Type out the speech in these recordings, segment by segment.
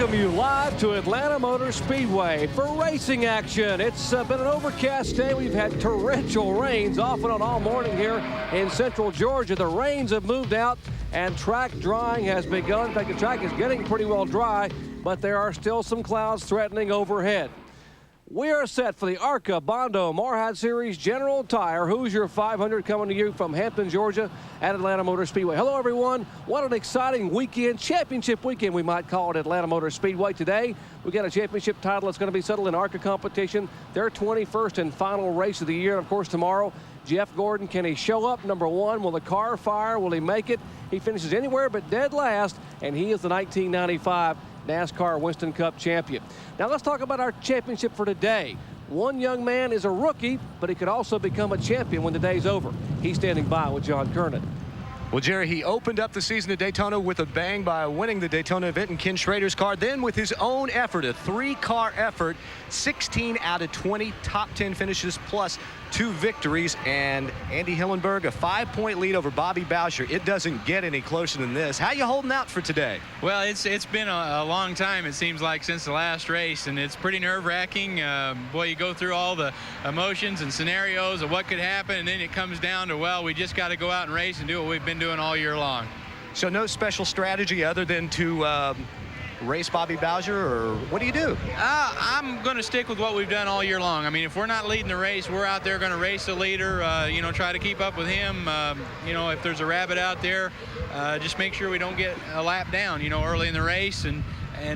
welcome you live to Atlanta Motor Speedway for racing action. It's been an overcast day. We've had torrential rains off and on all morning here in central Georgia. The rains have moved out and track drying has begun. In fact, the track is getting pretty well dry, but there are still some clouds threatening overhead. We are set for the ARCA Bondo Mar-Hyde Series General Tire Hoosier 500 coming to you from Hampton, Georgia at Atlanta Motor Speedway. Hello, everyone. What an exciting weekend, championship weekend we might call it, Atlanta Motor Speedway. Today, we got a championship title that's going to be settled in ARCA competition. Their 21st and final race of the year. Of course, tomorrow, Jeff Gordon, can he show up? Number one, will the car fire? Will he make it? He finishes anywhere but dead last, and he is the 1995 NASCAR Winston Cup champion. Now let's talk about our championship for today. One young man is a rookie, but he could also become a champion when the day's over. He's standing by with John Kernan. Well, Jerry, he opened up the season at Daytona with a bang by winning the Daytona event in Ken Schrader's car. Then with his own effort, a three-car effort, 16 out of 20 top 10 finishes plus 2 victories. And Andy Hillenberg, a 5-point lead over Bobby Bowsher. It doesn't get any closer than this. How you holding out for today? Well, it's been a long time, it seems like, since the last race, and it's pretty nerve-wracking. Boy, you go through all the emotions and scenarios of what could happen, and then it comes down to, well, we just got to go out and race and do what we've been doing all year long. So no special strategy other than to race Bobby Bowsher, or what do you do? I'm going to stick with what we've done all year long. I mean, if we're not leading the race, we're out there going to race the leader, you know, try to keep up with him. You know, if there's a rabbit out there, just make sure we don't get a lap down, you know, early in the race. And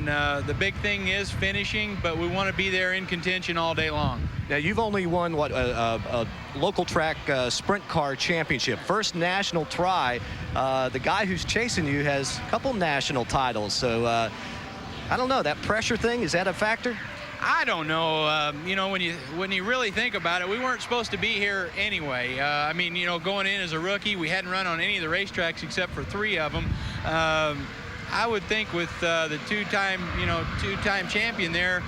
the big thing is finishing, but we want to be there in contention all day long. Now, you've only won, what, a local track sprint car championship. First national try. The guy who's chasing you has a couple national titles. So, I don't know, that pressure thing, is that a factor? I don't know. You know, when you really think about it, we weren't supposed to be here anyway. I mean, you know, going in as a rookie, we hadn't run on any of the racetracks except for 3 of them. I would think with the two-time champion there,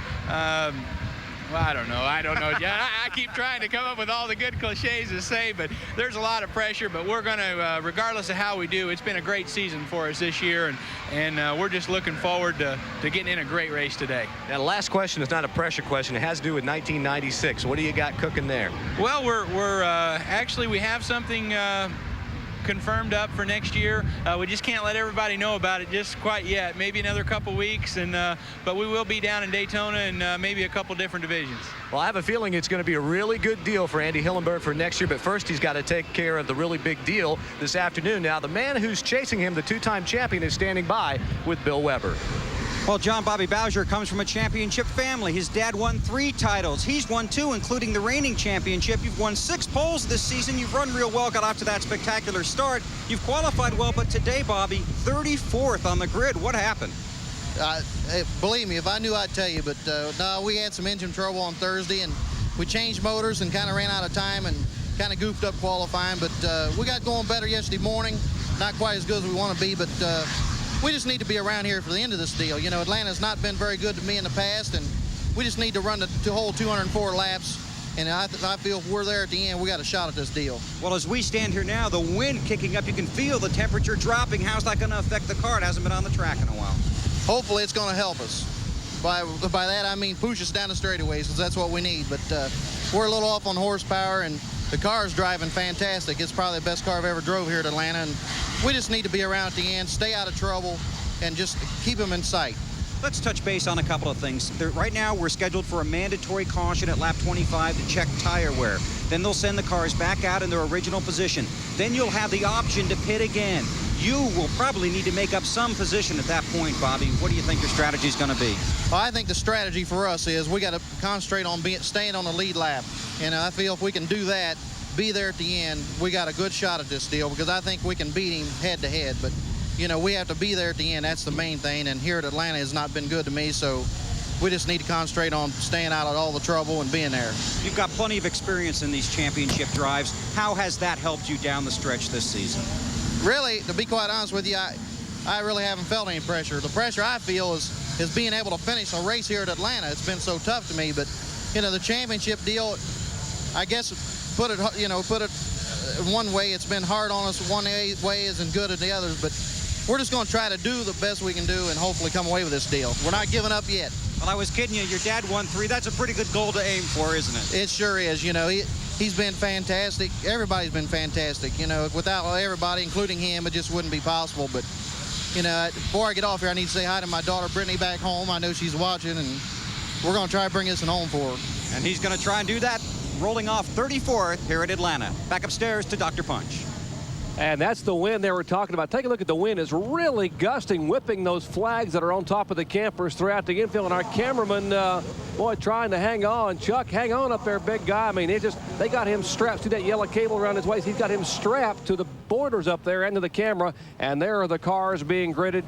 well, I don't know. I keep trying to come up with all the good cliches to say, but there's a lot of pressure. But we're going to, regardless of how we do, it's been a great season for us this year, and we're just looking forward to getting in a great race today. Now, the last question is not a pressure question. It has to do with 1996. What do you got cooking there? Well, we're actually, we have something confirmed up for next year. We just can't let everybody know about it just quite yet. Maybe another couple weeks, but we will be down in Daytona and maybe a couple different divisions. Well, I have a feeling it's going to be a really good deal for Andy Hillenberg for next year, but first he's got to take care of the really big deal this afternoon. Now, the man who's chasing him, the 2-time champion, is standing by with Bill Weber. Well, John, Bobby Bowsher comes from a championship family. His dad won 3 titles. He's won 2, including the reigning championship. You've won 6 poles this season. You've run real well, got off to that spectacular start. You've qualified well, but today, Bobby, 34th on the grid. What happened? Believe me, if I knew, I'd tell you. But no, we had some engine trouble on Thursday, and we changed motors and kind of ran out of time and kind of goofed up qualifying. But we got going better yesterday morning. Not quite as good as we want to be, but we just need to be around here for the end of this deal. You know, Atlanta's not been very good to me in the past, and we just need to run the whole 204 laps. And I feel if we're there at the end, we got a shot at this deal. Well, as we stand here now, the wind kicking up, you can feel the temperature dropping. How's that going to affect the car? It hasn't been on the track in a while. Hopefully, it's going to help us. By that, I mean push us down the straightaways, because that's what we need. But we're a little off on horsepower, and the car's driving fantastic. It's probably the best car I've ever drove here at Atlanta, and we just need to be around at the end, stay out of trouble, and just keep them in sight. Let's touch base on a couple of things. Right now, we're scheduled for a mandatory caution at lap 25 to check tire wear. Then they'll send the cars back out in their original position. Then you'll have the option to pit again. You will probably need to make up some position at that point, Bobby. What do you think your strategy is going to be? Well, I think the strategy for us is we got to concentrate on staying on the lead lap. And I feel if we can do that, be there at the end, we got a good shot at this deal, because I think we can beat him head-to-head. But, you know, we have to be there at the end. That's the main thing. And here at Atlanta has not been good to me, so we just need to concentrate on staying out of all the trouble and being there. You've got plenty of experience in these championship drives. How has that helped you down the stretch this season? Really, to be quite honest with you, I really haven't felt any pressure. The pressure I feel is being able to finish a race here at Atlanta. It's been so tough to me, but, you know, the championship deal, I guess, put it one way, it's been hard on us. One way isn't good as the others, but we're just going to try to do the best we can do and hopefully come away with this deal. We're not giving up yet. Well, I was kidding you. Your dad won 3. That's a pretty good goal to aim for, isn't it? It sure is. You know, he's been fantastic. Everybody's been fantastic. You know, without everybody, including him, it just wouldn't be possible. But, you know, before I get off here, I need to say hi to my daughter, Brittany, back home. I know she's watching, and we're going to try to bring this one home for her. And he's going to try and do that, rolling off 34th here at Atlanta. Back upstairs to Dr. Punch. And that's the wind they were talking about. Take a look at the wind. It's really gusting, whipping those flags that are on top of the campers throughout the infield. And our cameraman, boy, trying to hang on. Chuck, hang on up there, big guy. I mean, they got him strapped to that yellow cable around his waist. He's got him strapped to the borders up there and to the camera. And there are the cars being gridded.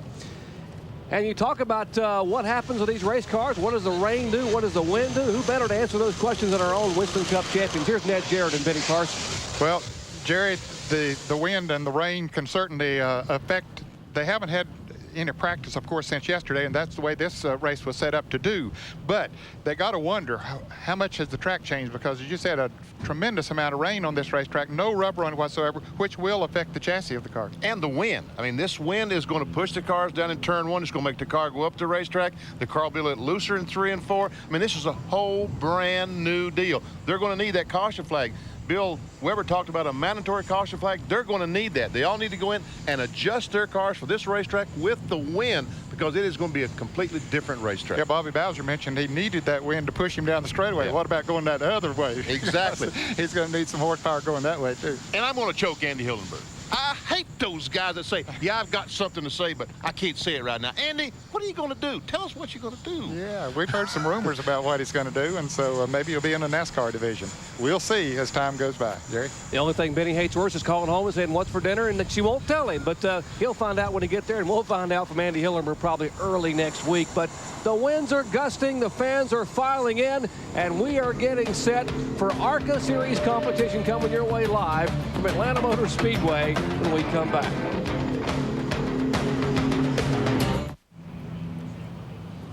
And you talk about what happens with these race cars. What does the rain do? What does the wind do? Who better to answer those questions than our own Winston Cup champions? Here's Ned Jarrett and Benny Parsons. Well, Jerry, the wind and the rain can certainly affect. They haven't had any practice, of course, since yesterday, and that's the way this race was set up to do. But they got to wonder how much has the track changed, because as you said, a tremendous amount of rain on this racetrack, no rubber on it whatsoever, which will affect the chassis of the car. And the wind. I mean, this wind is going to push the cars down in turn 1. It's going to make the car go up the racetrack. The car will be a little looser in 3 and 4. I mean, this is a whole brand new deal. They're going to need that caution flag. Bill Weber talked about a mandatory caution flag. They're going to need that. They all need to go in and adjust their cars for this racetrack with the wind, because it is going to be a completely different racetrack. Yeah, Bobby Bowser mentioned he needed that wind to push him down the straightaway. Yeah. What about going that other way? Exactly. He's going to need some horsepower going that way, too. And I'm going to choke Andy Hillenberg. I hate those guys that say, yeah, I've got something to say, but I can't say it right now. Andy, what are you going to do? Tell us what you're going to do. Yeah, we've heard some rumors about what he's going to do, and so maybe he'll be in the NASCAR division. We'll see as time goes by. Jerry? The only thing Benny hates worse is calling home and saying, what's for dinner? And she won't tell him, but he'll find out when he gets there, and we'll find out from Andy Hillenberg probably early next week. But the winds are gusting, the fans are filing in, and we are getting set for ARCA Series competition coming your way live from Atlanta Motor Speedway when we come back.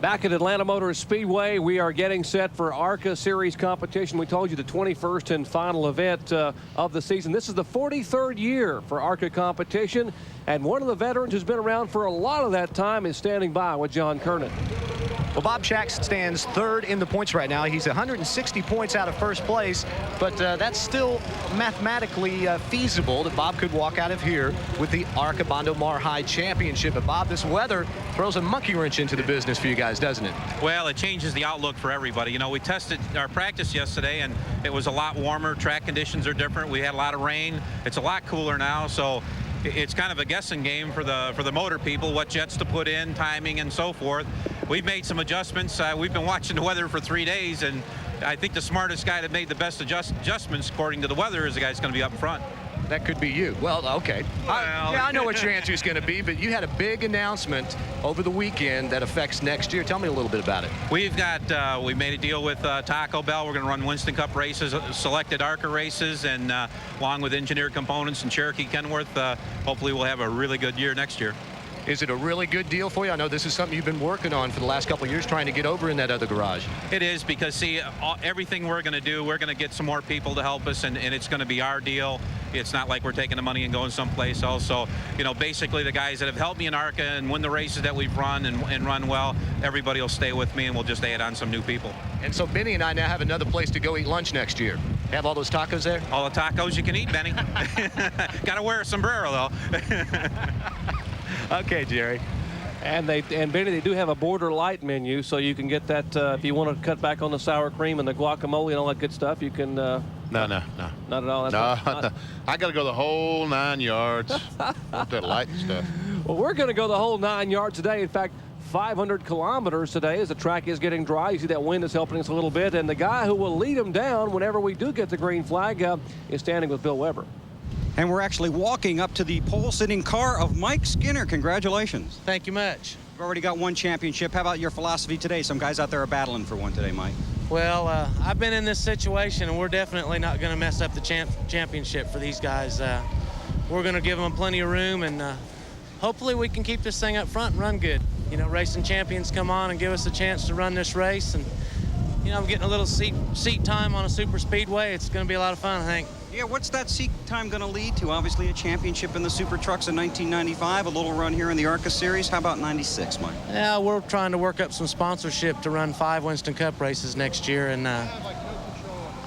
Back at Atlanta Motor Speedway, we are getting set for ARCA Series competition. We told you the 21st and final event of the season. This is the 43rd year for ARCA competition, and one of the veterans who's been around for a lot of that time is standing by with John Kernan. Well, Bob Shax stands 3rd in the points right now. He's 160 points out of 1st place, but that's still mathematically feasible that Bob could walk out of here with the ARCA Bondo Mar-Hyde Championship. But Bob, this weather throws a monkey wrench into the business for you guys, doesn't it? Well, it changes the outlook for everybody. You know, we tested our practice yesterday, and it was a lot warmer. Track conditions are different. We had a lot of rain. It's a lot cooler now, so it's kind of a guessing game for the motor people, what jets to put in, timing, and so forth. We've made some adjustments. We've been watching the weather for 3 days, and I think the smartest guy that made the best adjustments according to the weather is the guy that's going to be up front. That could be you. Well, okay. Well, I know what your answer is going to be, but you had a big announcement over the weekend that affects next year. Tell me a little bit about it. We've got, we made a deal with Taco Bell. We're going to run Winston Cup races, selected ARCA races, and along with Engineered Components and Cherokee Kenworth, hopefully we'll have a really good year next year. Is it a really good deal for you? I know this is something you've been working on for the last couple of years, trying to get over in that other garage. It is, because see, everything we're going to do, we're going to get some more people to help us, and it's going to be our deal. It's not like we're taking the money and going someplace else. So, you know, basically the guys that have helped me in ARCA and win the races that we've run and run well, everybody will stay with me, and we'll just add on some new people. And so Benny and I now have another place to go eat lunch next year. Have all those tacos there? All the tacos you can eat, Benny. Got to wear a sombrero, though. Okay, Jerry. And Benny, they do have a border light menu, so you can get that if you want to cut back on the sour cream and the guacamole and all that good stuff. You can. No. Not at all. That's no, I got to go the whole 9 yards. Want that light and stuff. Well, we're going to go the whole 9 yards today. In fact, 500 kilometers today as the track is getting dry. You see that wind is helping us a little bit. And the guy who will lead them down whenever we do get the green flag is standing with Bill Weber. And we're actually walking up to the pole-sitting car of Mike Skinner. Congratulations. Thank you much. You've already got one championship. How about your philosophy today? Some guys out there are battling for one today, Mike. Well, I've been in this situation, and we're definitely not going to mess up the championship for these guys. We're going to give them plenty of room, and hopefully we can keep this thing up front and run good. You know, racing champions come on and give us a chance to run this race, and you know, I'm getting a little seat time on a super speedway. It's going to be a lot of fun, I think. Yeah, what's that seat time going to lead to? Obviously a championship in the Super Trucks in 1995, a little run here in the ARCA Series. How about 96, Mike? Yeah, we're trying to work up some sponsorship to run 5 Winston Cup races next year, and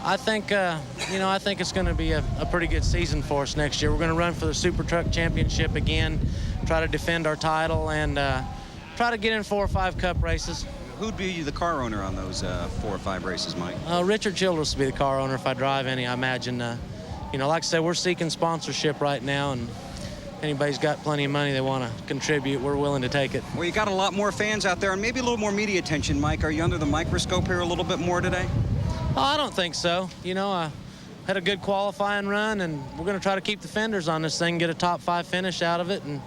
I think, you know, I think it's going to be a pretty good season for us next year. We're going to run for the Super Truck Championship again, try to defend our title, and try to get in 4 or 5 Cup races. Who'd be the car owner on those 4 or 5 races, Mike? Richard Childress will be the car owner if I drive any, I imagine. You know, like I said, we're seeking sponsorship right now, and anybody's got plenty of money they want to contribute, we're willing to take it. Well, you got a lot more fans out there and maybe a little more media attention, Mike. Are you under the microscope here a little bit more today? Oh, I don't think so. You know, I had a good qualifying run, and we're going to try to keep the fenders on this thing, get a top 5 finish out of it, and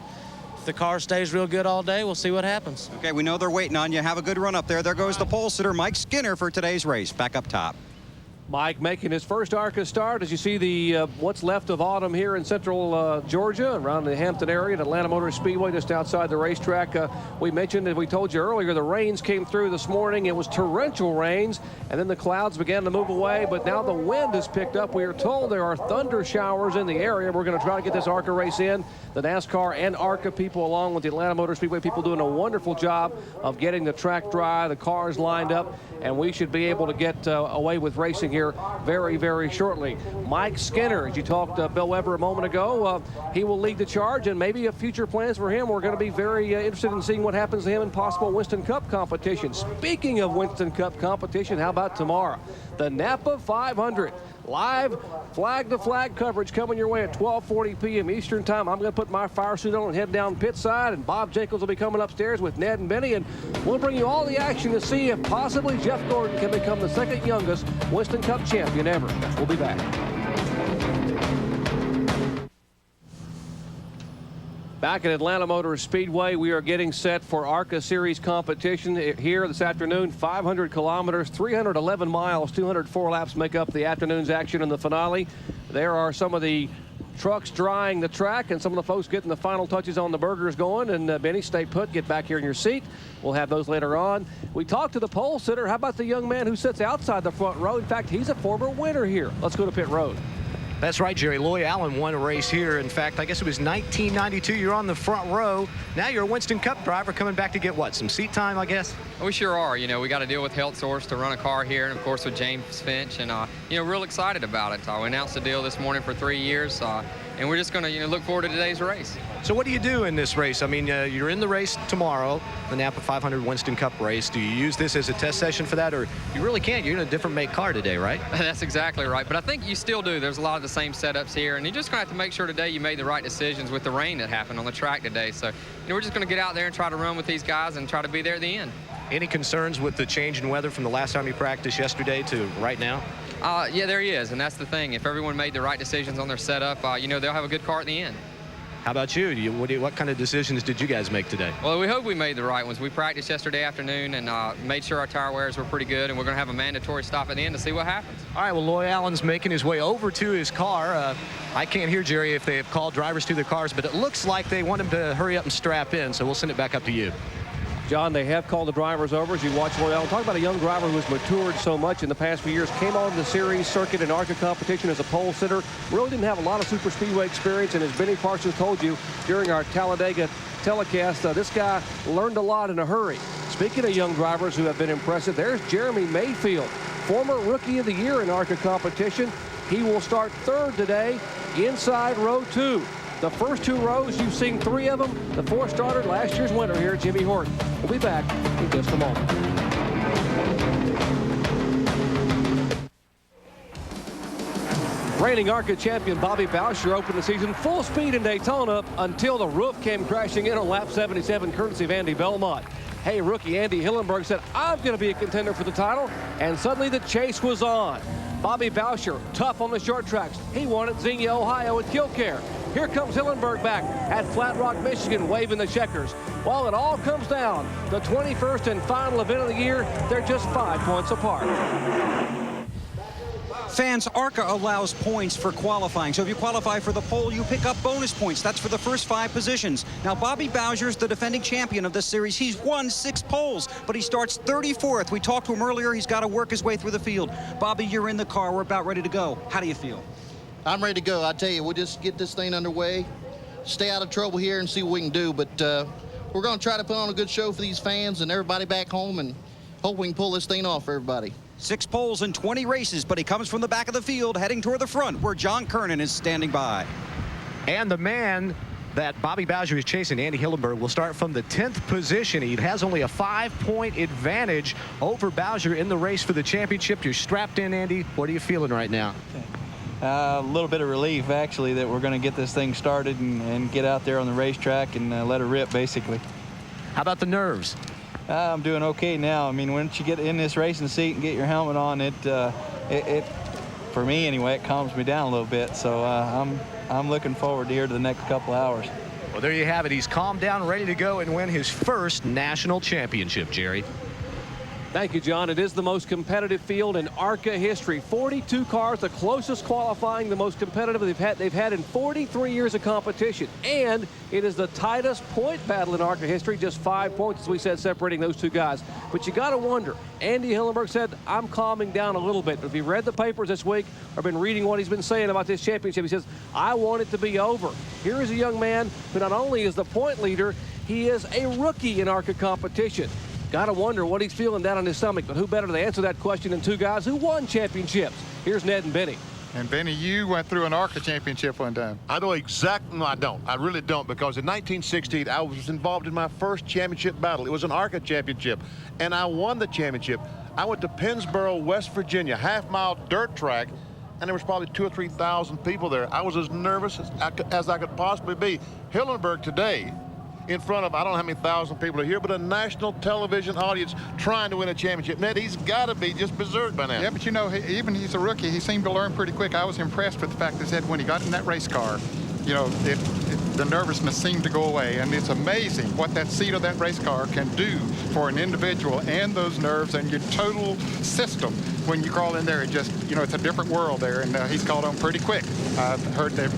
if the car stays real good all day, we'll see what happens. Okay, we know they're waiting on you. Have a good run up there. There goes the pole sitter, Mike Skinner, for today's race. Back up top. Mike making his first ARCA start as you see the what's left of autumn here in central Georgia, around the Hampton area at Atlanta Motor Speedway, just outside the racetrack. We mentioned, as we told you earlier, the rains came through this morning. It was torrential rains, and then the clouds began to move away, but now the wind has picked up. We are told there are thunder showers in the area. We're going to try to get this ARCA race in. The NASCAR and ARCA people, along with the Atlanta Motor Speedway people, doing a wonderful job of getting the track dry, the cars lined up, and we should be able to get away with racing here very, very shortly. Mike Skinner, as you talked to Bill Weber a moment ago, he will lead the charge, and maybe future plans for him. We're going to be very interested in seeing what happens to him in possible Winston Cup competition. Speaking of Winston Cup competition, how about tomorrow? The Napa 500. Live flag-to-flag coverage coming your way at 12:40 p.m. Eastern Time. I'm going to put my fire suit on and head down pit side, and Bob Jacobs will be coming upstairs with Ned and Benny, and we'll bring you all the action to see if possibly Jeff Gordon can become the second youngest Winston Cup champion ever. We'll be back. Back at Atlanta Motor Speedway, we are getting set for ARCA Series competition here this afternoon. 500 kilometers, 311 miles, 204 laps make up the afternoon's action in the finale. There are some of the trucks drying the track and some of the folks getting the final touches on the burgers going. And Benny, stay put, get back here in your seat. We'll have those later on. We talked to the pole sitter. How about the young man who sits outside the front row? In fact, he's a former winner here. Let's go to pit road. That's right, Jerry. Loy Allen won a race here. In fact, I guess it was 1992. You're on the front row. Now you're a Winston Cup driver coming back to get what? Some seat time, I guess? We sure are. You know, we got to deal with Health Source to run a car here, and of course with James Finch, and you know, real excited about it. We announced the deal this morning for 3 years, and we're just going to look forward to today's race. So what do you do in this race? I mean, you're in the race tomorrow, the Napa 500 Winston Cup race. Do you use this as a test session for that, or you really can't? You're in a different make car today, right? That's exactly right. But I think you still do. There's a lot of the same setups here, and you're just going to have to make sure today you made the right decisions with the rain that happened on the track today. So, we're just going to get out there and try to run with these guys and try to be there at the end. Any concerns with the change in weather from the last time you practiced yesterday to right now? Yeah, there is, and that's the thing. If everyone made the right decisions on their setup, they'll have a good car at the end. How about you? What kind of decisions did you guys make today? Well, we hope we made the right ones. We practiced yesterday afternoon and made sure our tire wears were pretty good, and we're going to have a mandatory stop at the end to see what happens. All right, well, Loy Allen's making his way over to his car. I can't hear, Jerry, if they have called drivers to their cars, but it looks like they want him to hurry up and strap in, so we'll send it back up to you. John, they have called the drivers over as you watch Loy Allen. Talk about a young driver who has matured so much in the past few years. Came on the series circuit and ARCA competition as a pole sitter. Really didn't have a lot of super speedway experience. And as Benny Parsons told you during our Talladega telecast, this guy learned a lot in a hurry. Speaking of young drivers who have been impressive, there's Jeremy Mayfield, former Rookie of the Year in ARCA competition. He will start third today inside row 2. The first 2 rows, you've seen 3 of them. The 4th starter, last year's winner here, Jimmy Horton. We'll be back in just a moment. Reigning ARCA champion Bobby Boucher opened the season full speed in Daytona until the roof came crashing in on lap 77, courtesy of Andy Belmont. Hey, rookie Andy Hillenberg said, I'm going to be a contender for the title, and suddenly the chase was on. Bobby Boucher, tough on the short tracks. He won at Xenia, Ohio at Killcare. Here comes Hillenberg back at Flat Rock, Michigan, waving the checkers. Well, it all comes down. The 21st and final event of the year, they're just 5 points apart. Fans, ARCA allows points for qualifying. So if you qualify for the pole, you pick up bonus points. That's for the first 5 positions. Now, Bobby Bowser's the defending champion of this series. He's won 6 poles, but he starts 34th. We talked to him earlier. He's got to work his way through the field. Bobby, you're in the car. We're about ready to go. How do you feel? I'm ready to go. I tell you, we'll just get this thing underway, stay out of trouble here, and see what we can do. But we're going to try to put on a good show for these fans and everybody back home, and hope we can pull this thing off for everybody. 6 poles in 20 races, but he comes from the back of the field, heading toward the front, where John Kernan is standing by. And the man that Bobby Bowser is chasing, Andy Hillenberg, will start from the 10th position. He has only a 5-point advantage over Bowser in the race for the championship. You're strapped in, Andy. What are you feeling right now? A little bit of relief, actually, that we're going to get this thing started and get out there on the racetrack and let her rip, basically. How about the nerves? I'm doing okay now. I mean, once you get in this racing seat and get your helmet on, it for me anyway, it calms me down a little bit. So I'm looking forward to the next couple hours. Well, there you have it. He's calmed down, ready to go and win his first national championship, Jerry. Thank you, John. It is the most competitive field in ARCA history. 42 cars, the closest qualifying, the most competitive they've had in 43 years of competition. And it is the tightest point battle in ARCA history, just 5 points, as we said, separating those 2 guys. But you got to wonder, Andy Hillenberg said, I'm calming down a little bit. If you read the papers this week or been reading what he's been saying about this championship, he says, I want it to be over. Here is a young man who not only is the point leader, he is a rookie in ARCA competition. Got to wonder what he's feeling down on his stomach, but who better to answer that question than 2 guys who won championships? Here's Ned and Benny. And Benny, you went through an ARCA championship one time. I know exactly. No, I don't. I really don't, because in 1968, I was involved in my first championship battle. It was an ARCA championship, and I won the championship. I went to Pennsboro, West Virginia, half-mile dirt track, and there was probably 2,000 or 3,000 people there. I was as nervous as I could possibly be. Hillenberg today, in front of, I don't know how many thousand people are here, but a national television audience trying to win a championship. Ned, he's got to be just berserk by now. Yeah, but you know, even he's a rookie, he seemed to learn pretty quick. I was impressed with the fact that when he got in that race car, you know, the nervousness seemed to go away. And it's amazing what that seat of that race car can do for an individual and those nerves and your total system. When you crawl in there, it just, you know, it's a different world there. And he's caught on pretty quick. I've heard they've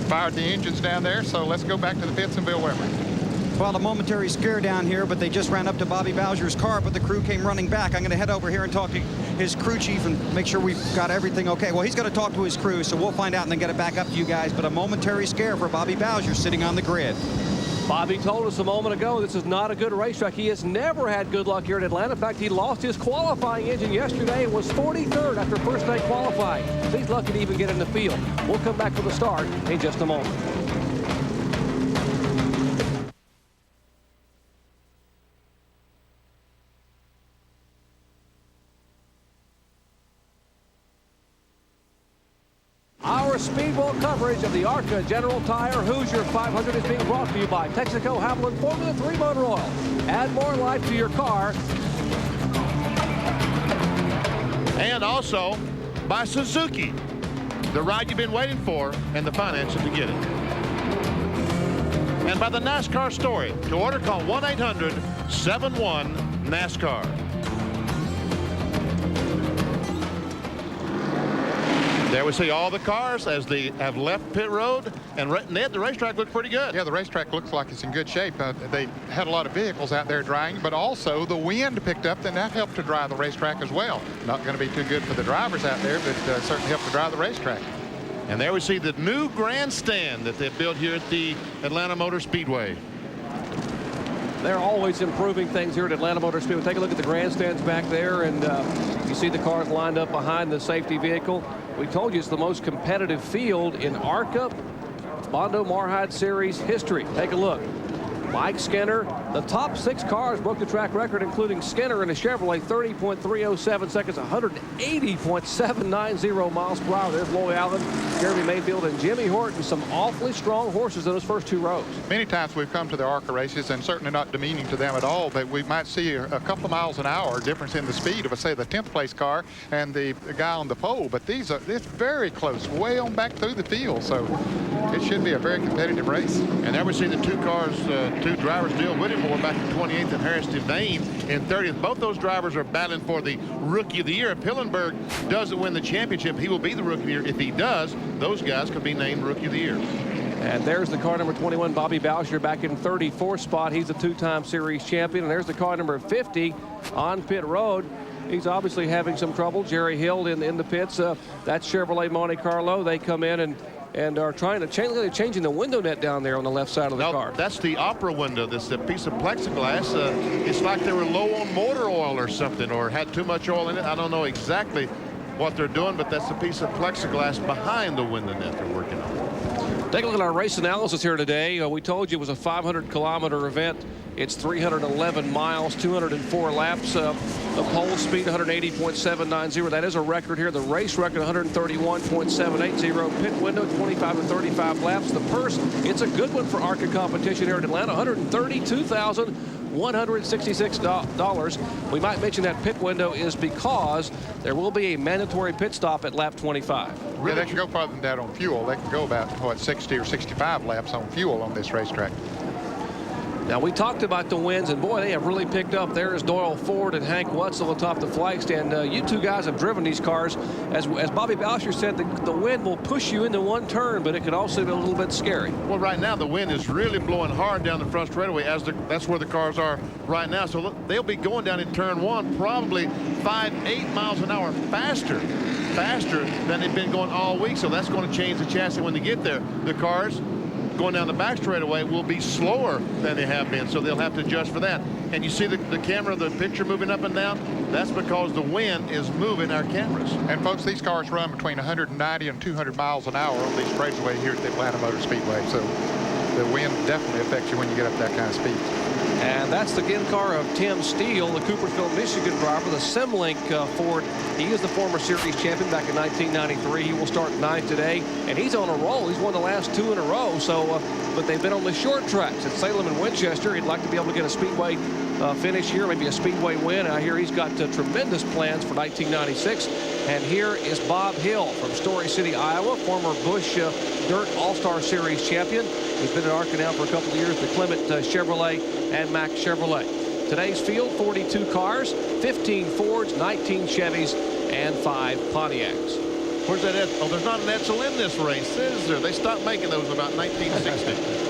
fired the engines down there, so let's go back to the pits and Bill Wimmer. Well, a momentary scare down here, but they just ran up to Bobby Bowser's car, but the crew came running back. I'm going to head over here and talk to his crew chief and make sure we've got everything okay. Well, he's going to talk to his crew, so we'll find out and then get it back up to you guys. But a momentary scare for Bobby Bowser sitting on the grid. Bobby told us a moment ago this is not a good racetrack. He has never had good luck here at Atlanta. In fact, he lost his qualifying engine yesterday and was 43rd after first day qualifying. He's lucky to even get in the field. We'll come back for the start in just a moment. Our Speedway coverage of the ARCA General Tire Hoosier 500 is being brought to you by Texaco Havoline Formula 3 Motor Oil. Add more life to your car. And also by Suzuki, the ride you've been waiting for and the financing to get it. And by the NASCAR Story. To order, call 1-800-71-NASCAR. There we see all the cars as they have left pit road, and Ned, the racetrack looked pretty good. Yeah, the racetrack looks like it's in good shape. They had a lot of vehicles out there drying, but also the wind picked up, and that helped to dry the racetrack as well. Not going to be too good for the drivers out there, but certainly helped to dry the racetrack. And there we see the new grandstand that they've built here at the Atlanta Motor Speedway. They're always improving things here at Atlanta Motor Speedway. Take a look at the grandstands back there, and you see the cars lined up behind the safety vehicle. We told you it's the most competitive field in ARCA Bondo Mar-Hyde Series history. Take a look. Mike Skinner, the top 6 cars broke the track record, including Skinner in a Chevrolet, 30.307 seconds, 180.790 miles per hour. There's Loy Allen, Jeremy Mayfield, and Jimmy Horton. Some awfully strong horses in those first 2 rows. Many times we've come to the ARCA races, and certainly not demeaning to them at all, but we might see a couple of miles an hour difference in the speed of, say, the 10th place car and the guy on the pole. But it's very close, way on back through the field. So it should be a very competitive race. And there we see the 2 cars, 2 drivers, Neil Whittemore for back in 28th, and Harris Devane in 30th. Both those drivers are battling for the Rookie of the Year. If Hillenberg doesn't win the championship, he will be the Rookie of the Year. If he does, those guys could be named Rookie of the Year. And there's the car number 21, Bobby Boucher, back in 34th spot. He's a two-time series champion. And there's the car number 50 on pit road. He's obviously having some trouble. Jerry Hill in the pits. That's Chevrolet Monte Carlo. They come in and are trying to change. They're changing the window net down there on the left side of the car. That's the Opera window. This is a piece of plexiglass. It's like they were low on motor oil or something, or had too much oil in it. I don't know exactly what they're doing, but that's a piece of plexiglass behind the window net they're working on. Take a look at our race analysis here today. We told you it was a 500-kilometer event. It's 311 miles, 204 laps. The pole speed 180.790. That is a record here. The race record 131.780. Pit window 25 to 35 laps. The purse, it's a good one for ARCA competition here in Atlanta. $132,166. We might mention that pit window is because there will be a mandatory pit stop at lap 25. Yeah, they can go farther than that on fuel. They can go about, what, 60 or 65 laps on fuel on this racetrack. Now, we talked about the wins, and boy, they have really picked up. There is Doyle Ford and Hank Wetzel atop the flag stand. You two guys have driven these cars. As Bobby Boucher said, the wind will push you into one turn, but it could also be a little bit scary. Well, right now, the wind is really blowing hard down the front straightaway. That's where the cars are right now. So look, they'll be going down in turn one probably 5-8 miles an hour faster than they've been going all week. So that's going to change the chassis when they get there. The cars going down the back straightaway will be slower than they have been, so they'll have to adjust for that. And you see the camera, the picture moving up and down? That's because the wind is moving our cameras. And folks, these cars run between 190 and 200 miles an hour on these straightaway here at the Atlanta Motor Speedway. So the wind definitely affects you when you get up that kind of speed. And that's the car of Tim Steele, the Cooperstown, Michigan driver, the Semlink Ford. He is the former series champion back in 1993. He will start 9th today, and he's on a roll. He's won the last 2 in a row. So, but they've been on the short tracks at Salem and Winchester. He'd like to be able to get a Speedway finish here, maybe a Speedway win. I hear he's got tremendous plans for 1996. And here is Bob Hill from Story City, Iowa, former Busch Dirt All-Star Series champion. He's been at ARCA now for a couple of years, the Clement Chevrolet and Mack Chevrolet. Today's field, 42 cars, 15 Fords, 19 Chevys, and 5 Pontiacs. Where's that? Oh, there's not an Edsel in this race, is there? They stopped making those about 1960.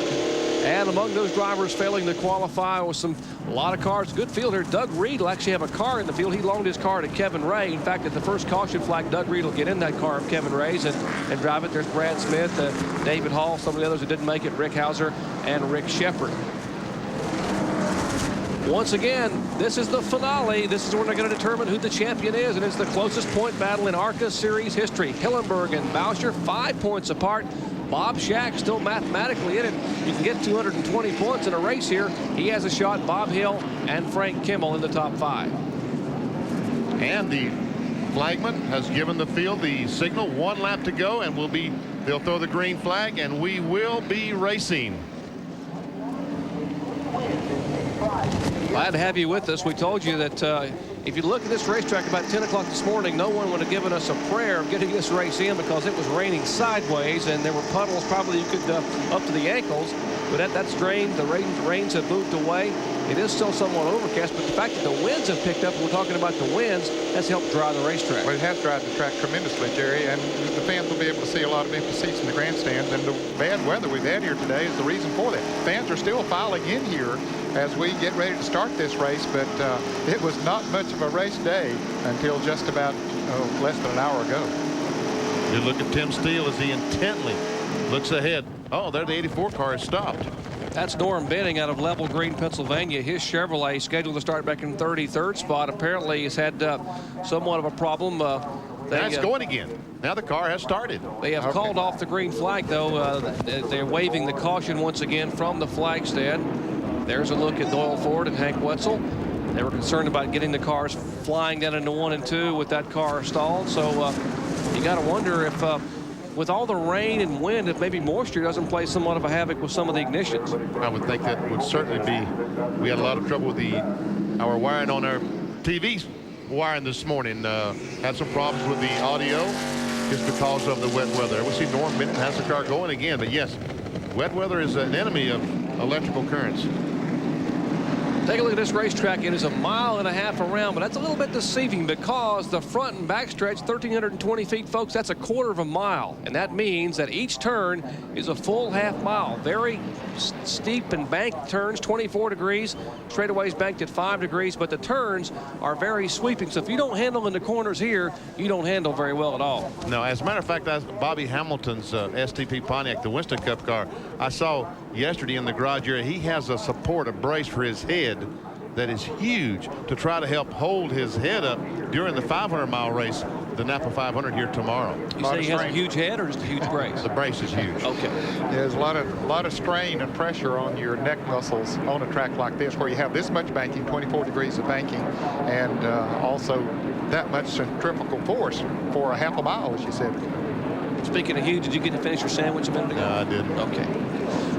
And among those drivers failing to qualify was a lot of cars. Good field here. Doug Reed will actually have a car in the field. He loaned his car to Kevin Ray. In fact, at the first caution flag, Doug Reed will get in that car of Kevin Ray's and drive it. There's Brad Smith, David Hall, some of the others that didn't make it, Rick Hauser and Rick Shepard. Once again, this is the finale. This is where they're going to determine who the champion is, and it's the closest point battle in ARCA Series history. Hillenberg and Boucher, 5 points apart. Bob Shack still mathematically in it. You can get 220 points in a race here. He has a shot. Bob Hill and Frank Kimmel in the top 5. And the flagman has given the field the signal. 1 lap to go, and they'll throw the green flag, and we will be racing. Glad to have you with us. We told you that if you look at this racetrack about 10 o'clock this morning, no one would have given us a prayer of getting this race in because it was raining sideways and there were puddles probably you could up to the ankles. But that's drained. The rains have moved away. It is still somewhat overcast, but the fact that the winds have picked up, and we're talking about the winds, has helped dry the racetrack. Well, it has dried the track tremendously, Jerry, and the fans will be able to see a lot of empty seats in the grandstands, and the bad weather we've had here today is the reason for that. Fans are still filing in here as we get ready to start this race, but it was not much of a race day until just about less than an hour ago. You look at Tim Steele as he intently looks ahead. Oh, there the 84 car has stopped. That's Norm Benning out of Level Green, Pennsylvania. His Chevrolet scheduled to start back in 33rd spot. Apparently has had somewhat of a problem. That's going again. Now the car has started. They have called off the green flag, though. They're waving the caution once again from the flag stand. There's a look at Doyle Ford and Hank Wetzel. They were concerned about getting the cars flying down into 1 and 2 with that car stalled. So you got to wonder if with all the rain and wind, if maybe moisture doesn't play somewhat of a havoc with some of the ignitions. I would think that would certainly be. We had a lot of trouble with our wiring on our TV wiring this morning. Had some problems with the audio just because of the wet weather. We see Norm Benton has the car going again, but yes, wet weather is an enemy of electrical currents. Take a look at this racetrack. It is 1.5 miles around, but that's a little bit deceiving because the front and back stretch, 1,320 feet, folks, that's 1/4 mile. And that means that each turn is a full half mile. Very steep and banked turns, 24 degrees. Straightaways banked at 5 degrees, but the turns are very sweeping. So if you don't handle in the corners here, you don't handle very well at all. No, as a matter of fact, that's Bobby Hamilton's STP Pontiac, the Winston Cup car. I saw yesterday in the garage area, he has a support, a brace for his head that is huge to try to help hold his head up during the 500-mile race, the Napa 500 here tomorrow. You say he has a huge head or just a huge brace? The brace is huge. Okay. There's a lot of strain and pressure on your neck muscles on a track like this where you have this much banking, 24 degrees of banking, and also that much centrifugal force for 1/2 mile, as you said. Speaking of huge, did you get to finish your sandwich a minute ago? No, I didn't. Okay.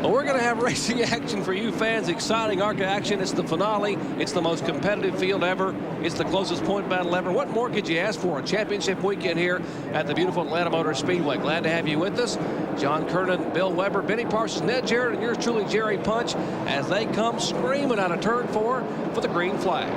Well, we're going to have racing action for you fans. Exciting ARCA action. It's the finale. It's the most competitive field ever. It's the closest point battle ever. What more could you ask for? A championship weekend here at the beautiful Atlanta Motor Speedway. Glad to have you with us. John Kernan, Bill Weber, Benny Parsons, Ned Jarrett, and yours truly, Jerry Punch, as they come screaming out of turn 4 for the green flag.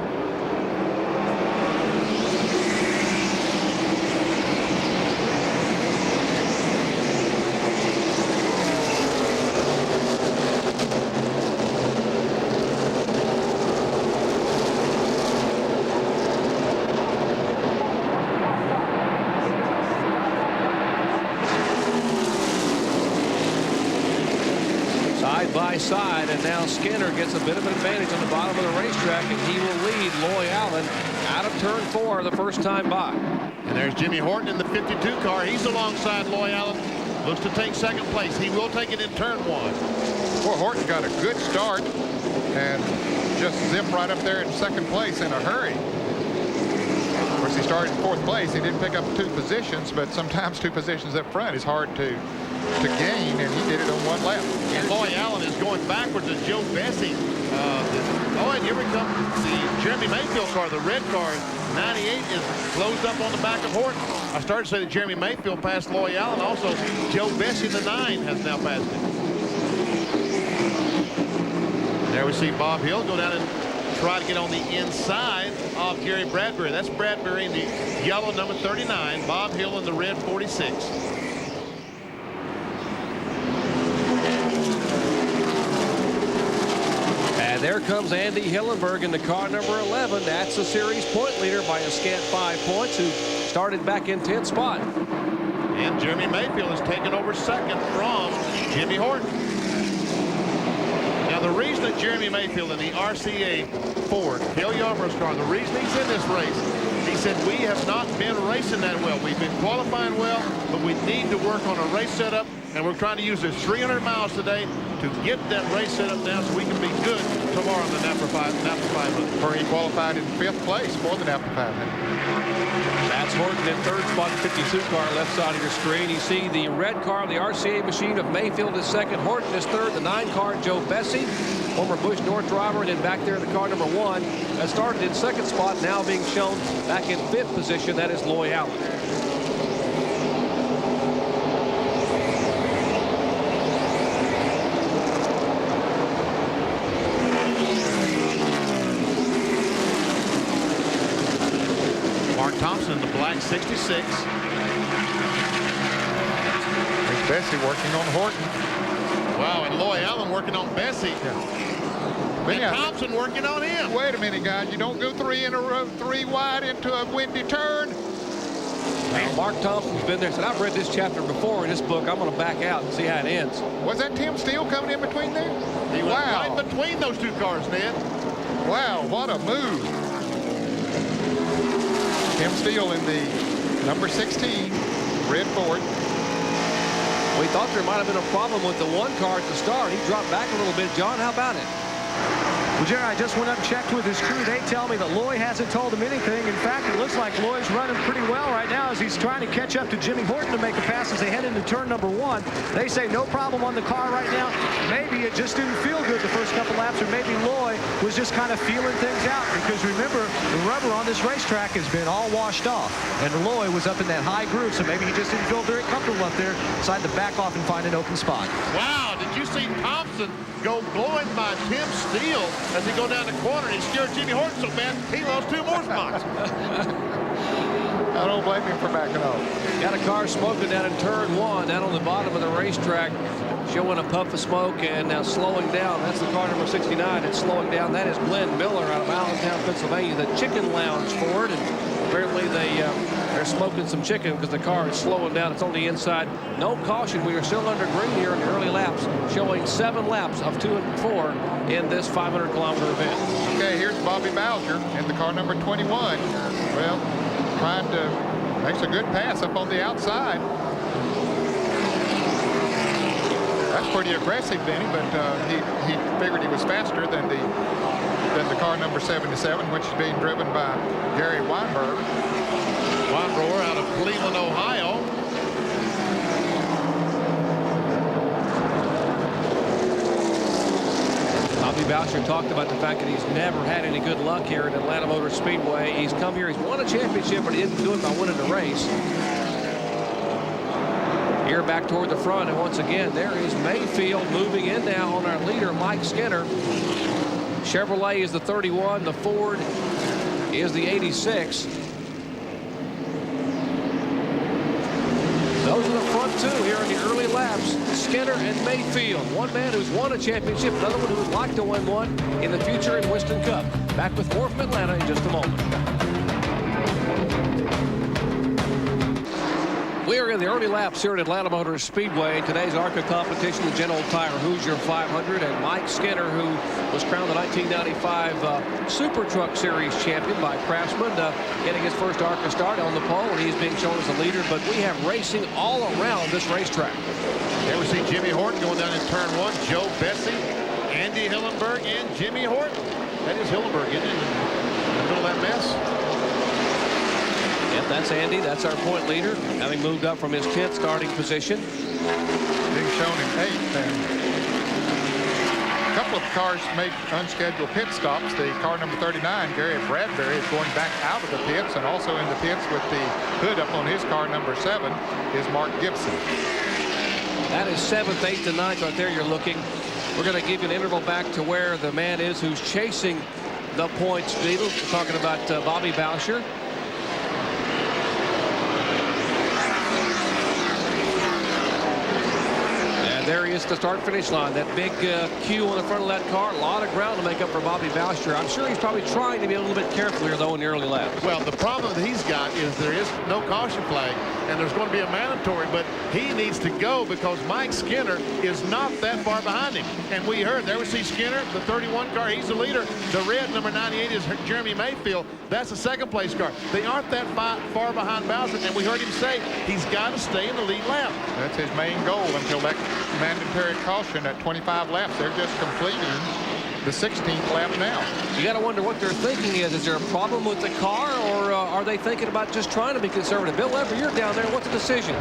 By side, and now Skinner gets a bit of an advantage on the bottom of the racetrack, and he will lead Loy Allen out of turn 4 the first time by. And there's Jimmy Horton in the 52 car. He's alongside Loy Allen. Looks to take second place. He will take it in turn 1. Well, Horton got a good start and just zipped right up there in second place in a hurry. Of course, he started in 4th place. He didn't pick up 2 positions, but sometimes 2 positions up front is hard to gain, and he did it on 1 lap. And Loy Allen is going backwards as Joe Bessie. And here we come. The Jeremy Mayfield car, the red car, 98, is closed up on the back of Horton. I started to say that Jeremy Mayfield passed Loy Allen. Also, Joe Bessie, the 9, has now passed him. There we see Bob Hill go down and try to get on the inside of Gary Bradbury. That's Bradbury in the yellow number 39, Bob Hill in the red 46. There comes Andy Hillenberg in the car number 11. That's the series point leader by a scant 5 points, who started back in 10th spot. And Jeremy Mayfield has taken over second from Jimmy Horton. Now, the reason that Jeremy Mayfield in the RCA Ford, Cale Yarborough's car, the reason he's in this race, he said, we have not been racing that well. We've been qualifying well, but we need to work on a race setup, and we're trying to use this 300 miles today to get that race setup down so we can be good tomorrow in the Napa 500. Where he qualified in 5th place for the Napa 500. That's Horton in 3rd spot, 52 car, left side of your screen. You see the red car, the RCA machine of Mayfield is 2nd. Horton is 3rd. The 9 car, Joe Bessie, former Busch North driver. And then back there, the car number 1 that started in 2nd spot, now being shown back in 5th position. That is Loy Allen. Thompson in the black 66. There's Bessie working on Horton. Wow, and Loy Allen working on Bessie. Yeah. And Thompson working on him. Wait a minute, guys. You don't go 3 in a row, 3 wide into a windy turn. Well, Mark Thompson's been there. Said, I've read this chapter before in this book. I'm going to back out and see how it ends. Was that Tim Steele coming in between there? He went right between those 2 cars, Ned. Wow, what a move. Tim Steele in the number 16 red Ford. We thought there might have been a problem with the 1 car at the start. He dropped back a little bit. John, how about it? Well, Jerry, I just went up and checked with his crew. They tell me that Loy hasn't told him anything. In fact, it looks like Loy's running pretty well right now as he's trying to catch up to Jimmy Horton to make a pass as they head into turn number 1. They say no problem on the car right now. Maybe it just didn't feel good the first couple laps, or maybe Loy was just kind of feeling things out, because remember, the rubber on this racetrack has been all washed off, and Loy was up in that high groove, so maybe he just didn't feel very comfortable up there, decided to back off and find an open spot. Wow, did you see Thompson go blowing by Tim Steele as he go down the corner, and he scared Jimmy Horton so bad he lost 2 more spots. I don't blame him for backing off. Got a car smoking down in turn 1, down on the bottom of the racetrack, showing a puff of smoke and now slowing down. That's the car number 69. It's slowing down. That is Glenn Miller out of Allentown, Pennsylvania, the Chicken Lounge Ford. And apparently they're smoking some chicken because the car is slowing down. It's on the inside. No caution. We are still under green here in the early laps, showing 7 laps of 2 and 4 in this 500-kilometer event. Okay, here's Bobby Bowser in the car number 21. Well, trying to makes a good pass up on the outside. That's pretty aggressive, Benny, but he figured he was faster than the car number 77, which is being driven by Gary Weinberg. Weinberg out of Cleveland, Ohio. Bobby Boucher talked about the fact that he's never had any good luck here at Atlanta Motor Speedway. He's come here, he's won a championship, but he didn't do it by winning the race. Here back toward the front, and once again, there is Mayfield moving in now on our leader, Mike Skinner. Chevrolet is the 31, the Ford is the 86. Those are the front 2 here in the early laps. Skinner and Mayfield. One man who's won a championship, another one who would like to win one in the future in Winston Cup. Back with more from Atlanta in just a moment. We are in the early laps here at Atlanta Motor Speedway. Today's ARCA competition, the General Tire Hoosier 500, and Mike Skinner, who was crowned the 1995 Super Truck Series champion by Craftsman, getting his first ARCA start on the pole, and he's being shown as the leader. But we have racing all around this racetrack. There we see Jimmy Horton going down in turn 1. Joe Bessie, Andy Hillenberg, and Jimmy Horton. That is Hillenberg, isn't it? In the middle of that mess. Yep, that's Andy. That's our point leader, having moved up from his 10th starting position. Being shown in 8th. And a couple of cars made unscheduled pit stops. The car number 39, Gary Bradbury, is going back out of the pits, and also in the pits with the hood up on his car number 7 is Mark Gibson. That is 7th, 8th, and 9th right there you're looking. We're going to give you an interval back to where the man is who's chasing the points leader. We're talking about Bobby Boucher. There he is at the start-finish line. That big Q on the front of that car. A lot of ground to make up for Bobby Boucher. I'm sure he's probably trying to be a little bit careful here, though, in the early laps. Well, the problem that he's got is there is no caution flag, and there's going to be a mandatory, but he needs to go because Mike Skinner is not that far behind him. And we heard, there we see Skinner, the 31 car. He's the leader. The red, number 98, is Jeremy Mayfield. That's the 2nd place car. They aren't that far behind Bowser, and we heard him say he's got to stay in the lead lap. That's his main goal until that mandatory caution at 25 laps. They're just completing the 16th lap now. You got to wonder what they're thinking is. Is there a problem with the car, or are they thinking about just trying to be conservative? Bill Lever, you're down there. What's the decision?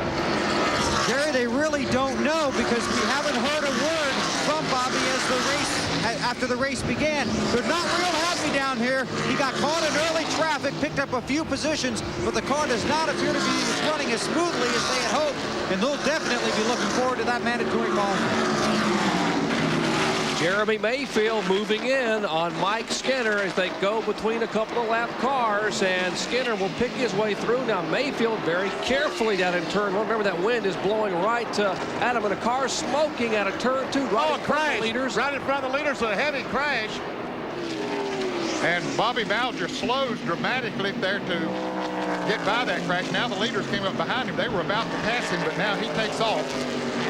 Gary, they really don't know because we haven't heard a word from Bobby after the race began. They're not real happy down here. He got caught in early traffic, picked up a few positions, but the car does not appear to be running as smoothly as they had hoped, and they'll definitely be looking forward to that mandatory call. Jeremy Mayfield moving in on Mike Skinner as they go between a couple of lap cars, and Skinner will pick his way through. Now Mayfield very carefully down in turn 1. Remember that wind is blowing right at him, and a car smoking out of turn 2. Right in front of the leaders. Right in front of the leaders, a heavy crash. And Bobby Bowser slows dramatically there to get by that crash. Now the leaders came up behind him. They were about to pass him, but now he takes off,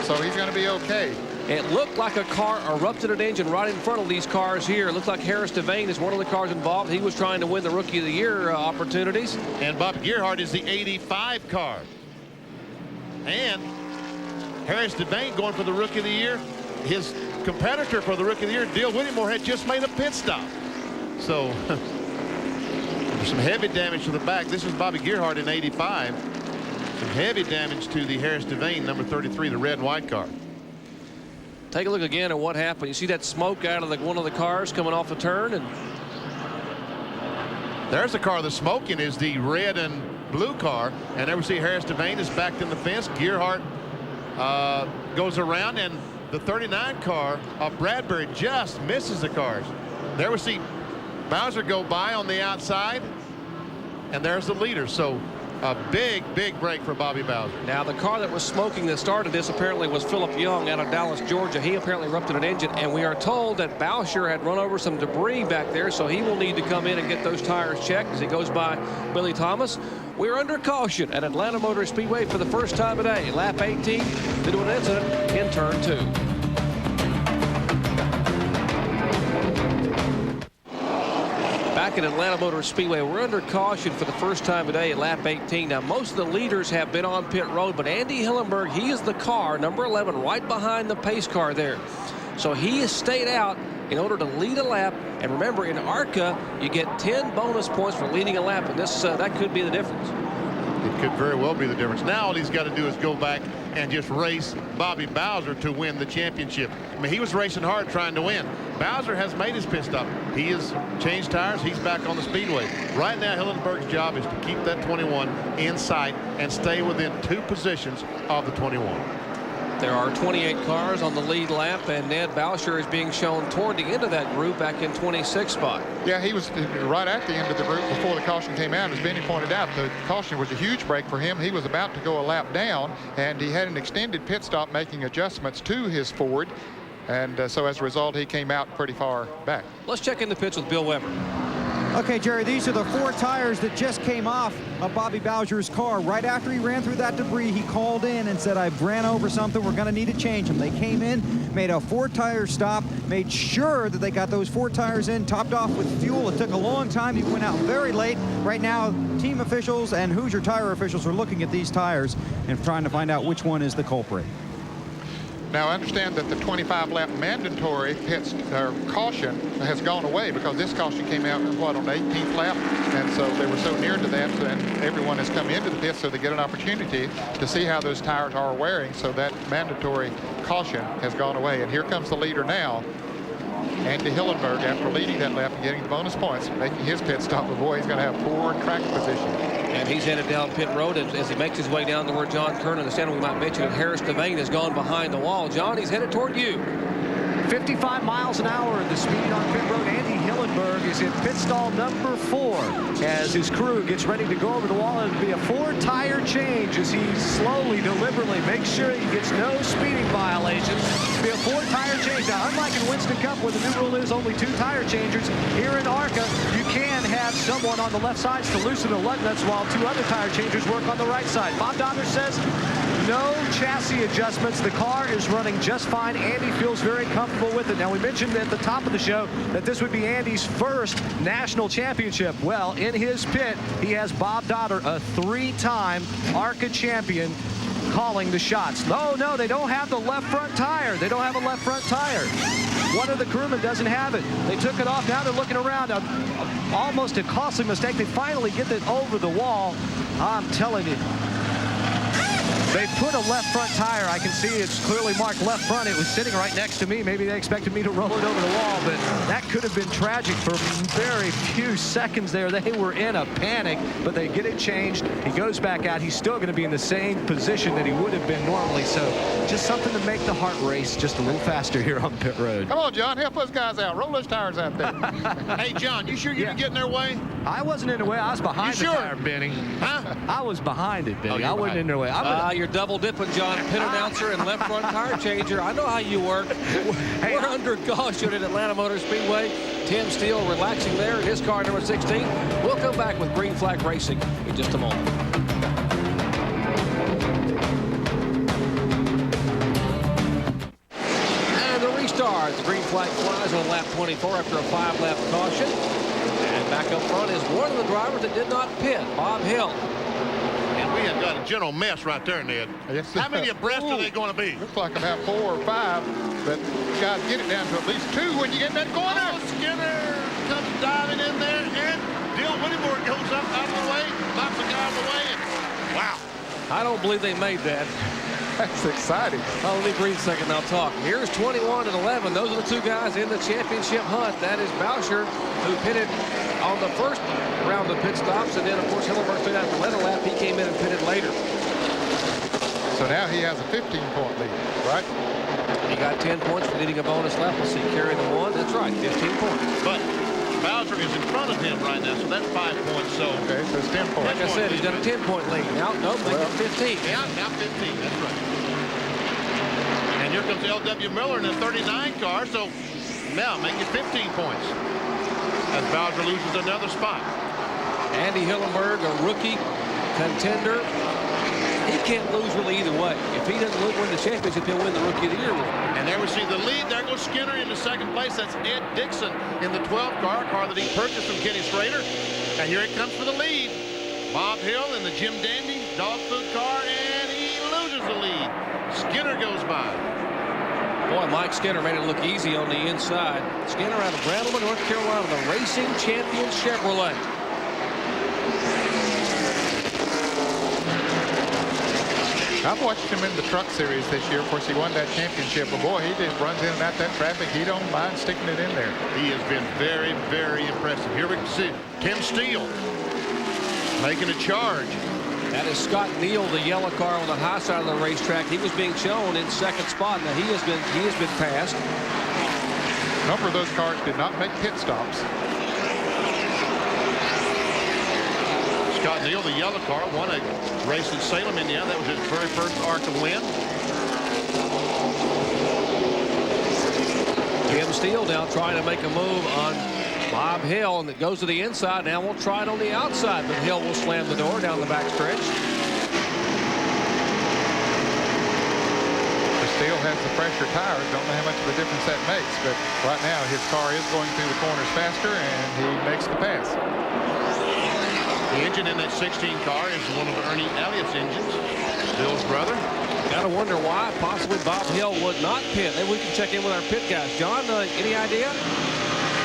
so he's going to be okay. It looked like a car erupted an engine right in front of these cars here. It looked like Harris Devane is one of the cars involved. He was trying to win the Rookie of the Year opportunities. And Bob Gearhart is the 85 car. And Harris Devane going for the Rookie of the Year. His competitor for the Rookie of the Year, Dale Whittemore, had just made a pit stop. So there's some heavy damage to the back. This is Bobby Gearhart in 85. Some heavy damage to the Harris Devane, number 33, the red and white car. Take a look again at what happened. You see that smoke out of one of the cars coming off a turn, and there's the car that's smoking is the red and blue car, and there we see Harris Devane is backed in the fence. Gearhart goes around, and the 39 car of Bradbury just misses the cars. There we see Bowser go by on the outside, and there's the leader. So a big break for Bobby Bowser. Now, the car that was smoking that started this apparently was Philip Young out of Dallas, Georgia. He apparently ruptured an engine, and we are told that Bowser had run over some debris back there, so he will need to come in and get those tires checked as he goes by Billy Thomas. We're under caution at Atlanta Motor Speedway for the first time today. Lap 18 due to an incident in turn 2. Back at Atlanta Motor Speedway, we're under caution for the first time today at lap 18. Now, most of the leaders have been on pit road, but Andy Hillenberg, he is the car, number 11, right behind the pace car there. So he has stayed out in order to lead a lap. And remember, in ARCA, you get 10 bonus points for leading a lap, and this that could be the difference. It could very well be the difference. Now all he's got to do is go back and just race Bobby Bowser to win the championship. I mean, he was racing hard trying to win. Bowser has made his pit stop. He has changed tires. He's back on the speedway. Right now, Hillenberg's job is to keep that 21 in sight and stay within 2 positions of the 21. There are 28 cars on the lead lap, and Ned Bowser is being shown toward the end of that group back in 26th spot. Yeah, he was right at the end of the group before the caution came out. As Benny pointed out, the caution was a huge break for him. He was about to go a lap down, and he had an extended pit stop making adjustments to his Ford. And so as a result, he came out pretty far back. Let's check in the pits with Bill Weber. Okay, Jerry, these are the 4 tires that just came off of Bobby Bowser's car. Right after he ran through that debris, he called in and said, I've ran over something. We're going to need to change them. They came in, made a 4-tire stop, made sure that they got those 4 tires in, topped off with fuel. It took a long time. He went out very late. Right now, team officials and Hoosier tire officials are looking at these tires and trying to find out which one is the culprit. Now, I understand that the 25-lap mandatory caution has gone away because this caution came out, what, on the 18th lap? And so they were so near to that, and everyone has come into the pit so they get an opportunity to see how those tires are wearing. So that mandatory caution has gone away. And here comes the leader now, Andy Hillenberg, after leading that lap and getting the bonus points, making his pit stop. But boy, he's going to have poor track position. And he's headed down pit road as he makes his way down to where John Kernan, the center we might mention, and Harris Devane has gone behind the wall. John, he's headed toward you. 55 miles an hour at the speed on pit road. Andy Hillenberg is in pit stall number 4 as his crew gets ready to go over the wall. It'll be a 4-tire change as he slowly, deliberately makes sure he gets no speeding violations. It'll be a 4-tire change. Now, unlike in Winston Cup where the new rule is only 2 tire changers, here in ARCA, you can have someone on the left side to loosen the lug nuts while 2 other tire changers work on the right side. Bob Donner says no chassis adjustments. The car is running just fine. Andy feels very comfortable with it. Now, we mentioned at the top of the show that this would be Andy's first national championship. Well, in his pit, he has Bob Donner, a 3-time ARCA champion, calling the shots. No, they don't have the left front tire. They don't have a left front tire. One of the crewmen doesn't have it. They took it off. Now they're looking around. Almost a costly mistake. They finally get it over the wall. I'm telling you. They put a left front tire. I can see it's clearly marked left front. It was sitting right next to me. Maybe they expected me to roll it over the wall, but that could have been tragic for very few seconds there. They were in a panic, but they get it changed. He goes back out. He's still going to be in the same position that he would have been normally. So just something to make the heart race just a little faster here on pit road. Come on, John, help those guys out. Roll those tires out there. Hey, John, you sure you didn't get in their way? I wasn't in the way. I was behind the tire, Benny. Huh? I was behind it, Benny. I wasn't in their way. You're double dipping, John. Pit announcer and left front tire changer. I know how you work. We're under caution at Atlanta Motor Speedway. Tim Steele relaxing there in his car, number 16. We'll come back with Green Flag Racing in just a moment. And the restart. The green flag flies on lap 24 after a 5-lap caution. And back up front is one of the drivers that did not pit, Bob Hill. We have got a general mess right there, Ned. Yes. How many abreast are they going to be? Looks like about 4 or 5, but guys, get it down to at least 2 when you get in that corner. Oh, Skinner comes diving in there, and Dill Whittemore goes up out of the way, knocks the guy out of the way, and wow. I don't believe they made that. That's exciting. Oh, let me breathe a second and I'll talk. Here's 21 and 11. Those are the 2 guys in the championship hunt. That is Bowser, who pitted on the first round of pit stops, and then, of course, Hillenberg stayed out the letter lap. He came in and pitted later. So now he has a 15-point lead, right? He got 10 points for leading a bonus lap. Let's see, carry the one. That's right, 15 points. But Bowser is in front of him right now, so that's 5 points. So okay, so it's 10 points. Like I said, he's got a 10-point lead. Now, no, make it 15. Yeah, now 15. That's right. And here comes L.W. Miller in the 39 car. So now make it 15 points as Bowser loses another spot. Andy Hillenberg, a rookie contender. He can't lose really either way. If he doesn't win the championship, he'll win the Rookie of the Year award. And there we see the lead. There goes Skinner in the second place. That's Ed Dixon in the 12 car that he purchased from Kenny Schrader. And here it comes for the lead. Bob Hill in the Jim Dandy dog food car, and he loses the lead. Skinner goes by. Boy, Mike Skinner made it look easy on the inside. Skinner out of Brandleman, North Carolina, the Racing Champion Chevrolet. I've watched him in the Truck Series this year. Of course, he won that championship. But boy, he just runs in and out that traffic. He don't mind sticking it in there. He has been very, very impressive. Here we can see Tim Steele making a charge. That is Scott Neal, the yellow car on the high side of the racetrack. He was being shown in second spot. Now he has been passed. A number of those cars did not make pit stops. Scott Neal, the yellow car, won a race in Salem, Indiana. That was his very first ARCA win. Tim Steele now trying to make a move on Bob Hill, and it goes to the inside. Now we'll try it on the outside, but Hill will slam the door down the backstretch. Steele has the fresher tires. Don't know how much of a difference that makes, but right now his car is going through the corners faster, and he makes the pass. The engine in that 16 car is one of Ernie Elliott's engines, Bill's brother. Got to wonder why possibly Bob Hill would not pit. Maybe we can check in with our pit guys. John, any idea?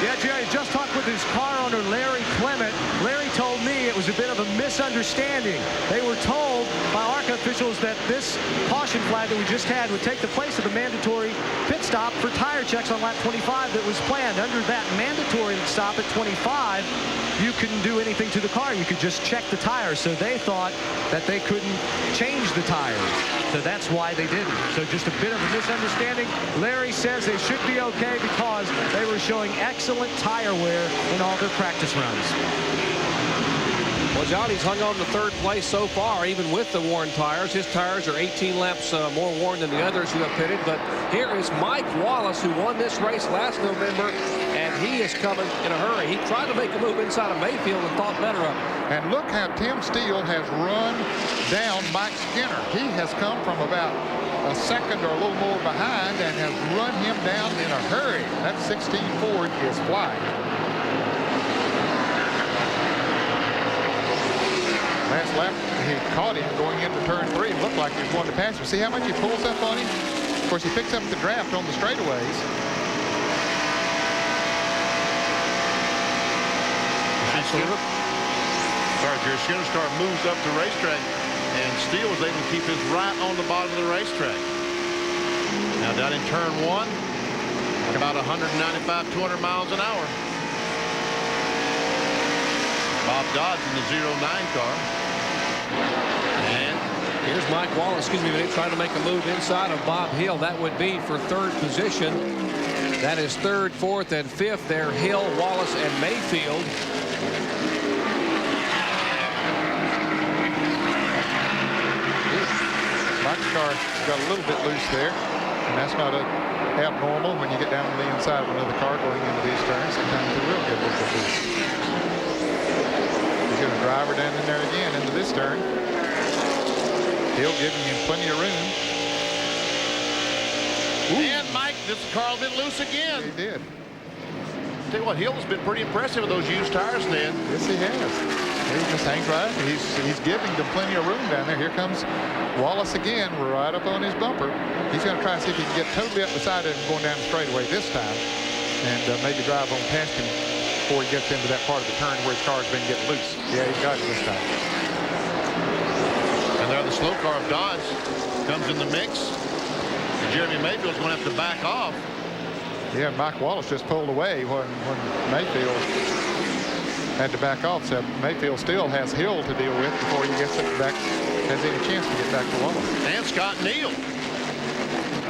Yeah, Jerry, just talked with his car owner, Larry Clement. Larry told me it was a bit of a misunderstanding. They were told by ARCA officials that this caution flag that we just had would take the place of the mandatory pit stop for tire checks on lap 25 that was planned. Under that mandatory stop at 25, you couldn't do anything to the car. You could just check the tires. So they thought that they couldn't change the tires. So that's why they didn't. So just a bit of a misunderstanding. Larry says they should be okay because they were showing excellent tire wear in all their practice runs. Well, Johnny's hung on to third place so far, even with the worn tires. His tires are 18 laps more worn than the others who have pitted. But here is Mike Wallace, who won this race last November, and he is coming in a hurry. He tried to make a move inside of Mayfield and thought better of it. And look how Tim Steele has run down Mike Skinner. He has come from about a second or a little more behind and has run him down in a hurry. That 16 Ford is flying. Last lap, he caught him going into turn 3. It looked like he was going to pass him. See how much he pulls up on him? Of course, he picks up the draft on the straightaways. Jerry Skinner's car moves up the racetrack, and Steele was able to keep his right on the bottom of the racetrack. Now down in turn 1, about 195, 200 miles an hour. Bob Dodds in the 09 car. And here's Mike Wallace, they trying to make a move inside of Bob Hill. That would be for third position. That is third, fourth, and fifth there. Hill, Wallace, and Mayfield. Mike's car got a little bit loose there, and that's not abnormal when you get down to the inside of another car going into these turns. Sometimes it will get a little bit loose. He's going to drive her down in there again into this turn. Hill giving him plenty of room. Ooh. And Mike, this car a bit loose again. He did. Tell you what, Hill has been pretty impressive with those used tires, Ned. Yes, he has. He just hangs right. He's giving them plenty of room down there. Here comes Wallace again, right up on his bumper. He's going to try to see if he can get totally up beside him going down the straightaway this time, and maybe drive on past him before he gets into that part of the turn where his car's been getting loose. Yeah, he got it this time. And there the slow car of Dodge comes in the mix. And Jeremy Mayfield's going to have to back off. Yeah, Mike Wallace just pulled away when Mayfield had to back off. So Mayfield still has Hill to deal with before he gets it back has any chance to get back to Wallace. And Scott Neal.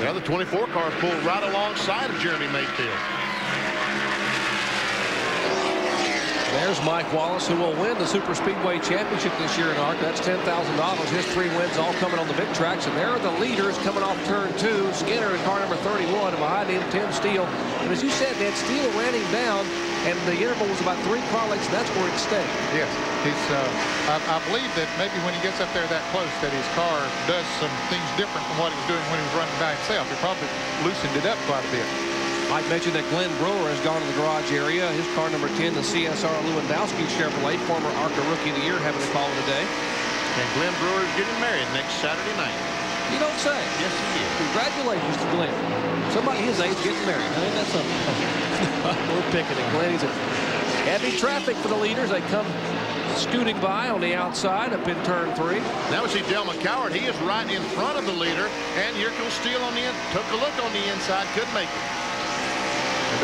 The other 24 cars pulled right alongside of Jeremy Mayfield. There's Mike Wallace, who will win the Super Speedway Championship this year in ARCA. That's $10,000. His 3 wins all coming on the big tracks. And there are the leaders coming off turn 2. Skinner in car number 31, and behind him, Tim Steele. And as you said, Ned, Steele ran him down, and the interval was about 3 car lengths, and that's where it stayed. Yes, he's. I believe that maybe when he gets up there that close, that his car does some things different from what he was doing when he was running by himself. He probably loosened it up quite a bit. Mike mentioned that Glenn Brewer has gone to the garage area. His car number 10, the CSR Lewandowski Chevrolet, former ARCA Rookie of the Year, having a call today. And Glenn Brewer is getting married next Saturday night. You don't say. Yes, he is. Congratulations to Glenn. Somebody his age getting married. I mean, that's something. We're picking it. Glenn, he's a heavy traffic for the leaders. They come scooting by on the outside up in turn 3. Now we see Del McCoward. He is right in front of the leader. And here goes Steele on the end. Took a look on the inside. Couldn't make it.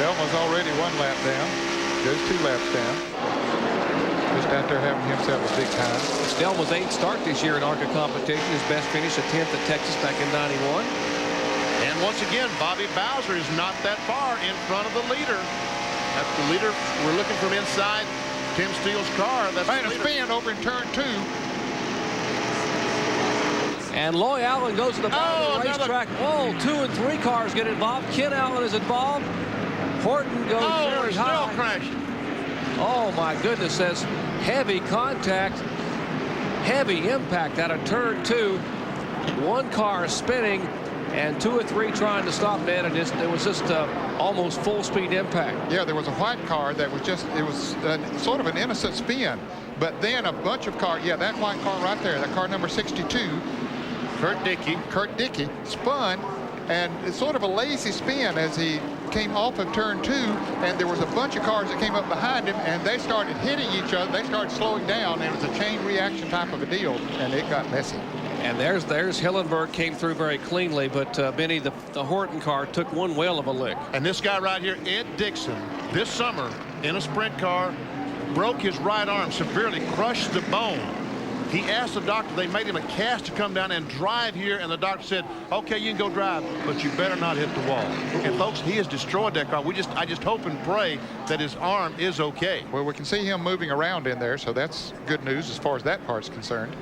Delma's already 1 lap down. Goes 2 laps down. Just out there having himself a big time. It's Delma's 8th start this year in ARCA competition. His best finish, a 10th at Texas back in '91. And once again, Bobby Bowser is not that far in front of the leader. That's the leader. We're looking from inside Tim Steele's car. That's a spin over in turn 2. And Loy Allen goes to the bottom of the racetrack. Oh, 2 and 3 cars get involved. Ken Allen is involved. Horton goes very high. Still crashing. Oh, my goodness. Says heavy contact, heavy impact out of turn 2. 1 car spinning and 2 or 3 trying to stop Ned. And it was just almost full speed impact. Yeah, there was a white car that was just, it was sort of an innocent spin. But then a bunch of cars, yeah, that white car right there, that car number 62, Kurt Dickey spun, and it's sort of a lazy spin as he came off of turn 2, and there was a bunch of cars that came up behind him, and they started hitting each other. They started slowing down, and it was a chain reaction type of a deal, and it got messy. And there's Hillenberg came through very cleanly, but Benny, the Horton car took 1 whale of a lick. And this guy right here, Ed Dixon, this summer in a sprint car, broke his right arm severely, crushed the bone. He asked the doctor, they made him a cast to come down and drive here, and the doctor said, okay, you can go drive, but you better not hit the wall. And folks, he has destroyed that car. I just hope and pray that his arm is okay. Well, we can see him moving around in there, so that's good news as far as that part's concerned.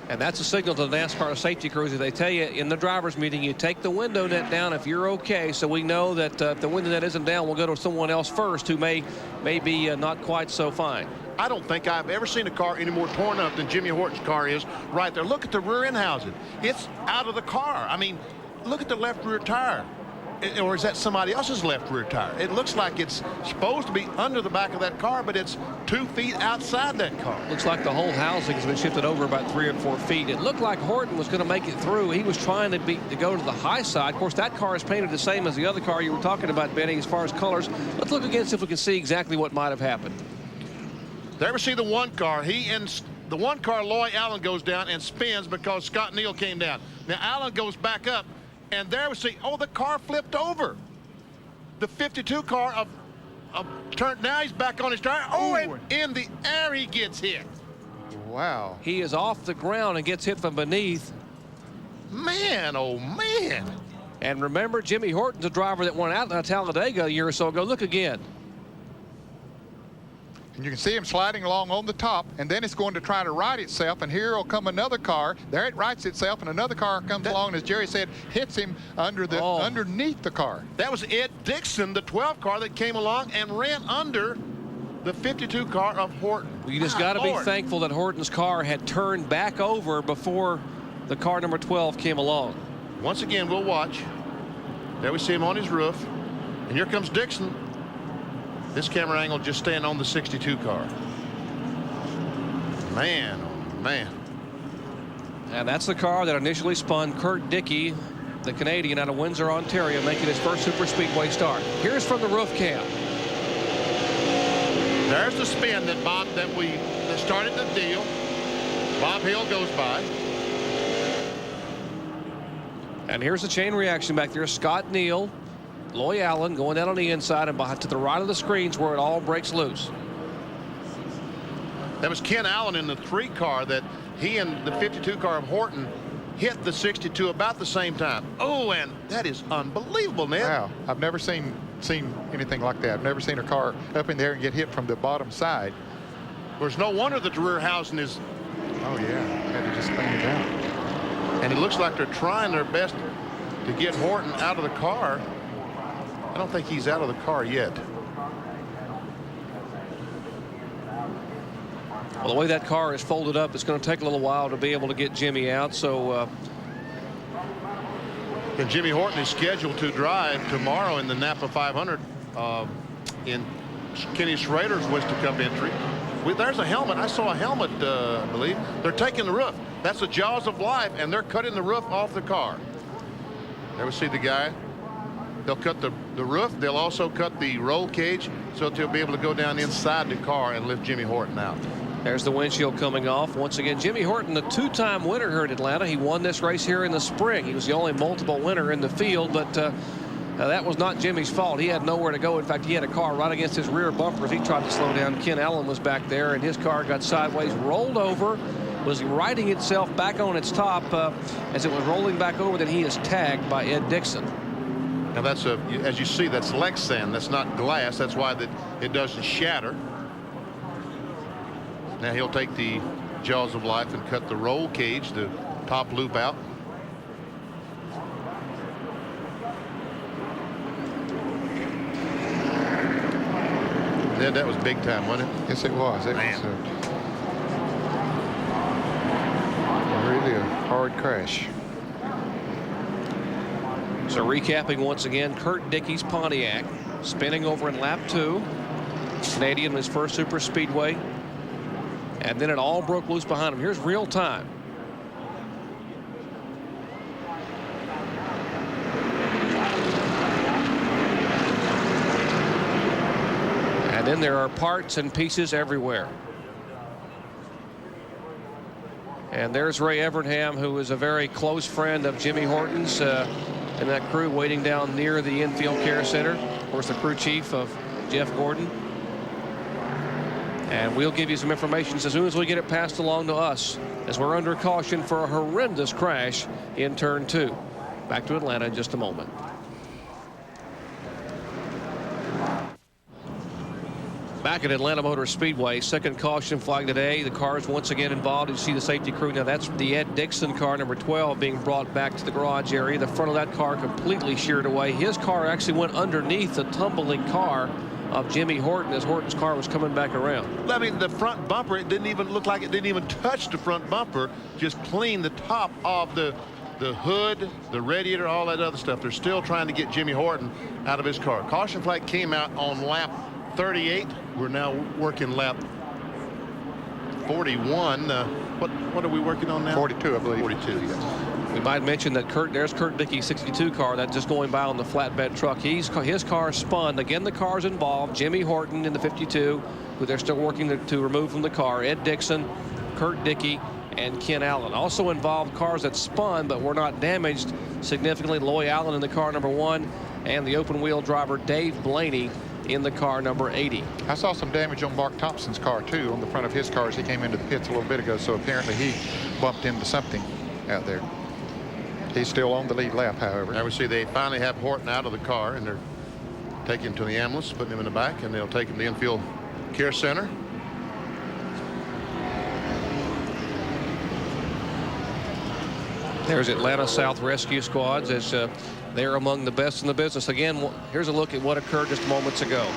And that's a signal to the NASCAR safety crews. They tell you in the driver's meeting, you take the window net down if you're okay. So we know that if the window net isn't down, we'll go to someone else first who may be not quite so fine. I don't think I've ever seen a car any more torn up than Jimmy Horton's car is right there. Look at the rear end housing. It's out of the car. I mean, look at the left rear tire. Or is that somebody else's left rear tire? It looks like it's supposed to be under the back of that car, but it's 2 feet outside that car. Looks like the whole housing has been shifted over about 3 or 4 feet. It looked like Horton was going to make it through. He was trying to go to the high side. Of course, that car is painted the same as the other car you were talking about, Benny, as far as colors. Let's look again, see if we can see exactly what might have happened. There we see the 1 car. The 1 car, Loy Allen, goes down and spins because Scott Neal came down. Now Allen goes back up, and there we see, oh, the car flipped over. The 52 car turned. Now he's back on his tire. Oh, and in the air he gets hit. Wow. He is off the ground and gets hit from beneath. Man, oh man. And remember, Jimmy Horton's a driver that won out in Talladega a year or so ago. Look again. And you can see him sliding along on the top, and then it's going to try to right itself, and here will come another car. There it rights itself, and another car comes along, as Jerry said, hits him underneath the car. That was Ed Dixon, the 12 car that came along and ran under the 52 car of Horton. Well, you just got to be thankful that Horton's car had turned back over before the car number 12 came along. Once again, we'll watch. There we see him on his roof, and here comes Dixon. This camera angle just staying on the 62 car. Man, oh man. And that's the car that initially spun Kurt Dickey, the Canadian out of Windsor, Ontario, making his first Super Speedway start. Here's from the roof cam. There's the spin that started the deal. Bob Hill goes by. And here's the chain reaction back there. Scott Neal, Loy Allen going down on the inside and behind to the right of the screens where it all breaks loose. That was Ken Allen in the 3 car that he and the 52 car of Horton hit the 62 about the same time. Oh, and that is unbelievable, Ned. Wow, I've never seen anything like that. I've never seen a car up in there and get hit from the bottom side. There's no wonder that the rear housing is... Oh, yeah, had to just clean it out. And it looks like they're trying their best to get Horton out of the car. I don't think he's out of the car yet. Well, the way that car is folded up, it's going to take a little while to be able to get Jimmy out. So, and Jimmy Horton is scheduled to drive tomorrow in the Napa 500 in Kenny Schrader's Winston Cup entry. There's a helmet. I saw a helmet, I believe. They're taking the roof. That's the jaws of life, and they're cutting the roof off the car. There we see the guy. They'll cut the roof. They'll also cut the roll cage so they'll be able to go down inside the car and lift Jimmy Horton out. There's the windshield coming off. Once again, Jimmy Horton, the two-time winner here at Atlanta. He won this race here in the spring. He was the only multiple winner in the field, but that was not Jimmy's fault. He had nowhere to go. In fact, he had a car right against his rear bumper as he tried to slow down. Ken Allen was back there, and his car got sideways, rolled over, was righting itself back on its top as it was rolling back over. Then he is tagged by Ed Dixon. Now that's as you see, that's Lexan. That's not glass. That's why it doesn't shatter. Now he'll take the jaws of life and cut the roll cage, the top loop out. That was big time, wasn't it? Yes, it was. It was really a hard crash. So recapping once again, Kurt Dickey's Pontiac spinning over in lap 2. Canadian in his first super speedway. And then it all broke loose behind him. Here's real time. And then there are parts and pieces everywhere. And there's Ray Evernham, who is a very close friend of Jimmy Horton's and that crew waiting down near the infield care center. Of course, the crew chief of Jeff Gordon. And we'll give you some information as soon as we get it passed along to us, as we're under caution for a horrendous crash in turn 2. Back to Atlanta in just a moment. Back at Atlanta Motor Speedway, second caution flag today. The cars once again involved. You see the safety crew. Now that's the Ed Dixon car, number 12, being brought back to the garage area. The front of that car completely sheared away. His car actually went underneath the tumbling car of Jimmy Horton as Horton's car was coming back around. I mean, the front bumper, it didn't even look like it didn't even touch the front bumper, just clean the top of the hood, the radiator, all that other stuff. They're still trying to get Jimmy Horton out of his car. Caution flag came out on lap 38. We're now working lap 41. What are we working on now? 42, I believe. 42, yes. We might mention that there's Kurt Dickey's 62 car that's just going by on the flatbed truck. His car spun. Again, the cars involved. Jimmy Horton in the 52, who they're still working to remove from the car. Ed Dixon, Kurt Dickey, and Ken Allen. Also involved cars that spun but were not damaged significantly. Loy Allen in the car number 1, and the open wheel driver Dave Blaney in the car number 80. I saw some damage on Mark Thompson's car too, on the front of his car as he came into the pits a little bit ago. So apparently he bumped into something out there. He's still on the lead lap, however. Now we see they finally have Horton out of the car, and they're taking him to the ambulance, putting him in the back, and they'll take him to the infield care center. There's Atlanta South Rescue Squads as they're among the best in the business. Again, here's a look at what occurred just moments ago.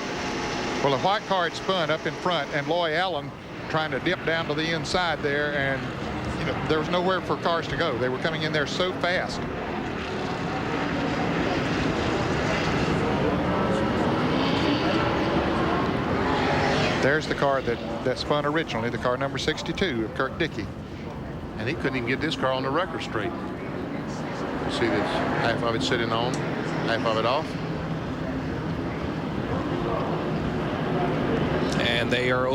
Well, a white car had spun up in front, and Loy Allen trying to dip down to the inside there, and there was nowhere for cars to go. They were coming in there so fast. There's the car that spun originally, the car number 62 of Kurt Dickey. And he couldn't even get this car on the record straight. See this, half of it sitting on, half of it off. And they are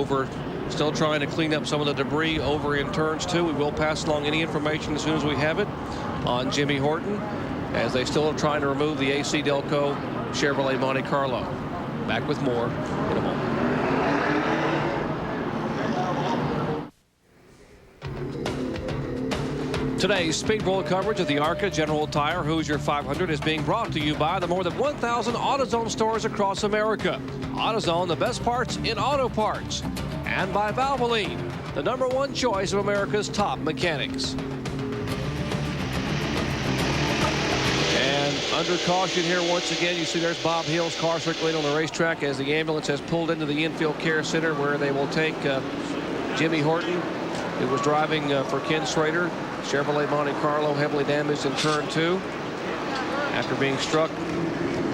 still trying to clean up some of the debris over in turns 2. We will pass along any information as soon as we have it on Jimmy Horton, as they still are trying to remove the AC Delco Chevrolet Monte Carlo. Back with more in a moment. Today's Speed World coverage of the ARCA General Tire Hoosier 500 is being brought to you by the more than 1,000 AutoZone stores across America. AutoZone, the best parts in auto parts. And by Valvoline, the #1 choice of America's top mechanics. And under caution here once again, you see there's Bob Hill's car circulating on the racetrack as the ambulance has pulled into the infield care center where they will take Jimmy Horton, who was driving for Ken Schrader. Chevrolet Monte Carlo, heavily damaged in turn 2 after being struck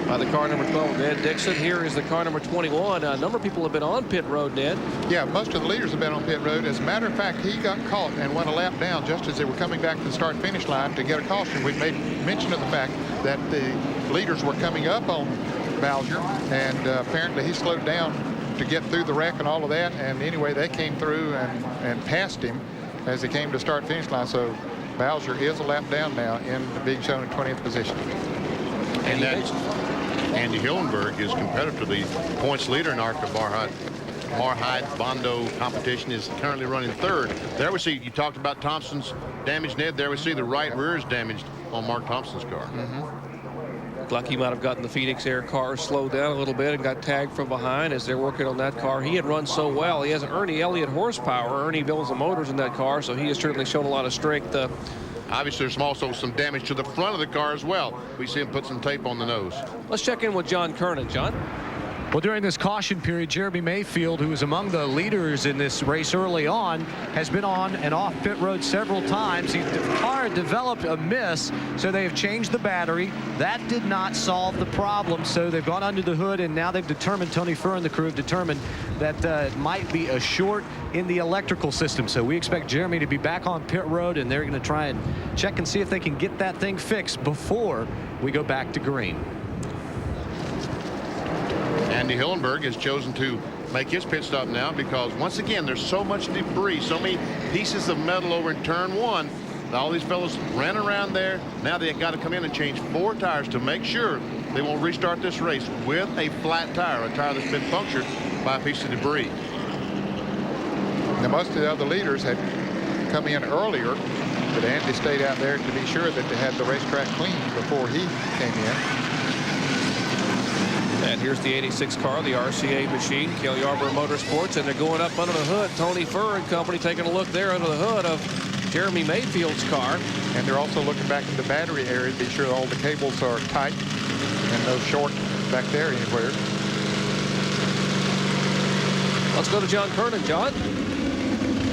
by the car number 12, Ned Dixon. Here is the car number 21. A number of people have been on pit road, Ned. Yeah, most of the leaders have been on pit road. As a matter of fact, he got caught and went a lap down just as they were coming back to the start-finish line to get a caution. We made mention of the fact that the leaders were coming up on Bowser, and apparently he slowed down to get through the wreck and all of that. And anyway, they came through and passed him as he came to start-finish line. So Bowser is a lap down now in the big show in 20th position. And that Andy Hillenberg is competitively points leader in ARCA Mar-Hyde Bondo competition, is currently running 3rd. There we see, you talked about Thompson's damage, Ned. There we see the right rear is damaged on Mark Thompson's car. Looked like he might have gotten the Phoenix Air car slowed down a little bit and got tagged from behind as they're working on that car. He had run so well. He has an Ernie Elliott horsepower. Ernie builds the motors in that car, so he has certainly shown a lot of strength. Obviously, there's also some damage to the front of the car as well. We see him put some tape on the nose. Let's check in with John Kernan. John? Well, during this caution period, Jeremy Mayfield, who was among the leaders in this race early on, has been on and off pit road several times. The car developed a miss, so they have changed the battery. That did not solve the problem, so they've gone under the hood, and now they've determined, Tony Furr and the crew have determined that it might be a short in the electrical system. So we expect Jeremy to be back on pit road, and they're going to try and check and see if they can get that thing fixed before we go back to green. Andy Hillenberg has chosen to make his pit stop now because, once again, there's so much debris, so many pieces of metal over in turn 1. All these fellows ran around there. Now they've got to come in and change 4 tires to make sure they won't restart this race with a flat tire, a tire that's been punctured by a piece of debris. Now, most of the other leaders had come in earlier, but Andy stayed out there to be sure that they had the racetrack clean before he came in. And here's the 86 car, the RCA machine, Cale Yarborough Motorsports, and they're going up under the hood. Tony Furr and company taking a look there under the hood of Jeremy Mayfield's car. And they're also looking back in the battery area to be sure all the cables are tight and no short back there anywhere. Let's go to John Kernan. John?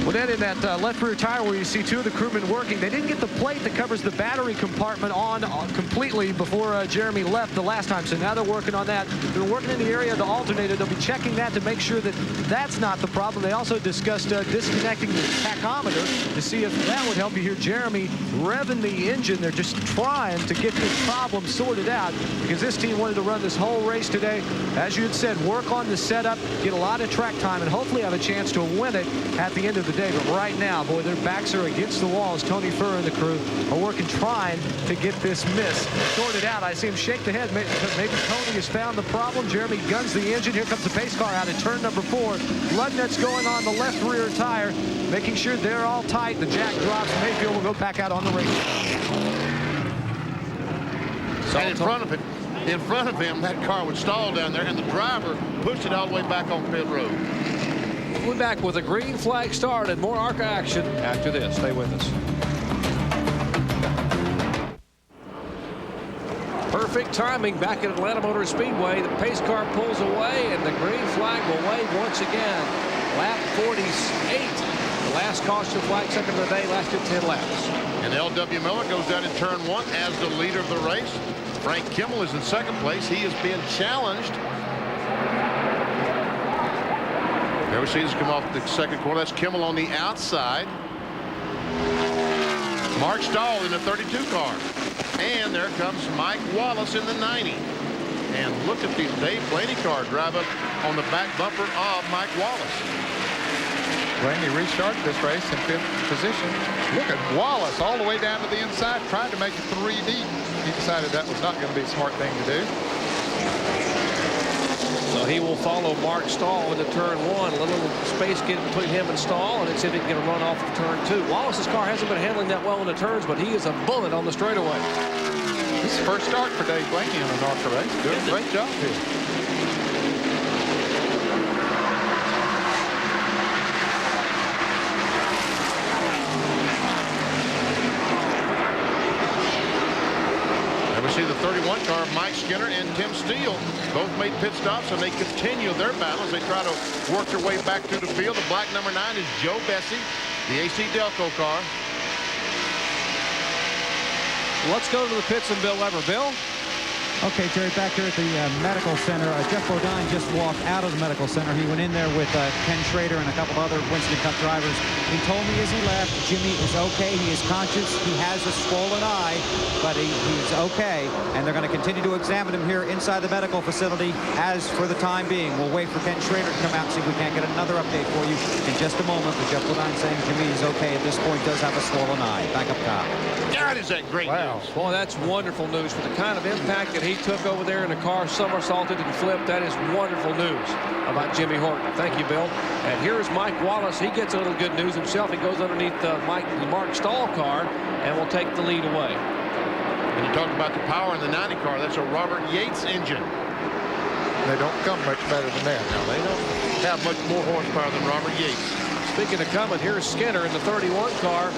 Well, then in that left rear tire where you see 2 of the crewmen working, they didn't get the plate that covers the battery compartment on completely before Jeremy left the last time. So now they're working on that. They're working in the area of the alternator. They'll be checking that to make sure that that's not the problem. They also discussed disconnecting the tachometer to see if that would help. You hear Jeremy revving the engine. They're just trying to get this problem sorted out because this team wanted to run this whole race today. As you had said, work on the setup, get a lot of track time, and hopefully have a chance to win it at the end of the day. But right now, boy, their backs are against the walls. Tony Furr and the crew are working, trying to get this miss sorted out. I see him shake the head. Maybe Tony has found the problem. Jeremy guns the engine. Here comes the pace car out at turn number 4. Lug nuts going on the left rear tire, making sure they're all tight. The jack drops. Mayfield will go back out on the race. And in front of him, that car would stall down there, and the driver pushed it all the way back on pit road. We'll be back with a green flag start and more ARCA action after this. Stay with us. Perfect timing back at Atlanta Motor Speedway. The pace car pulls away, and the green flag will wave once again. Lap 48. The last caution flag, second of the day, lasted 10 laps. And L.W. Miller goes down in turn 1 as the leader of the race. Frank Kimmel is in second place. He is being challenged. There we see this come off the second corner. That's Kimmel on the outside. Mark Stahl in the 32 car. And there comes Mike Wallace in the 90. And look at the Dave Blaney car drive up on the back bumper of Mike Wallace. Blaney restarted this race in 5th position. Look at Wallace all the way down to the inside, trying to make it 3 deep. He decided that was not going to be a smart thing to do. So he will follow Mark Stahl into turn 1. A little space getting between him and Stahl, and it's if he can get a run off of turn 2. Wallace's car hasn't been handling that well in the turns, but he is a bullet on the straightaway. This is the first start for Dave Blaney in an ARCA race. Doing a great job here. We see the 31 car, Mike Skinner and Tim Steele, both made pit stops, and they continue their battle as they try to work their way back to the field. The black number 9 is Joe Bessie, the AC Delco car. Let's go to the pits and Bill Weber. Bill? Okay, Jerry, back here at the medical center. Jeff Bodine just walked out of the medical center. He went in there with Ken Schrader and a couple other Winston Cup drivers. He told me as he left, Jimmy is okay. He is conscious. He has a swollen eye, but he's okay. And they're going to continue to examine him here inside the medical facility. As for the time being, we'll wait for Ken Schrader to come out and see if we can't get another update for you in just a moment. But Jeff Bodine saying Jimmy is okay at this point, does have a swollen eye. Back up top. God, is that great news. Boy, that's wonderful news for the kind of impact that he took over there in the car, somersaulted and flipped. That is wonderful news about Jimmy Horton. Thank you, Bill. And here's Mike Wallace. He gets a little good news himself. He goes underneath the Mark Stahl car and will take the lead away. And you talk about the power in the 90 car. That's a Robert Yates engine. They don't come much better than that. Now, they don't have much more horsepower than Robert Yates. Speaking of coming, here's Skinner in the 31 car.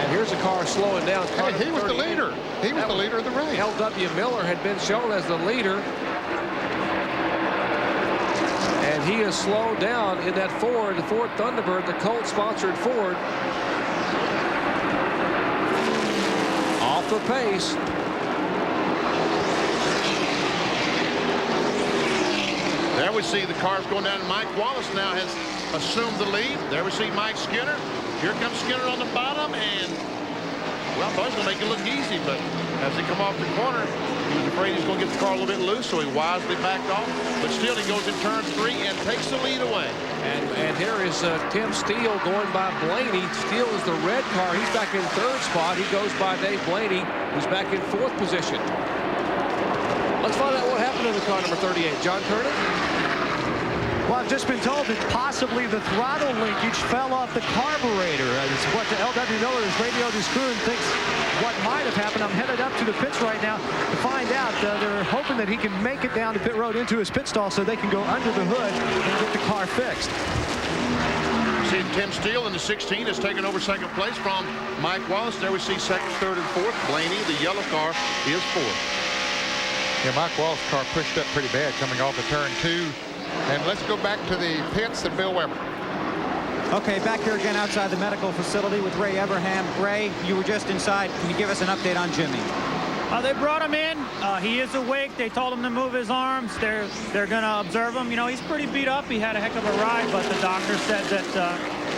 Here's a car slowing down. Hey, he was the leader. He was the leader of the race. L.W. Miller had been shown as the leader. And he is slowed down in that Ford, the Ford Thunderbird, the Colt-sponsored Ford. Off the pace. There we see the cars going down. Mike Wallace now has assumed the lead. There we see Mike Skinner. Here comes Skinner on the bottom, and well, I thought he was going to make it look easy, but as they come off the corner, he was afraid he was going to get the car a little bit loose, so he wisely backed off. But still, he goes in turn 3 and takes the lead away. And here is Tim Steele going by Blaney. Steele is the red car. He's back in 3rd spot. He goes by Dave Blaney, who's back in 4th position. Let's find out what happened to the car number 38. John Kernan? Well, I've just been told that possibly the throttle linkage fell off the carburetor. It's what the L.W. Miller has radioed his crew and thinks what might have happened. I'm headed up to the pits right now to find out. They're hoping that he can make it down to pit road into his pit stall so they can go under the hood and get the car fixed. See Tim Steele in the 16 has taken over 2nd place from Mike Wallace. There we see 2nd, 3rd, and 4th. Blaney, the yellow car, is 4th. Yeah, Mike Wallace's car pushed up pretty bad coming off of turn 2. And let's go back to the pits and Bill Weber. Okay, back here again outside the medical facility with Ray Everham. Ray, you were just inside. Can you give us an update on Jimmy? They brought him in. He is awake. They told him to move his arms. They're going to observe him. You know, he's pretty beat up. He had a heck of a ride, but the doctor said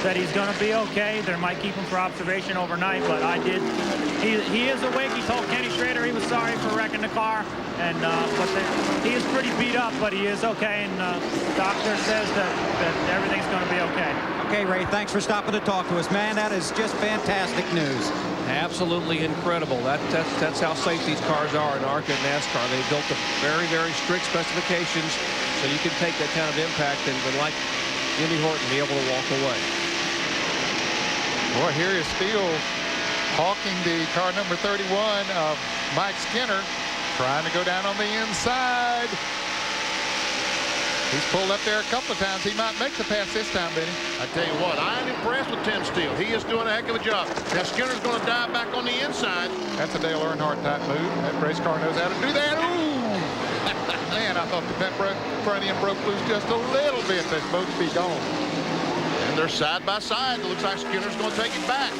that he's going to be okay. They might keep him for observation overnight, but he is awake. He told Kenny Schrader he was sorry for wrecking the car, and he is pretty beat up, but he is okay, and the doctor says that everything's going to be okay. Okay, Ray, thanks for stopping to talk to us. Man, that is just fantastic news. Absolutely incredible. That's how safe these cars are in ARCA and NASCAR. They built a very, very strict specifications so you can take that kind of impact and like Jimmy Horton, be able to walk away. Boy, here is Steele hawking the car number 31 of Mike Skinner, trying to go down on the inside. He's pulled up there a couple of times. He might make the pass this time, Benny. I tell you what, I am impressed with Tim Steele. He is doing a heck of a job. Now Skinner's going to dive back on the inside. That's a Dale Earnhardt type move. That race car knows how to do that. Ooh! Man, I thought the front end broke loose just a little bit. They're supposed to be gone. And they're side by side. It looks like Skinner's going to take it back.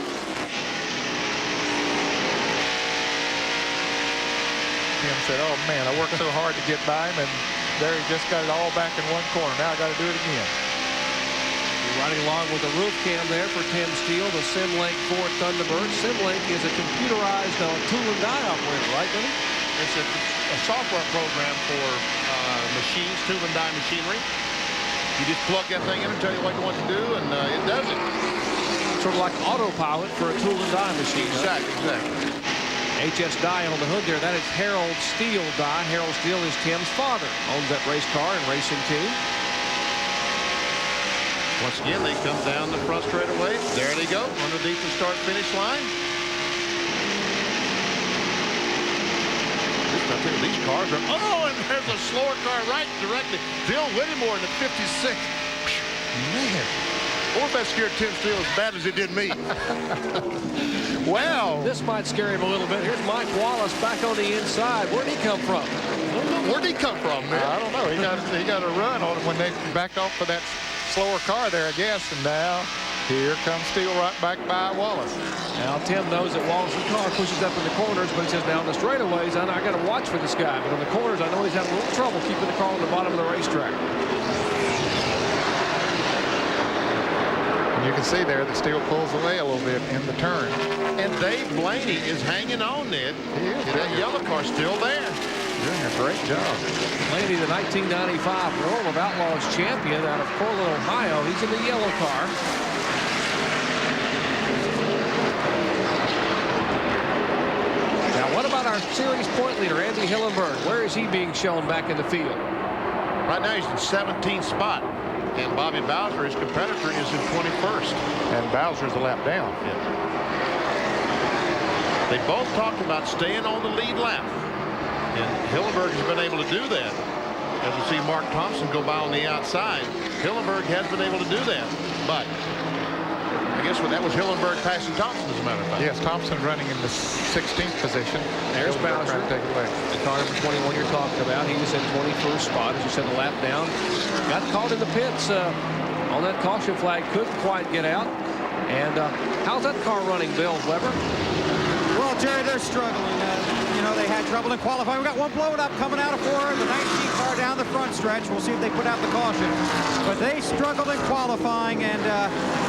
Tim said, oh man, I worked so hard to get by him, and there he just got it all back in one corner. Now I got to do it again. Riding along with the roof cam there for Tim Steele, the SimLink Ford Thunderbird. SimLink is a computerized tool and die operator, right, Billy? It's a software program for machines, tool and die machinery. You just plug that thing in and tell you what you want to do, and it does it. Sort of like autopilot for a tool and die machine. Exactly, exactly. HS die on the hood there. That is Harold Steele die. Harold Steele is Tim's father. Owns that race car and racing team. Once again, they come down the front straightaway. There they go, underneath the start-finish line. These cars are, oh, and there's a slower car right directly. Bill Whittemore in the 56. Man, I wonder if that scared Tim Steele as bad as it did me. Wow. This might scare him a little bit. Here's Mike Wallace back on the inside. Where'd he come from? Where'd he come from, man? I don't know. He got a run on it when they backed off for that slower car there, I guess. And now here comes Steele right back by Wallace. Now Tim knows that Wallace's car pushes up in the corners, but he says now on the straightaways, I got to watch for this guy. But on the corners, I know he's having a little trouble keeping the car on the bottom of the racetrack. And you can see there that Steele pulls away a little bit in the turn. And Dave Blaney is hanging on, Ned. He is. That yellow car still there. Doing a great job. Blaney, the 1995 World of Outlaws champion out of Portland, Ohio. He's in the yellow car. Now, what about our series point leader, Andy Hillenberg? Where is he being shown back in the field? Right now, he's in 17th spot. And Bobby Bowser, his competitor, is in 21st. And Bowser's a lap down. Yeah. They both talked about staying on the lead lap. And Hillenberg has been able to do that. As we see Mark Thompson go by on the outside, Hillenberg has been able to do that. But I guess that was Hillenberg passing Thompson, as a matter of fact. Yes, Thompson running in the 16th position. There's Hillenberg Bowser. trying to take it away. The car number 21 you're talking about. He was in 21st spot, as you said, a lap down. Got caught in the pits on that caution flag. Couldn't quite get out. And how's that car running, Bill Weber? Well, Jerry, they're struggling. You know, they had trouble in qualifying. We got one blowing up coming out of 4, the 19 car down the front stretch. We'll see if they put out the caution. But they struggled in qualifying, and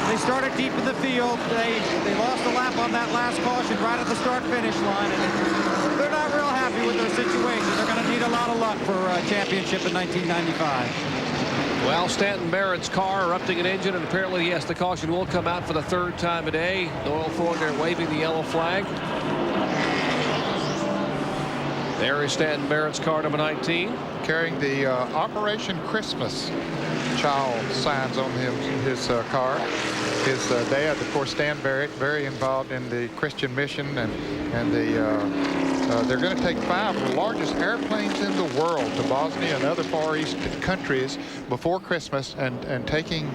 they started deep in the field. They lost a lap on that last caution right at the start-finish line, and they're not real happy with their situation. They're going to need a lot of luck for a championship in 1995. Well, Stanton Barrett's car erupting an engine, and apparently, yes, the caution will come out for the 3rd time today. Doyle Ford there waving the yellow flag. There is Stanton Barrett's car, number 19. Carrying the Operation Christmas child signs on his car. His dad, of course, Stan Barrett, very involved in the Christian mission, and they're going to take 5 of the largest airplanes in the world to Bosnia and other Far East countries before Christmas, and taking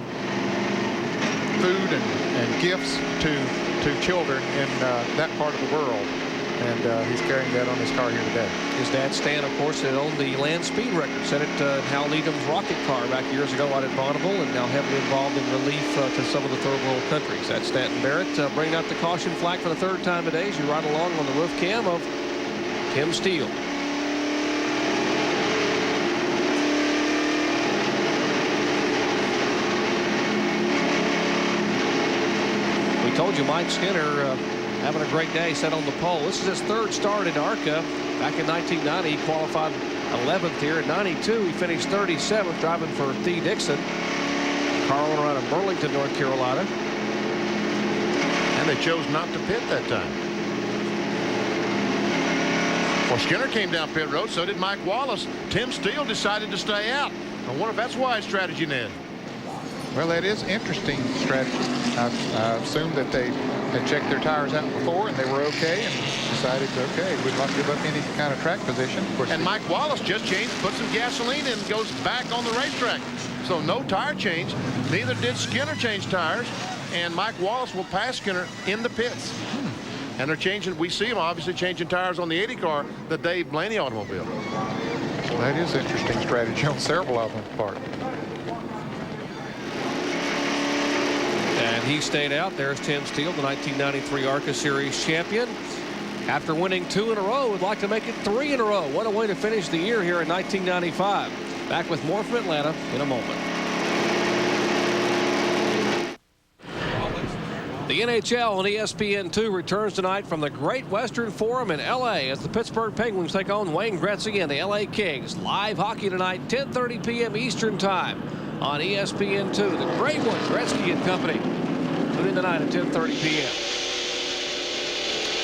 food and gifts to children in that part of the world. And he's carrying that on his car here today. His dad, Stan, of course, had owned the land speed record. Set it Hal Needham's rocket car back years ago out at Bonneville, and now heavily involved in relief to some of the third world countries. That's Stanton Barrett bringing out the caution flag for the 3rd time today as you ride along on the roof cam of Tim Steele. We told you Mike Skinner having a great day, set on the pole. This is his 3rd start in ARCA. Back in 1990, he qualified 11th here. In 92, he finished 37th, driving for Thee Dixon. Car owner out of Burlington, North Carolina. And they chose not to pit that time. Well, Skinner came down pit road, so did Mike Wallace. Tim Steele decided to stay out. I wonder if that's wise strategy, Ned. Well, that is interesting strategy. I assume that they had checked their tires out before and they were okay, and decided, okay, we'd not give up any kind of track position. Of course, and Mike Wallace just changed, put some gasoline in, and goes back on the racetrack. So no tire change. Neither did Skinner change tires, and Mike Wallace will pass Skinner in the pits. And they're changing. We see them obviously changing tires on the 80 car, the Dave Blaney automobile. Well, that is interesting strategy on several of them part. And he stayed out. There's Tim Steele, the 1993 ARCA Series champion. After winning 2 in a row, would like to make it 3 in a row. What a way to finish the year here in 1995. Back with more from Atlanta in a moment. The NHL on ESPN2 returns tonight from the Great Western Forum in L.A. as the Pittsburgh Penguins take on Wayne Gretzky and the L.A. Kings. Live hockey tonight, 10:30 p.m. Eastern Time on ESPN2. The great one, Gretzky and company. Tune in tonight at 10:30 p.m.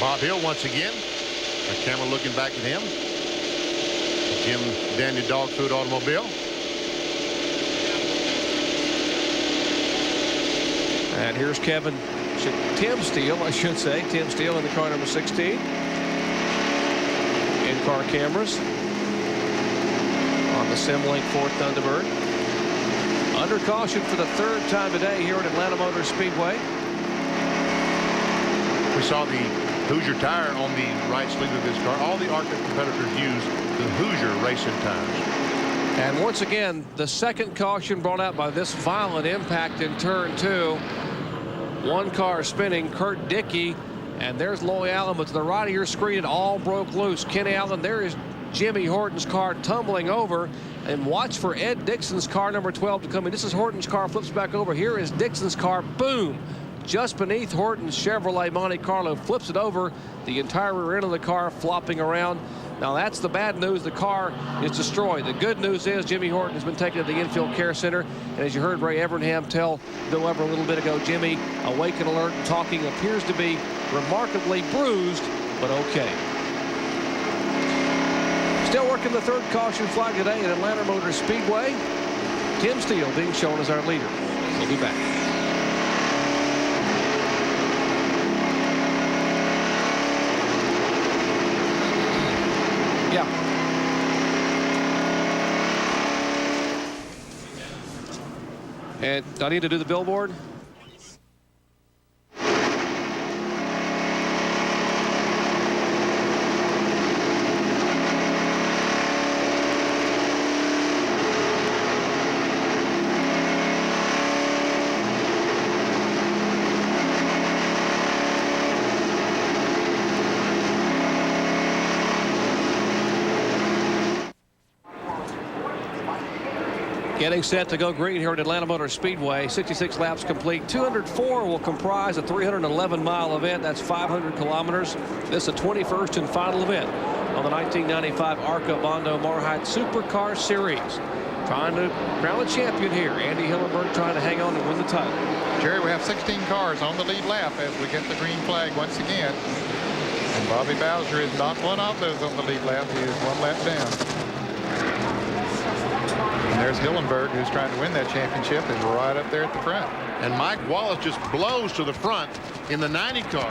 Bob Hill once again The camera looking back at him. Jim Daniel Dog Food Automobile. And here's Tim Steele, I should say. Tim Steele in the car number 16. In-car cameras on the SimLink Ford Thunderbird. Under caution for the third time today here at Atlanta Motor Speedway. We saw the Hoosier tire on the right sleeve of this car. All the ARCA competitors use the Hoosier racing tires. And once again, the second caution brought out by this violent impact in turn 2. One car spinning, Kurt Dickey, and there's Loy Allen, but to the right of your screen, it all broke loose. Kenny Allen, there is Jimmy Horton's car tumbling over, and watch for Ed Dixon's car number 12 to come in. This is Horton's car, flips back over. Here is Dixon's car, boom, just beneath Horton's Chevrolet Monte Carlo, flips it over, the entire rear end of the car flopping around. Now that's the bad news. The car is destroyed. The good news is Jimmy Horton has been taken to the infield care center. And as you heard Ray Evernham tell Bill Weber a little bit ago, Jimmy, awake and alert, talking, appears to be remarkably bruised, but okay. Still working the third caution flag today at Atlanta Motor Speedway. Tim Steele being shown as our leader. We'll be back. Yeah. And do I need to do the billboard? Getting set to go green here at Atlanta Motor Speedway. 66 laps complete. 204 will comprise a 311-mile event. That's 500 kilometers. This is a 21st and final event on the 1995 ARCA Bondo Mar-Hyde Supercar Series. Trying to crown the champion here. Andy Hillenberg trying to hang on and win the title. Jerry, we have 16 cars on the lead lap as we get the green flag once again. And Bobby Bowser is not one of those on the lead lap. He is one lap down. There's Hillenberg, who's trying to win that championship, is right up there at the front. And Mike Wallace just blows to the front in the 90 car.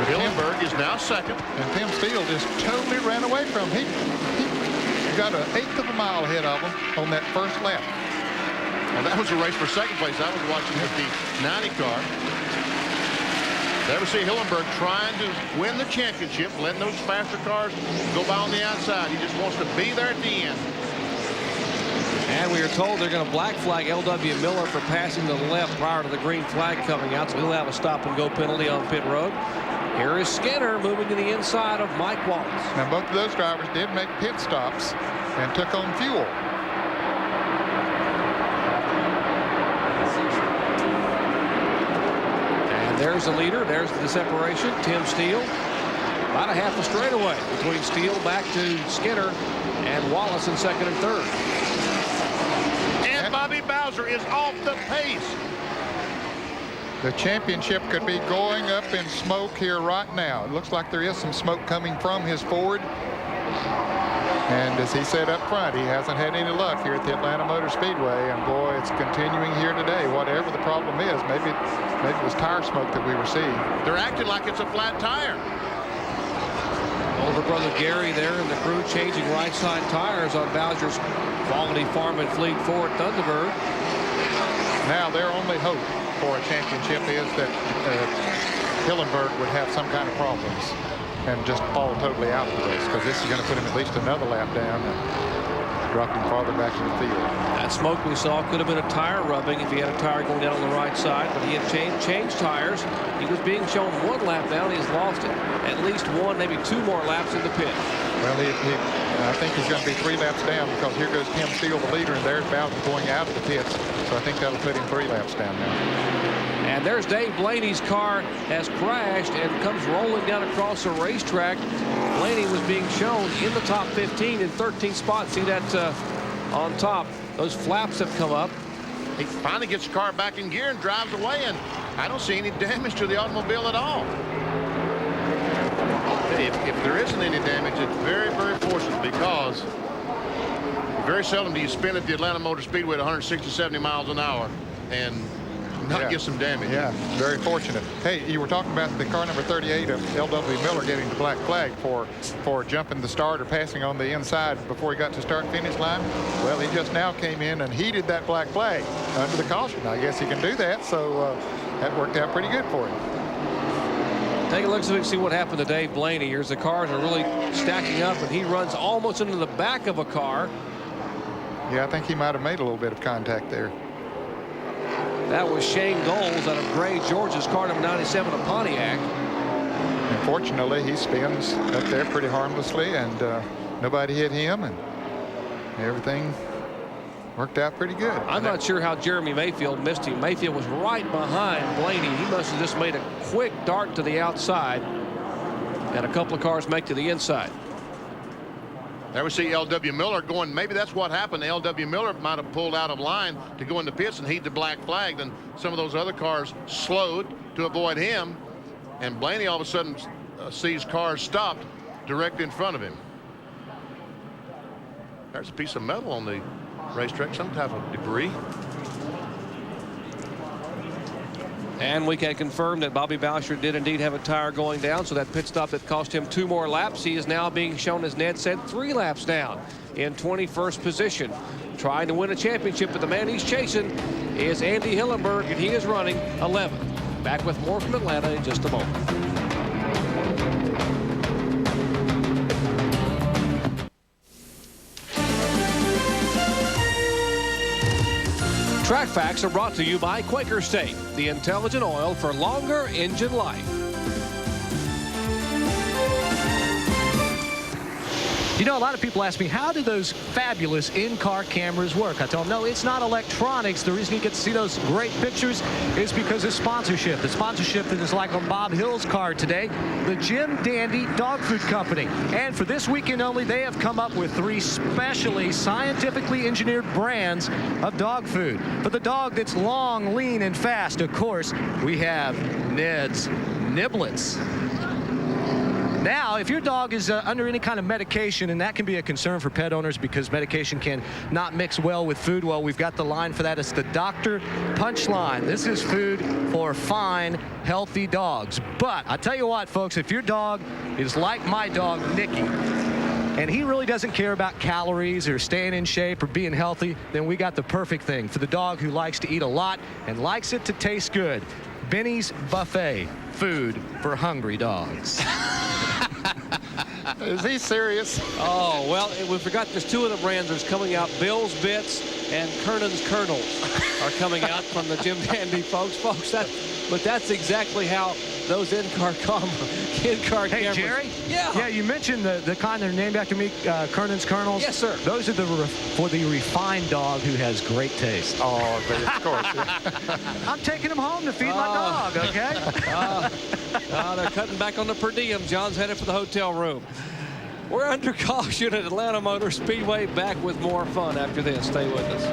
Hillenberg is now second. And Tim Steele just totally ran away from him. He got an eighth of a mile ahead of him on that first lap. Well, that was a race for second place. I was watching with the 90 car. Never see Hillenberg trying to win the championship, letting those faster cars go by on the outside. He just wants to be there at the end. And we are told they're going to black flag L.W. Miller for passing to the left prior to the green flag coming out, so he'll have a stop-and-go penalty on pit road. Here is Skinner moving to the inside of Mike Wallace. Now, both of those drivers did make pit stops and took on fuel. And there's the leader. There's the separation. Tim Steele. About a half a straightaway between Steele back to Skinner and Wallace in second and third. And Bobby Bowser is off the pace. The championship could be going up in smoke here right now. It looks like there is some smoke coming from his Ford. And as he said up front, he hasn't had any luck here at the Atlanta Motor Speedway. And boy, it's continuing here today. Whatever the problem is, maybe it was tire smoke that we were seeing. They're acting like it's a flat tire. Older brother Gary there and the crew changing right side tires on Bowser's quality farm and fleet Ford Thunderbird. Now their only hope for a championship is that Hillenberg would have some kind of problems and just fall totally out of the race, because this is going to put him at least another lap down and drop him farther back in the field. That smoke we saw could have been a tire rubbing if he had a tire going down on the right side, but he had changed tires. He was being shown one lap down. He has lost it. At least one, maybe two more laps in the pit. Well, I think he's going to be 3 laps down, because here goes Tim Steele, the leader, and there's Bowser going out of the pits. So I think that'll put him 3 laps down now. And there's Dave Blaney's car has crashed and comes rolling down across the racetrack. Blaney was being shown in the top 15 in 13 spots. See that on top. Those flaps have come up. He finally gets the car back in gear and drives away, and I don't see any damage to the automobile at all. if there isn't any damage, it's very, very fortunate, because very seldom do you spin at the Atlanta Motor Speedway at 160, 70 miles an hour and not get some damage. Yeah, very fortunate. Hey, you were talking about the car number 38 of L.W. Miller getting the black flag for jumping the start or passing on the inside before he got to start-finish line. Well, he just now came in and heeded that black flag under the caution. I guess he can do that, so that worked out pretty good for him. Take a look so we can see what happened to Dave Blaney. Here's the cars are really stacking up, and he runs almost into the back of a car. Yeah, I think he might have made a little bit of contact there. That was Shane Goles out of Gray George's car number 97 of Pontiac. Unfortunately, he spins up there pretty harmlessly, and nobody hit him, and everything worked out pretty good. I'm not sure how Jeremy Mayfield missed him. Mayfield was right behind Blaney. He must have just made a quick dart to the outside, and a couple of cars make to the inside. There we see L.W. Miller going. Maybe that's what happened. L.W. Miller might have pulled out of line to go into pits and heed the black flag. Then some of those other cars slowed to avoid him. And Blaney all of a sudden sees cars stopped directly in front of him. There's a piece of metal on the racetrack, some type of debris. And we can confirm that Bobby Boucher did indeed have a tire going down, so that pit stop that cost him 2 more laps. He is now being shown, as Ned said, 3 laps down in 21st position, trying to win a championship. But the man he's chasing is Andy Hillenberg, and he is running 11th. Back with more from Atlanta in just a moment. Track Facts are brought to you by Quaker State, the intelligent oil for longer engine life. You know, a lot of people ask me, how do those fabulous in-car cameras work? I tell them, no, it's not electronics. The reason you get to see those great pictures is because of sponsorship. The sponsorship that is like on Bob Hill's car today, the Jim Dandy Dog Food Company. And for this weekend only, they have come up with 3 specially scientifically engineered brands of dog food. For the dog that's long, lean, and fast, of course, we have Ned's Niblets. Now, if your dog is under any kind of medication, and that can be a concern for pet owners because medication can not mix well with food, well, we've got the line for that. It's the Dr. Punch line. This is food for fine, healthy dogs. But I tell you what, folks, if your dog is like my dog, Nicky, and he really doesn't care about calories or staying in shape or being healthy, then we got the perfect thing for the dog who likes to eat a lot and likes it to taste good. Benny's Buffet, food for hungry dogs. Is he serious? Oh, well, we forgot there's 2 of the brands that's coming out. Bill's Bits and Kernan's Kernels are coming out from the Jim Dandy folks. But that's exactly how those in-car cameras. Hey, Jerry? Yeah, you mentioned the kind that are named after me, Kernan's Kernels. Yes, sir. Those are for the refined dog who has great taste. Oh, of course. I'm taking him home to feed my dog, okay? They're cutting back on the per diem. John's headed for the hotel room. We're under caution at Atlanta Motor Speedway. Back with more fun after this. Stay with us.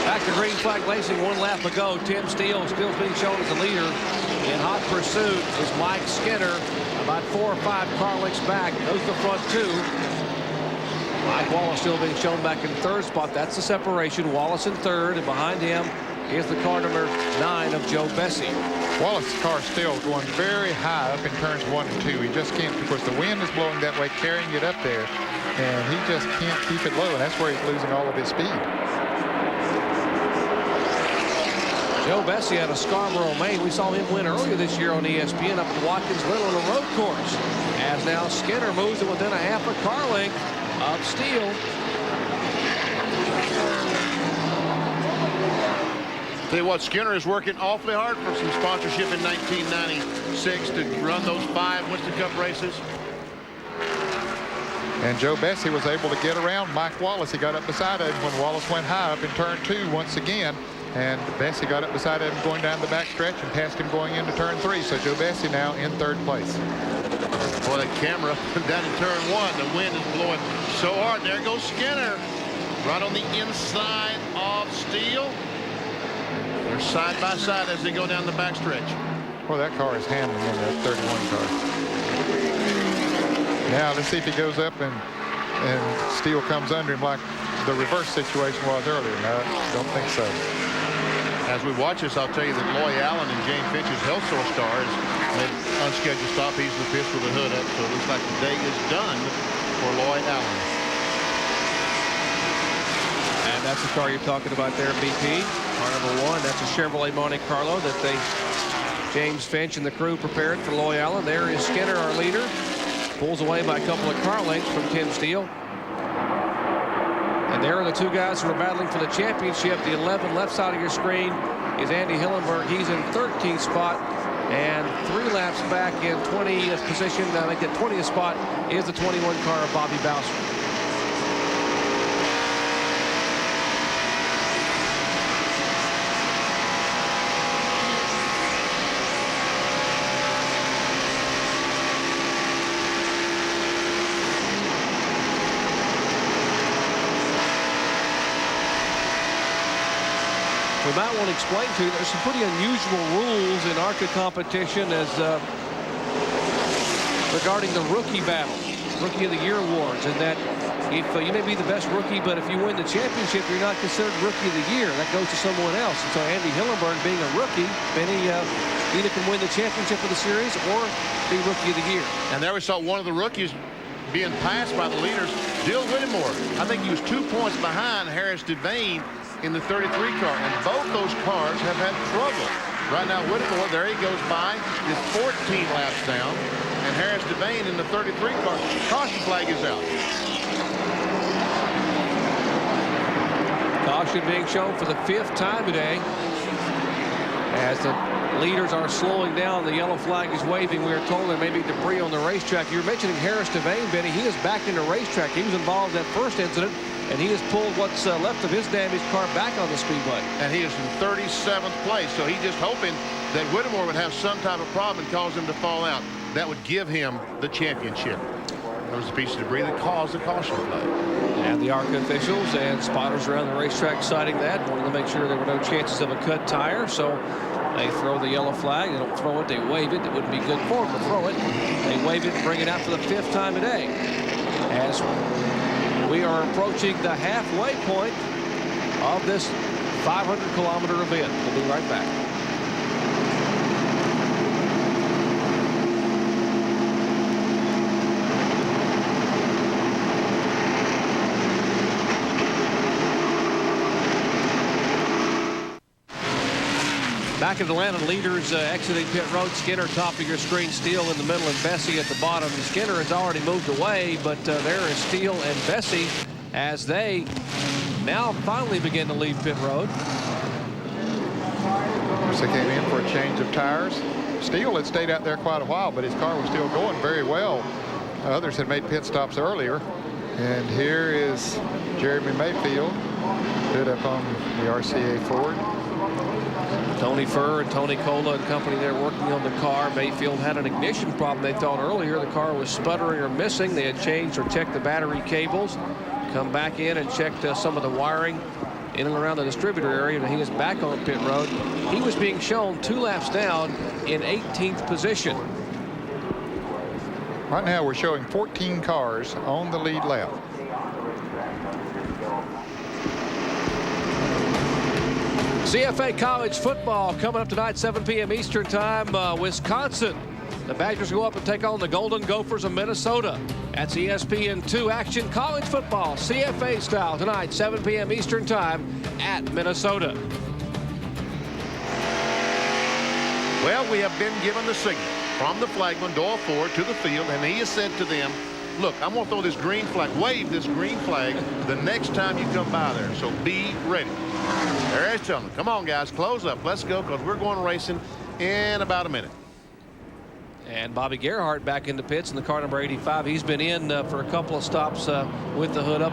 Back to green flag racing. 1 lap ago. Tim Steele still being shown as the leader. In hot pursuit is Mike Skinner. About 4 or 5 car lengths back. Those the front 2. Mike Wallace still being shown back in 3rd spot. That's the separation. Wallace in 3rd, and behind him is the car number 9 of Joe Bessie. Wallace's car still going very high up in turns 1 and 2. He just can't, because the wind is blowing that way, carrying it up there, and he just can't keep it low, and that's where he's losing all of his speed. Joe Bessie out of Scarborough, Maine. We saw him win earlier this year on ESPN up at Watkins Little on a road course. As now Skinner moves it within a half a car length of Steele. Tell you what, Skinner is working awfully hard for some sponsorship in 1996 to run those 5 Winston Cup races. And Joe Bessie was able to get around Mike Wallace. He got up beside him when Wallace went high up in turn 2 once again. And Bessie got up beside him going down the back stretch and passed him going into turn 3. So Joe Bessie now in 3rd place. Boy, the camera down in turn 1. The wind is blowing so hard. There goes Skinner. Right on the inside of Steele. They're side by side as they go down the backstretch. Well, that car is handling in that 31 car. Now let's see if he goes up and Steele comes under him like the reverse situation was earlier. No, don't think so. As we watch this, I'll tell you that Loy Allen and James Finch's health source stars made unscheduled stop. He's in the pits with the hood up, so it looks like the day is done for Loy Allen. And that's the car you're talking about there, BP. Car number 1. That's a Chevrolet Monte Carlo that James Finch and the crew prepared for Loy Allen. There is Skinner, our leader. Pulls away by a couple of car lengths from Tim Steele. And there are the two guys who are battling for the championship. The 11 left side of your screen is Andy Hillenberg. He's in 13th spot. And 3 laps back in 20th position. I think that 20th spot is the 21 car of Bobby Bowser. We might want to explain to you there's some pretty unusual rules in ARCA competition as regarding the rookie battle, Rookie of the Year awards, and that if you may be the best rookie, but if you win the championship, you're not considered Rookie of the Year. That goes to someone else. And so Andy Hillenberg, being a rookie, Benny either can win the championship of the series or be Rookie of the Year. And there we saw one of the rookies being passed by the leaders, Dill Whittemore. I think he was 2 points behind Harris Devane in the 33 car, and both those cars have had trouble. Right now, Whittemore, there he goes by, is 14 laps down, and Harris Devane in the 33 car. Caution flag is out. Caution being shown for the 5th time today. As the leaders are slowing down, the yellow flag is waving. We are told there may be debris on the racetrack. You're mentioning Harris Devane, Benny. He is back in the racetrack. He was involved in that first incident, and he has pulled what's left of his damaged car back on the speedway. And he is in 37th place, so he's just hoping that Whittemore would have some type of problem and cause him to fall out. That would give him the championship. There was a piece of debris that caused the caution flag. And the ARCA officials and spotters around the racetrack citing that, wanting to make sure there were no chances of a cut tire. So they throw the yellow flag. They don't throw it, they wave it. It wouldn't be good for them to throw it. They wave it and bring it out for the 5th time today. As we are approaching the halfway point of this 500-kilometer event. We'll be right back. Back at Atlanta, leaders exiting pit road. Skinner top of your screen, Steele in the middle, and Bessie at the bottom. Skinner has already moved away, but there is Steele and Bessie as they now finally begin to leave pit road. They came in for a change of tires. Steele had stayed out there quite a while, but his car was still going very well. Others had made pit stops earlier. And here is Jeremy Mayfield, stood up on the RCA Ford. Tony Furr and Tony Cola and company there working on the car. Mayfield had an ignition problem, they thought earlier. The car was sputtering or missing. They had changed or checked the battery cables, come back in and checked some of the wiring in and around the distributor area, and he is back on pit road. He was being shown 2 laps down in 18th position. Right now we're showing 14 cars on the lead lap. CFA college football coming up tonight, 7 p.m. Eastern time. Wisconsin. The Badgers go up and take on the Golden Gophers of Minnesota. That's ESPN2 action, college football, CFA style tonight, 7 p.m. Eastern time at Minnesota. Well, we have been given the signal from the flagman, Doyle Ford, to the field, and he has said to them, look, I'm going to throw this green flag, wave this green flag the next time you come by there, so be ready. There he's telling them, come on, guys, close up. Let's go, because we're going racing in about a minute. And Bobby Gerhardt back in the pits in the car number 85. He's been in for a couple of stops with the hood up,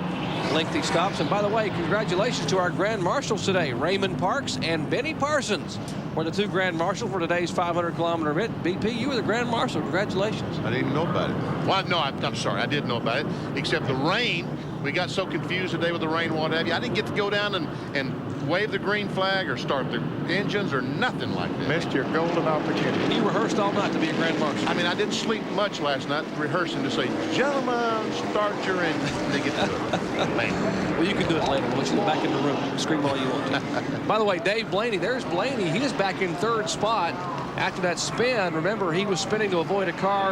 lengthy stops. And by the way, congratulations to our Grand Marshals today. Raymond Parks and Benny Parsons were the 2 Grand Marshals for today's 500-kilometer event. BP, you were the Grand Marshal. Congratulations. I didn't know about it. Well, no, I'm sorry. I did know about it, except the rain. We got so confused today with the rain, what have you. I didn't get to go down and wave the green flag or start the engines or nothing like that. Missed your golden opportunity. You rehearsed all night to be a Grand Marshal. I mean, I didn't sleep much last night rehearsing to say, gentlemen, start your engine. They get to it. Man. Well, you can do it later. We'll let you back in the room. Scream all you want to. By the way, Dave Blaney, there's Blaney. He is back in third spot after that spin. Remember, he was spinning to avoid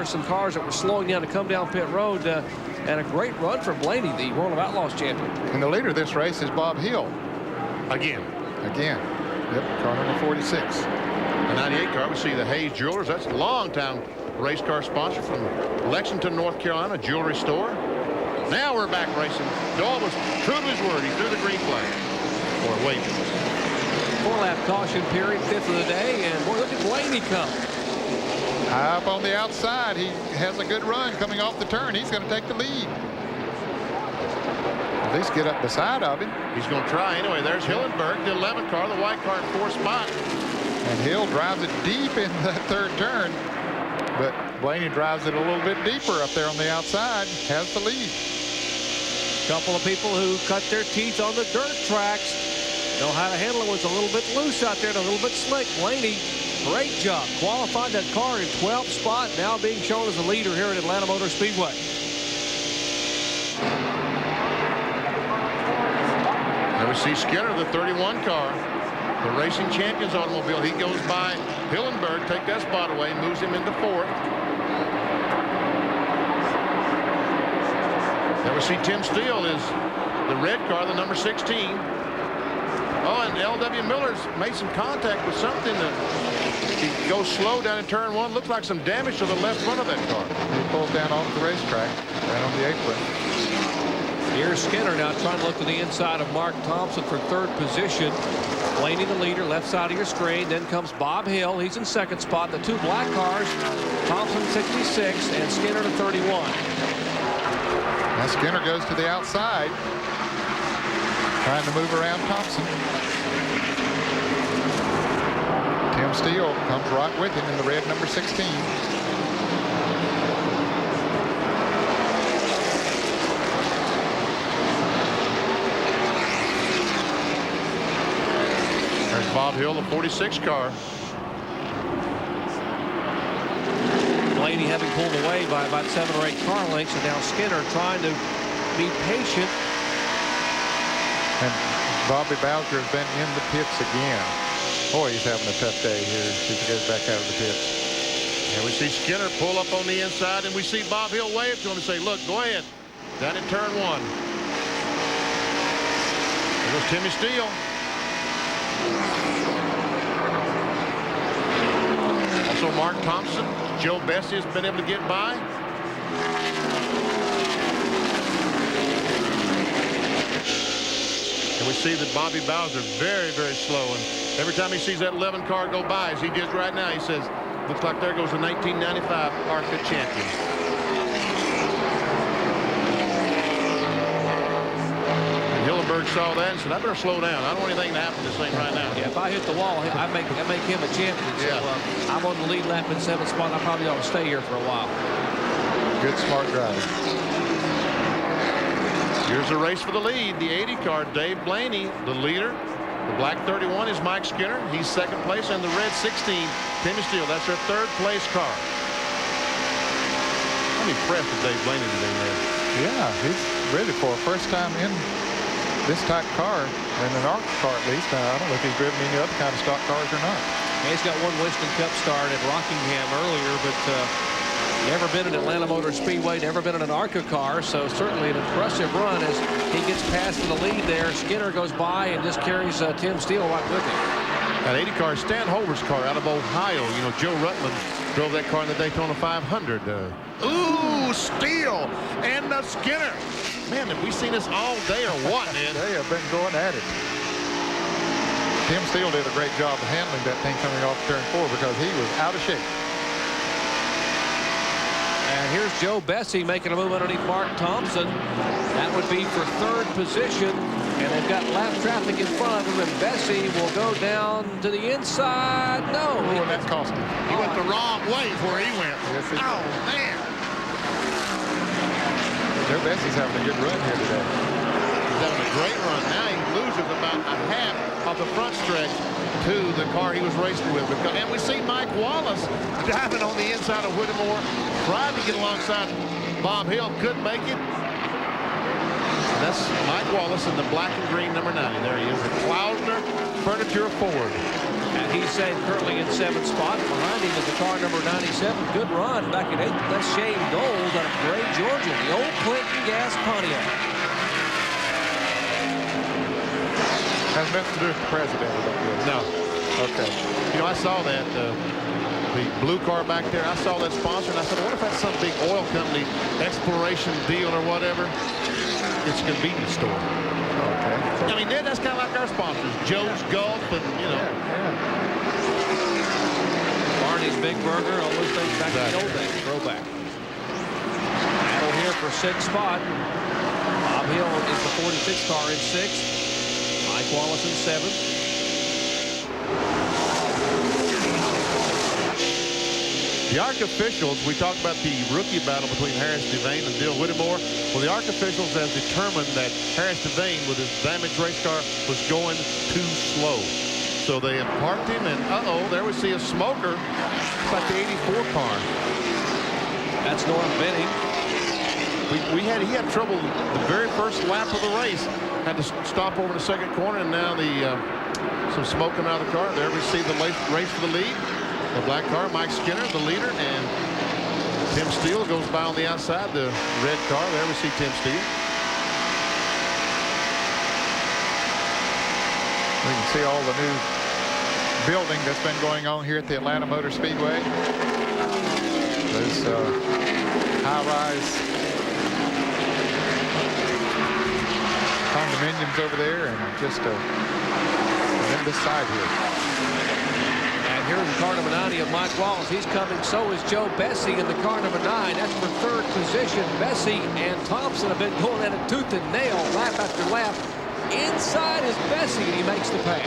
some cars that were slowing down to come down pit road. And a great run for Blaney, the World of Outlaws champion. And the leader of this race is Bob Hill. Again. Yep, car number 46. The 98 car, we see the Hayes Jewelers. That's a long-time race car sponsor from Lexington, North Carolina, jewelry store. Now we're back racing. Doyle was true to his word. He threw the green flag. Or waved it. 4-lap caution period, 5th of the day. And boy, look at Blaney come. High up on the outside. He has a good run coming off the turn. He's going to take the lead. At least get up beside of him. He's going to try anyway. There's Hillenberg, the 11th car, the white car in 4th spot. And Hill drives it deep in that third turn. But Blaney drives it a little bit deeper up there on the outside. Has the lead. Couple of people who cut their teeth on the dirt tracks know how to handle it when it's a little bit loose out there and a little bit slick. Blaney, great job. Qualified that car in 12th spot, now being shown as a leader here at Atlanta Motor Speedway. Now we see Skinner, the 31 car, the racing champions automobile. He goes by Hillenberg, take that spot away, moves him into 4th. There we see Tim Steele is the red car, the number 16. Oh, and L.W. Miller's made some contact with something that he goes slow down in turn 1. Looks like some damage to the left front of that car. He pulls down off the racetrack, right on the apron. Here's Skinner now trying to look to the inside of Mark Thompson for 3rd position. Blaney the leader, left side of your screen. Then comes Bob Hill. He's in 2nd spot. The 2 black cars, Thompson 66 and Skinner to 31. Now Skinner goes to the outside, trying to move around Thompson. Tim Steele comes right with him in the red number 16. There's Bob Hill, the 46 car. Blaney having pulled away by about 7 or 8 car lengths, and now Skinner trying to be patient. And Bobby Bowser has been in the pits again. Boy, he's having a tough day here as he goes back out of the pits. And we see Skinner pull up on the inside, and we see Bob Hill wave to him and say, look, go ahead. Down in turn 1. There goes Timmy Steele. Also Mark Thompson. Joe Bessie has been able to get by. And we see that Bobby Bowser very, very slow. And every time he sees that 11 car go by, as he did right now, he says, looks like there goes the 1995 ARCA champion. And Hillenberg saw that and said, I better slow down. I don't want anything to happen to this thing right now. Yeah, if I hit the wall, I make him a champion. So, I'm on the lead lap in 7th spot. I probably ought to stay here for a while. Good, smart driver. Here's a race for the lead. The 80 car, Dave Blaney, the leader. The black 31 is Mike Skinner. He's 2nd place. And the red 16, Timmy Steele. That's their 3rd place car. I'm impressed with Dave Blaney today, man. Yeah, he's ready for a first time in this type car, and an ARCA car at least. I don't know if he's driven any other kind of stock cars or not. He's got one Winston Cup start at Rockingham earlier, but never been in Atlanta Motor Speedway, never been in an ARCA car, so certainly an impressive run as he gets past to the lead there. Skinner goes by and just carries Tim Steele right with him. That 80 car is Stan Holber's car out of Ohio. You know, Joe Rutland drove that car in the Daytona 500. Ooh, Steele and the Skinner. Man, have we seen this all day or what, man? They have been going at it. Tim Steele did a great job of handling that thing coming off turn 4 because he was out of shape. And here's Joe Bessie making a move underneath Mark Thompson. That would be for 3rd position. And they've got lap traffic in front of him. And Bessie will go down to the inside. No. Oh, that's cost him. He went the wrong way where he went. Yes, he oh, man. Joe Bessie's having a good run here today. He's having a great run. Now he loses about a half of the front stretch to the car he was racing with. And we see Mike Wallace diving on the inside of Whittemore, tried to get alongside Bob Hill, couldn't make it. That's Mike Wallace in the black and green number 90. There he is, a Klausner Furniture Ford. And he's saying currently in 7th spot. Behind him is the car number 97. Good run back in 8th. That's Shane Doles out of Gray, Georgia. The old Clinton Gas Pontiac. Has nothing to do with the president. No. Okay. You know, I saw that, the blue car back there. I saw that sponsor, and I said, what if that's some big oil company exploration deal or whatever? It's a convenience store. Okay. I mean, that's kind of like our sponsors, Joe's Golf, and you know. Barney's Big Burger, all those things back in the old days. Throwback. Battle here for 6th spot. Bob Hill is the 46th car in 6th. Mike Wallace in 7th. The ARCA officials, we talked about the rookie battle between Harris Devane and Dill Whittemore. Well, the ARCA officials have determined that Harris Devane, with his damaged race car, was going too slow. So they have parked him, and there we see a smoker. It's like the 84 car. That's Norm Benning. He had trouble the very first lap of the race. Had to stop over in the second corner, and now some smoke coming out of the car. There we see the race for the lead. The black car, Mike Skinner, the leader, and Tim Steele goes by on the outside. The red car, there we see Tim Steele. We can see all the new building that's been going on here at the Atlanta Motor Speedway. There's high-rise condominiums over there, and just on this side here. Here's the car number 90 of Mike Wallace. He's coming. So is Joe Bessie in the car number 9. That's for 3rd position. Bessie and Thompson have been going at it tooth and nail, lap after lap. Inside is Bessie, and he makes the pass.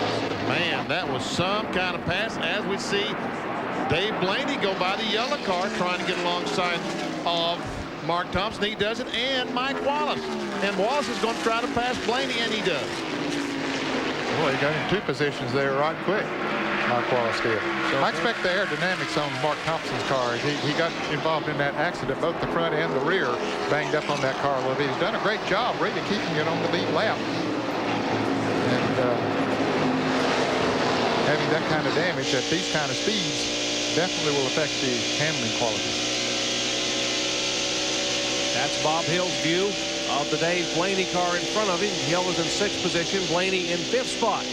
Man, that was some kind of pass. As we see Dave Blaney go by the yellow car, trying to get alongside of Mark Thompson. He does it, and Mike Wallace. And Wallace is going to try to pass Blaney, and he does. Boy, he got in 2 positions there right quick. Mark Wallace did. I expect the aerodynamics on Mark Thompson's car. He got involved in that accident, both the front and the rear, banged up on that car a little bit. He's done a great job really keeping it on the lead lap. And having that kind of damage at these kind of speeds definitely will affect the handling quality. That's Bob Hill's view of the Dave Blaney car in front of him. Hill is in 6th position, Blaney in 5th spot.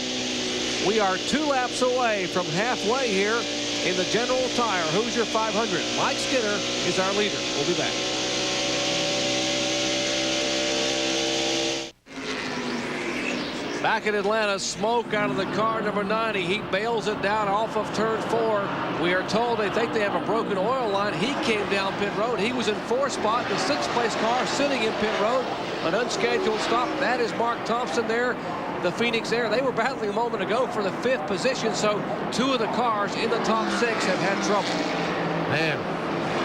We are 2 laps away from halfway here in the General Tire Hoosier 500. Mike Skinner is our leader. We'll be back. Back in Atlanta, smoke out of the car number 90. He bails it down off of turn 4. We are told they think they have a broken oil line. He came down pit road. He was in 4th spot. The 6th place car sitting in pit road. An unscheduled stop. That is Mark Thompson there. The Phoenix Air, they were battling a moment ago for the 5th position, so 2 of the cars in the top 6 have had trouble. Man,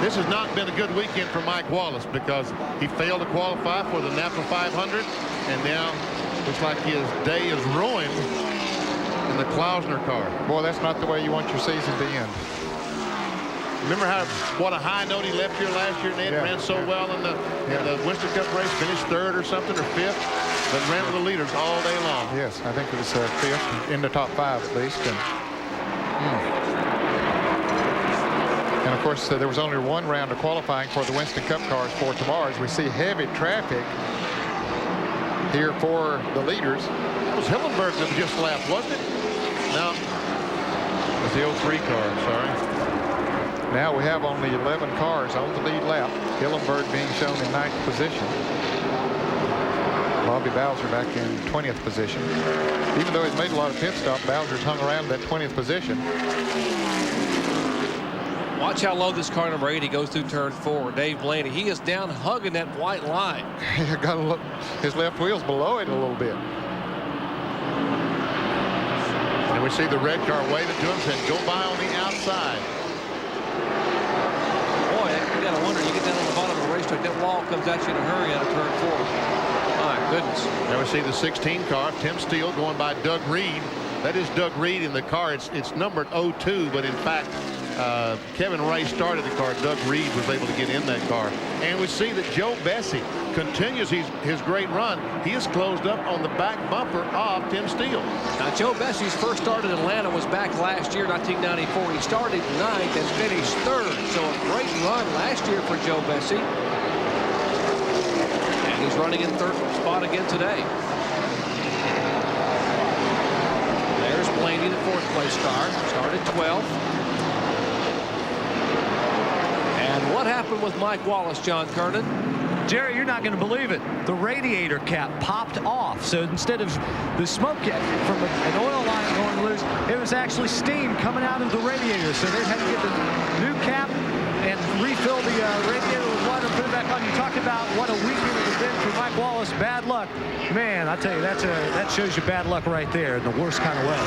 this has not been a good weekend for Mike Wallace because he failed to qualify for the Napa 500, and now looks like his day is ruined in the Klausner car. Boy, that's not the way you want your season to end. Remember what a high note he left here last year, and ran so well in the Winston Cup race, finished 3rd or something, or 5th, but ran with the leaders all day long. Yes, I think it was 5th in the top 5 at least. And of course, there was only 1 round of qualifying for the Winston Cup cars for tomorrow. As we see heavy traffic here for the leaders. It was Hillenberg that just left, wasn't it? No, it was the 03 car, sorry. Now we have only 11 cars on the lead lap. Hillenberg being shown in 9th position. Bobby Bowser back in 20th position. Even though he's made a lot of pit stops, Bowser's hung around that 20th position. Watch how low this car number 80 goes through turn 4. Dave Blaney, he is down hugging that white line. Got to look, his left wheel's below it a little bit. And we see the red car waving to him, saying, go by on the outside. Boy, you got to wonder, you get down on the bottom of the racetrack, that wall comes at you in a hurry out of turn 4. All right, goodness. There we see the 16 car, Tim Steele going by Doug Reed. That is Doug Reed in the car. It's numbered 02, but in fact, Kevin Ray started the car. Doug Reed was able to get in that car. And we see that Joe Bessie continues his great run. He is closed up on the back bumper of Tim Steele. Now, Joe Bessie's first start in Atlanta was back last year, 1994. He started 9th and finished 3rd. So a great run last year for Joe Bessie. And he's running in 3rd spot again today. There's Blaney, the 4th place car. Started 12th. And what happened with Mike Wallace, John Kernan? Jerry, you're not going to believe it. The radiator cap popped off. So instead of the smoke from an oil line going loose, it was actually steam coming out of the radiator. So they had to get the new cap and refill the radiator with water and put it back on. You talk about what a weekend it has been for Mike Wallace. Bad luck. Man, I tell you, that shows you bad luck right there in the worst kind of way.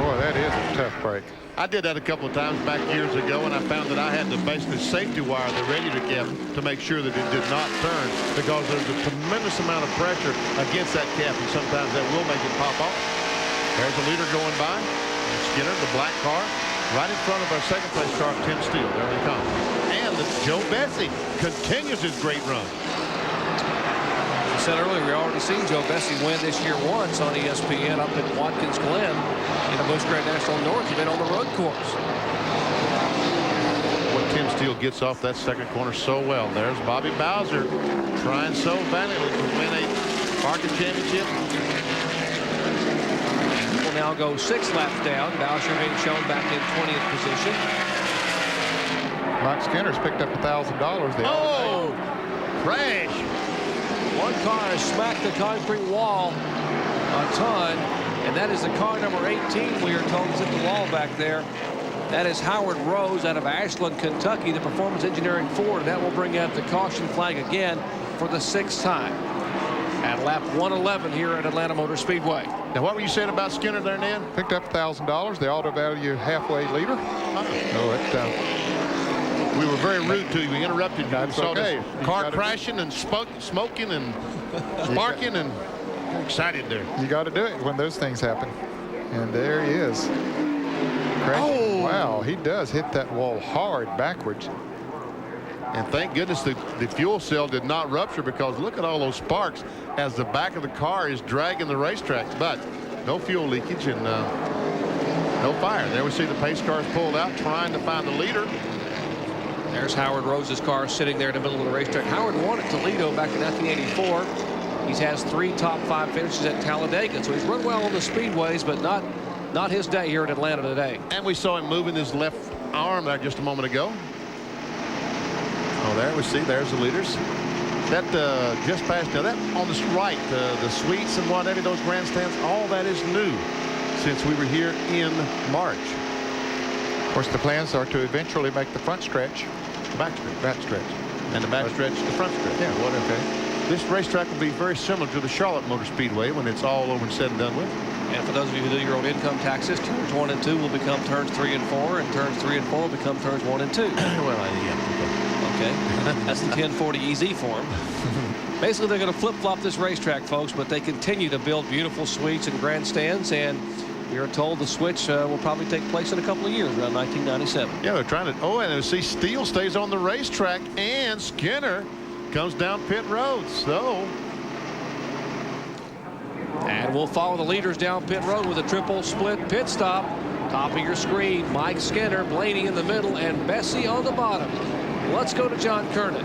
Boy, that is a tough break. I did that a couple of times back years ago, and I found that I had to basically safety wire the radiator cap to make sure that it did not turn, because there's a tremendous amount of pressure against that cap, and sometimes that will make it pop off. There's a leader going by. Skinner, the black car, right in front of our 2nd place car, Tim Steele. There he comes. And Joe Bessie continues his great run. As I said earlier, we already seen Joe Bessie win this year once on ESPN up at Watkins Glen in the Busch Grand National North. He's been on the road course. What Tim Steele gets off that 2nd corner so well. There's Bobby Bowser trying so valiantly to win a ARCA championship. Will now go 6 laps down. Bowser being shown back in 20th position. Mike Skinner's picked up $1,000 there. Oh! Crash! One car has smacked the concrete wall a ton, and that is the car number 18, we are told, is at the wall back there. That is Howard Rose out of Ashland, Kentucky, the Performance Engineering Ford, and that will bring out the caution flag again for the 6th time at lap 111 here at Atlanta Motor Speedway. Now, what were you saying about Skinner there, Ned? Picked up $1,000, the auto value halfway leader. We were very rude to you. We interrupted you. That's saw okay. This car crashing and smoking and sparking and excited there. You got to do it when those things happen. And there he is. Oh! Wow, he does hit that wall hard backwards. And thank goodness the fuel cell did not rupture, because look at all those sparks as the back of the car is dragging the racetrack. But no fuel leakage and no fire. There we see the pace cars pulled out trying to find the leader. There's Howard Rose's car sitting there in the middle of the racetrack. Howard won at Toledo back in 1984. He has 3 top 5 finishes at Talladega, so he's run well on the speedways, but not his day here in Atlanta today. And we saw him moving his left arm there just a moment ago. Oh, there we see, there's the leaders. That just past now, that on the right, the suites and whatever, those grandstands, all that is new since we were here in March. Of course, the plans are to eventually make the front stretch. Back stretch. And the back stretch, the front stretch. Yeah, what okay. This racetrack will be very similar to the Charlotte Motor Speedway when it's all over and said and done with. And for those of you who do your own income taxes, turns 1 and 2 will become turns 3 and 4, and turns 3 and 4 will become turns 1 and 2. Well, yeah. Okay. That's the 1040 EZ form. Basically, they're going to flip-flop this racetrack, folks, but they continue to build beautiful suites and grandstands, and we are told the switch will probably take place in a couple of years, around 1997. Yeah, they're trying to. Oh, and see, Steele stays on the racetrack, and Skinner comes down pit road. So. And we'll follow the leaders down pit road with a triple split pit stop. Top of your screen, Mike Skinner, Blaney in the middle, and Bessie on the bottom. Let's go to John Kernan.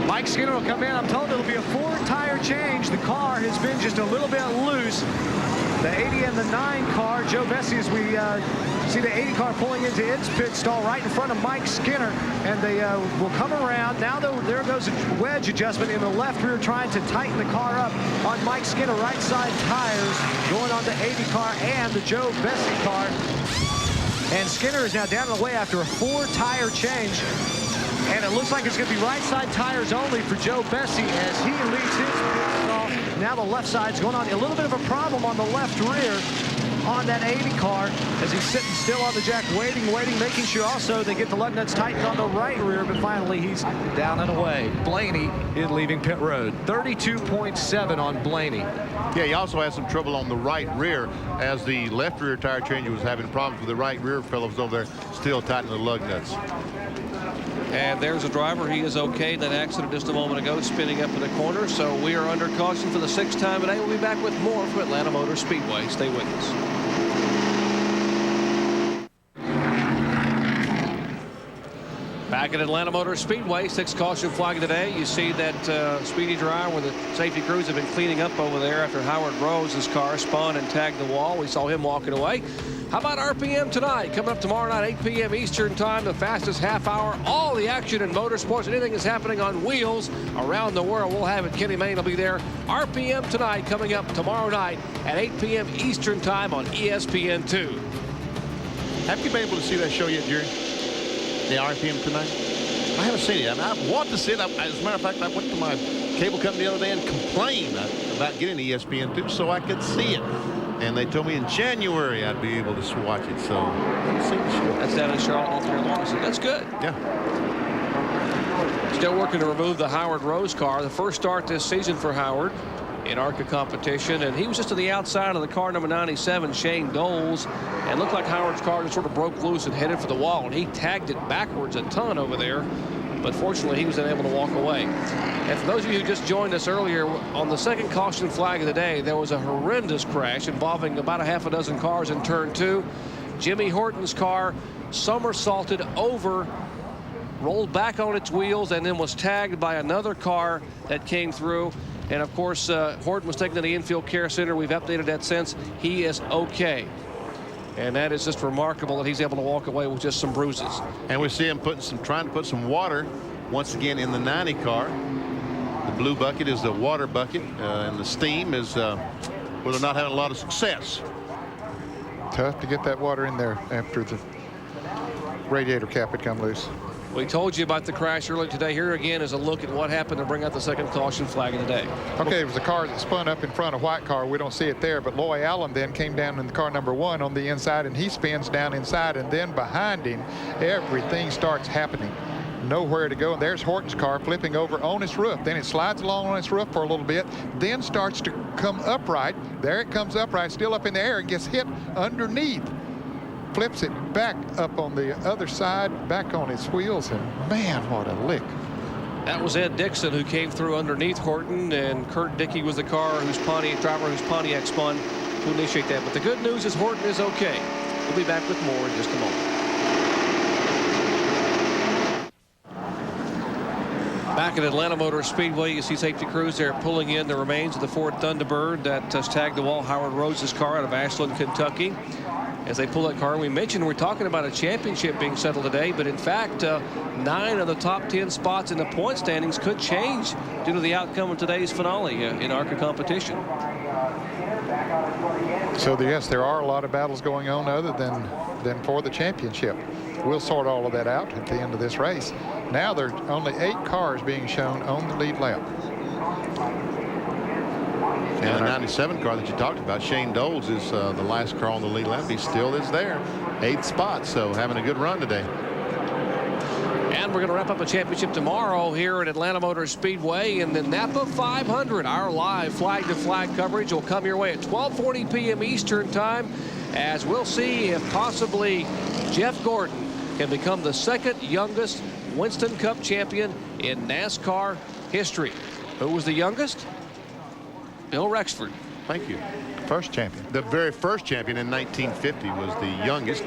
Mike Skinner will come in. I'm told it'll be a 4-tire change. The car has been just a little bit loose. The 80 and the 9 car, Joe Bessie, as we see the 80 car pulling into its pit stall right in front of Mike Skinner, and they will come around. Now there goes a wedge adjustment in the left rear, trying to tighten the car up on Mike Skinner. Right side tires going on the 80 car and the Joe Bessie car. And Skinner is now down the way after a 4-tire change. And it looks like it's going to be right side tires only for Joe Bessie as he leads his pit stall. Now the left side's going on. A little bit of a problem on the left rear on that 80 car as he's sitting still on the jack, waiting, making sure also they get the lug nuts tightened on the right rear, but finally he's down and away. Blaney is leaving pit road. 32.7 on Blaney. Yeah, he also had some trouble on the right rear as the left rear tire changer was having problems with the right rear fellows over there still tightening the lug nuts. And there's a driver. He is okay. That accident just a moment ago, spinning up in the corner. So we are under caution for the 6th time today. We'll be back with more from Atlanta Motor Speedway. Stay with us. Back at Atlanta Motor Speedway, 6th caution flag today. You see that speedy drive where the safety crews have been cleaning up over there after Howard Rose's car spun and tagged the wall. We saw him walking away. How about RPM tonight? Coming up tomorrow night, 8 p.m. Eastern time, the fastest half hour. All the action in motorsports. Anything is happening on wheels around the world, we'll have it. Kenny Mayne will be there. RPM tonight, coming up tomorrow night at 8 p.m. Eastern time on ESPN2. Have you been able to see that show yet, Jerry? The RPM tonight? I haven't seen it. I want to see it. As a matter of fact, I went to my cable company the other day and complained about getting ESPN2 so I could see it. And they told me in January I'd be able to watch it. So I haven't seen the show. That's down in Charlotte, North Carolina. So that's good. Yeah. Still working to remove the Howard Rose car. The first start this season for Howard in ARCA competition. And he was just to the outside of the car number 97, Shane Doles. And looked like Howard's car just sort of broke loose and headed for the wall. And he tagged it backwards a ton over there. But fortunately, he was unable to walk away. And for those of you who just joined us earlier, on the 2nd caution flag of the day, there was a horrendous crash involving about a half a dozen cars in turn 2. Jimmy Horton's car somersaulted over, rolled back on its wheels, and then was tagged by another car that came through. And of course, Horton was taken to the infield care center. We've updated that since. He is okay. And that is just remarkable that he's able to walk away with just some bruises. And we see him trying to put some water once again in the 90 car. The blue bucket is the water bucket, and the steam is where they're not having a lot of success. Tough to get that water in there after the radiator cap had come loose. We told you about the crash earlier today. Here again is a look at what happened to bring out the 2nd caution flag of the day. Okay, it was a car that spun up in front of white car. We don't see it there, but Loy Allen then came down in the car number 1 on the inside, and he spins down inside, and then behind him, everything starts happening. Nowhere to go, and there's Horton's car flipping over on its roof. Then it slides along on its roof for a little bit, then starts to come upright. There it comes upright, still up in the air, and gets hit underneath. Flips it back up on the other side, back on its wheels, and man, what a lick. That was Ed Dixon who came through underneath Horton, and Kurt Dickey was the car whose Pontiac spun to initiate that. But the good news is Horton is okay. We'll be back with more in just a moment. Back at Atlanta Motor Speedway, you see safety crews there pulling in the remains of the Ford Thunderbird that tagged the wall Howard Rose's car out of Ashland, Kentucky. As they pull that car, we mentioned we're talking about a championship being settled today, but in fact, 9 of the top 10 spots in the point standings could change due to the outcome of today's finale in ARCA competition. So yes, there are a lot of battles going on other than for the championship. We'll sort all of that out at the end of this race. Now there's only 8 cars being shown on the lead lap. And the 97 car that you talked about, Shane Doles, is the last car on the lead lap. He still is there. 8th spot, so having a good run today. And we're going to wrap up a championship tomorrow here at Atlanta Motor Speedway in the Napa 500. Our live flag-to-flag coverage will come your way at 12:40 p.m. Eastern time, as we'll see if possibly Jeff Gordon can become the 2nd youngest Winston Cup champion in NASCAR history. Who was the youngest? Bill Rexford. Thank you. First champion. The very first champion in 1950 was the youngest.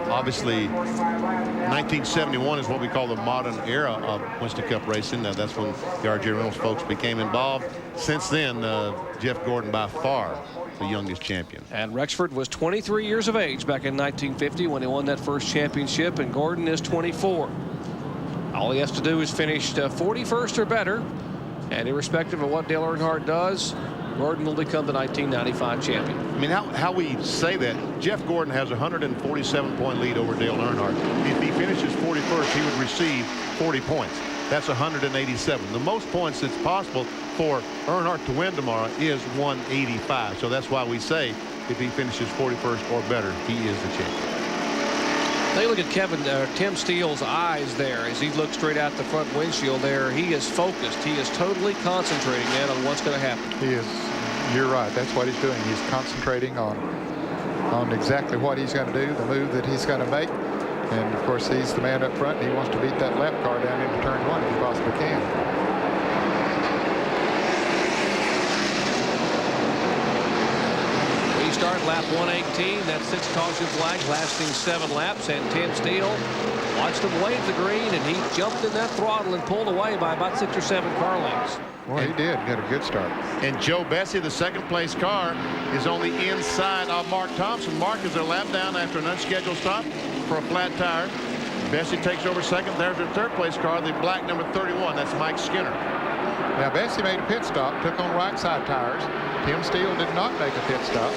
Obviously, 1971 is what we call the modern era of Winston Cup racing. That's when the R.J. Reynolds folks became involved. Since then, Jeff Gordon by far the youngest champion. And Rexford was 23 years of age back in 1950 when he won that first championship, and Gordon is 24. All he has to do is finish 41st or better, and irrespective of what Dale Earnhardt does, Gordon will become the 1995 champion. I mean, how we say that, Jeff Gordon has a 147-point lead over Dale Earnhardt. If he finishes 41st, he would receive 40 points. That's 187. The most points that's possible for Earnhardt to win tomorrow is 185. So that's why we say if he finishes 41st or better, he is the champion. They look at Tim Steele's eyes there as he looks straight out the front windshield there. He is focused. He is totally concentrating, man, on what's going to happen. He is. You're right. That's what he's doing. He's concentrating on exactly what he's going to do, the move that he's going to make. And, of course, he's the man up front. And he wants to beat that lap car down into turn 1 if he possibly can. Start lap 118. That's 6 caution flags lasting 7 laps. And Tim Steele watched him wave the green, and he jumped in that throttle and pulled away by about 6 or 7 car lengths. Well, he did get a good start. And Joe Bessie, the second place car, is on the inside of Mark Thompson. Mark is a lap down after an unscheduled stop for a flat tire. Bessie takes over second. There's their third place car, the black number 31. That's Mike Skinner. Now, Bessie made a pit stop, took on right side tires. Tim Steele did not make a pit stop.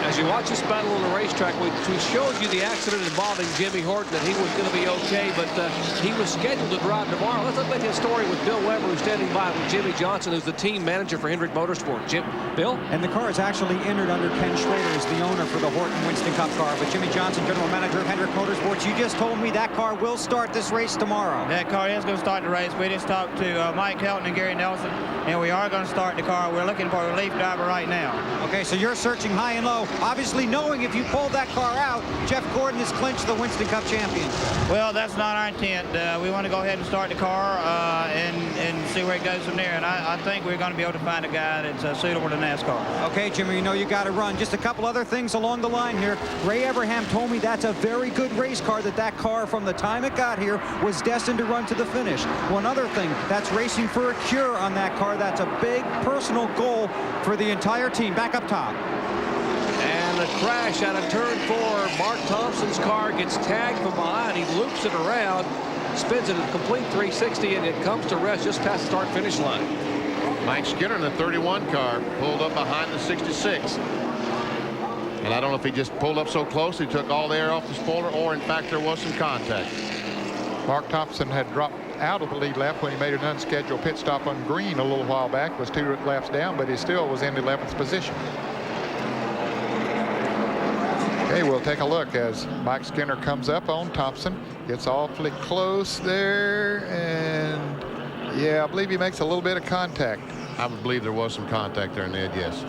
As you watch this battle on the racetrack, we showed you the accident involving Jimmy Horton, that he was going to be okay, but he was scheduled to drive tomorrow. Let's look at his story with Bill Weber, who's standing by with Jimmy Johnson, who's the team manager for Hendrick Motorsport. Bill? And the car is actually entered under Ken Schrader as the owner for the Horton Winston Cup car. But Jimmy Johnson, general manager of Hendrick Motorsports, you just told me that car will start this race tomorrow. That car is going to start the race. We just talked to Mike Helton and Gary Nelson, and we are going to start the car. We're looking for a relief driver right now. Okay, so you're searching high and low, obviously knowing if you pull that car out, Jeff Gordon has clinched the Winston Cup champion. Well, that's not our intent. We want to go ahead and start the car and see where it goes from there. And I think we're going to be able to find a guy that's suitable to NASCAR. Okay, Jimmy, you know you got to run. Just a couple other things along the line here. Ray Abraham told me that's a very good race car, that car from the time it got here was destined to run to the finish. One other thing, that's racing for a cure on that car. That's a big personal goal for the entire team. Back up top. And a crash out of turn 4. Mark Thompson's car gets tagged from behind. He loops it around, spins it a complete 360, and it comes to rest just past the start-finish line. Mike Skinner in the 31 car pulled up behind the 66. And I don't know if he just pulled up so close he took all the air off the spoiler, or in fact there was some contact. Mark Thompson had dropped out of the lead lap when he made an unscheduled pit stop on green a little while back, was 2 laps down, but he still was in 11th position. Okay, we'll take a look as Mike Skinner comes up on Thompson. Gets awfully close there, and yeah, I believe he makes a little bit of contact. I would believe there was some contact there, Ned, yes.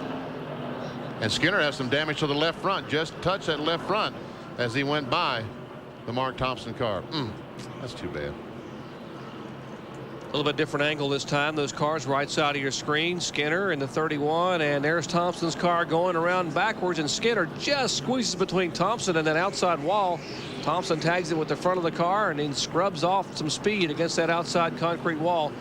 And Skinner has some damage to the left front, just touched that left front as he went by the Mark Thompson car. That's too bad. A little bit different angle this time. Those cars right side of your screen. Skinner in the 31, and there's Thompson's car going around backwards, and Skinner just squeezes between Thompson and that outside wall. Thompson tags it with the front of the car and then scrubs off some speed against that outside concrete wall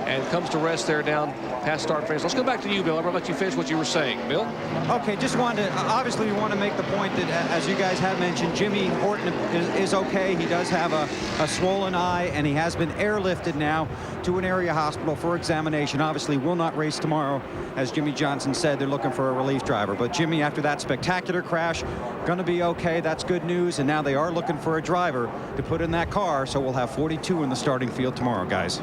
and comes to rest there down past start finish. Let's go back to you, Bill. I'm going to let you finish what you were saying. Bill? Okay, just wanted to, obviously we want to make the point that, as you guys have mentioned, Jimmy Horton is okay. He does have a swollen eye, and he has been airlifted now to an area hospital for examination. Obviously will not race tomorrow. As Jimmy Johnson said, they're looking for a relief driver. But Jimmy, after that spectacular crash, going to be okay. That's good news. And now they are looking for a driver to put in that car. So we'll have 42 in the starting field tomorrow, guys.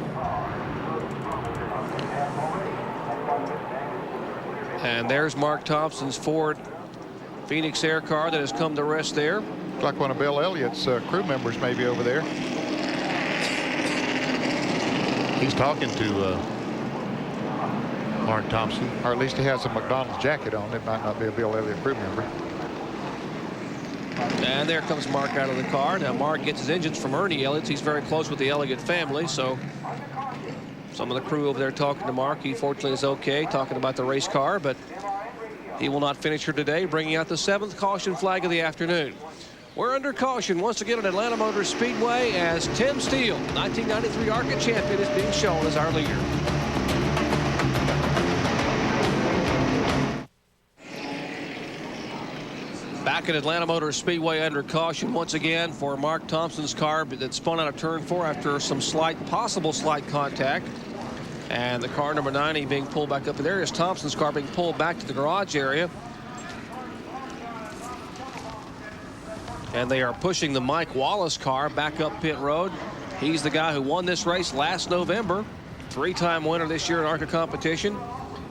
And there's Mark Thompson's Ford Phoenix Air car that has come to rest there. Looks like one of Bill Elliott's crew members maybe over there. He's talking to Mark Thompson. Or at least he has a McDonald's jacket on. It might not be a Bill Elliott crew member. And there comes Mark out of the car. Now Mark gets his engines from Ernie Elliott's. He's very close with the Elliott family, so some of the crew over there talking to Mark. He fortunately is okay, talking about the race car, but he will not finish here today, bringing out the 7th caution flag of the afternoon. We're under caution once again at Atlanta Motor Speedway as Tim Steele, 1993 ARCA champion, is being shown as our leader. Back at Atlanta Motor Speedway under caution once again for Mark Thompson's car that spun out of turn 4 after some possible slight contact. And the car number 90 being pulled back up. And there is Thompson's car being pulled back to the garage area. And they are pushing the Mike Wallace car back up pit road. He's the guy who won this race last November. 3-time winner this year in ARCA competition.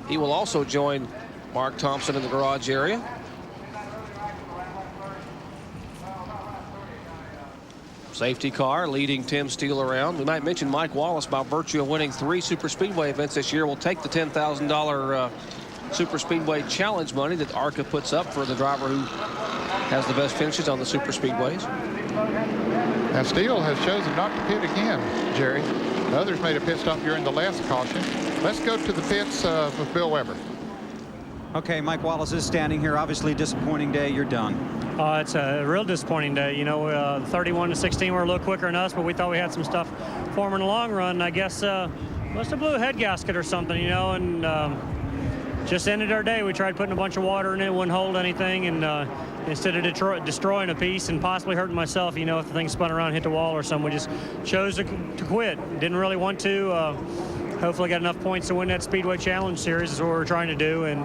He will also join Mark Thompson in the garage area. Safety car leading Tim Steele around. We might mention Mike Wallace, by virtue of winning 3 Super Speedway events this year, will take the $10,000 Super Speedway challenge money that ARCA puts up for the driver who has the best finishes on the Super Speedways. Now Steele has chosen not to pit again, Jerry. The others made a pit stop during the last caution. Let's go to the pits with Bill Weber. Okay, Mike Wallace is standing here. Obviously, disappointing day. You're done. It's a real disappointing day. You know, 31 to 16 were a little quicker than us, but we thought we had some stuff for them in the long run. I guess must have blew a head gasket or something, you know, and just ended our day. We tried putting a bunch of water in it, wouldn't hold anything, and instead of destroying a piece and possibly hurting myself, you know, if the thing spun around and hit the wall or something, we just chose to quit. Didn't really want to. Hopefully got enough points to win that Speedway Challenge Series is what we're trying to do, and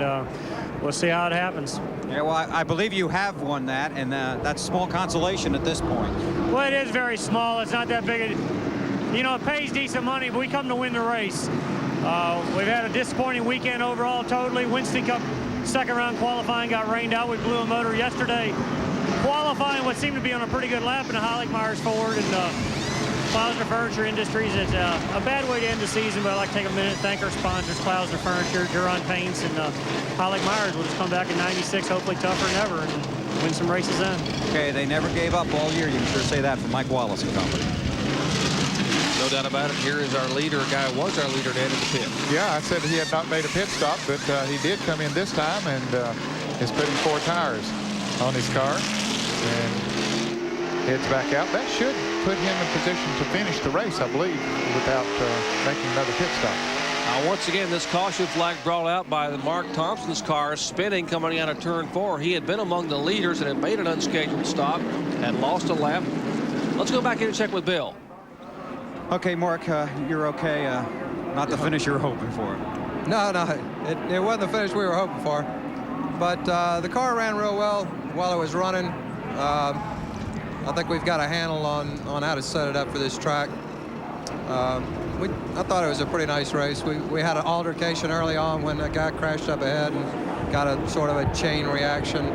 we'll see how it happens. Yeah, well, I believe you have won that, and that's small consolation at this point. Well, it is very small. It's not that big. You know, it pays decent money, but we come to win the race. We've had a disappointing weekend overall totally. Winston Cup second round qualifying got rained out. We blew a motor yesterday. Qualifying what seemed to be on a pretty good lap in the Myers Ford, and Klausner Furniture Industries. It's a bad way to end the season, but I'd like to take a minute and thank our sponsors, Klausner Furniture, Duron Paints, and Myers will just come back in 96, hopefully tougher than ever, and win some races then. Okay, they never gave up all year. You can sure say that for Mike Wallace and company. No doubt about it. Here is our leader, a guy who was our leader to end the pit. Yeah, I said he had not made a pit stop, but he did come in this time and is putting 4 tires on his car and heads back out. That should put him in position to finish the race, I believe, without making another pit stop. Once again, this caution flag brought out by the Mark Thompson's car, spinning coming out of turn 4. He had been among the leaders and had made an unscheduled stop, had lost a lap. Let's go back in and check with Bill. Okay, Mark, you're okay. Not the finish you were hoping for. No, it wasn't the finish we were hoping for. But the car ran real well while it was running. I think we've got a handle on how to set it up for this track. I thought it was a pretty nice race. We had an altercation early on when a guy crashed up ahead and got a sort of a chain reaction,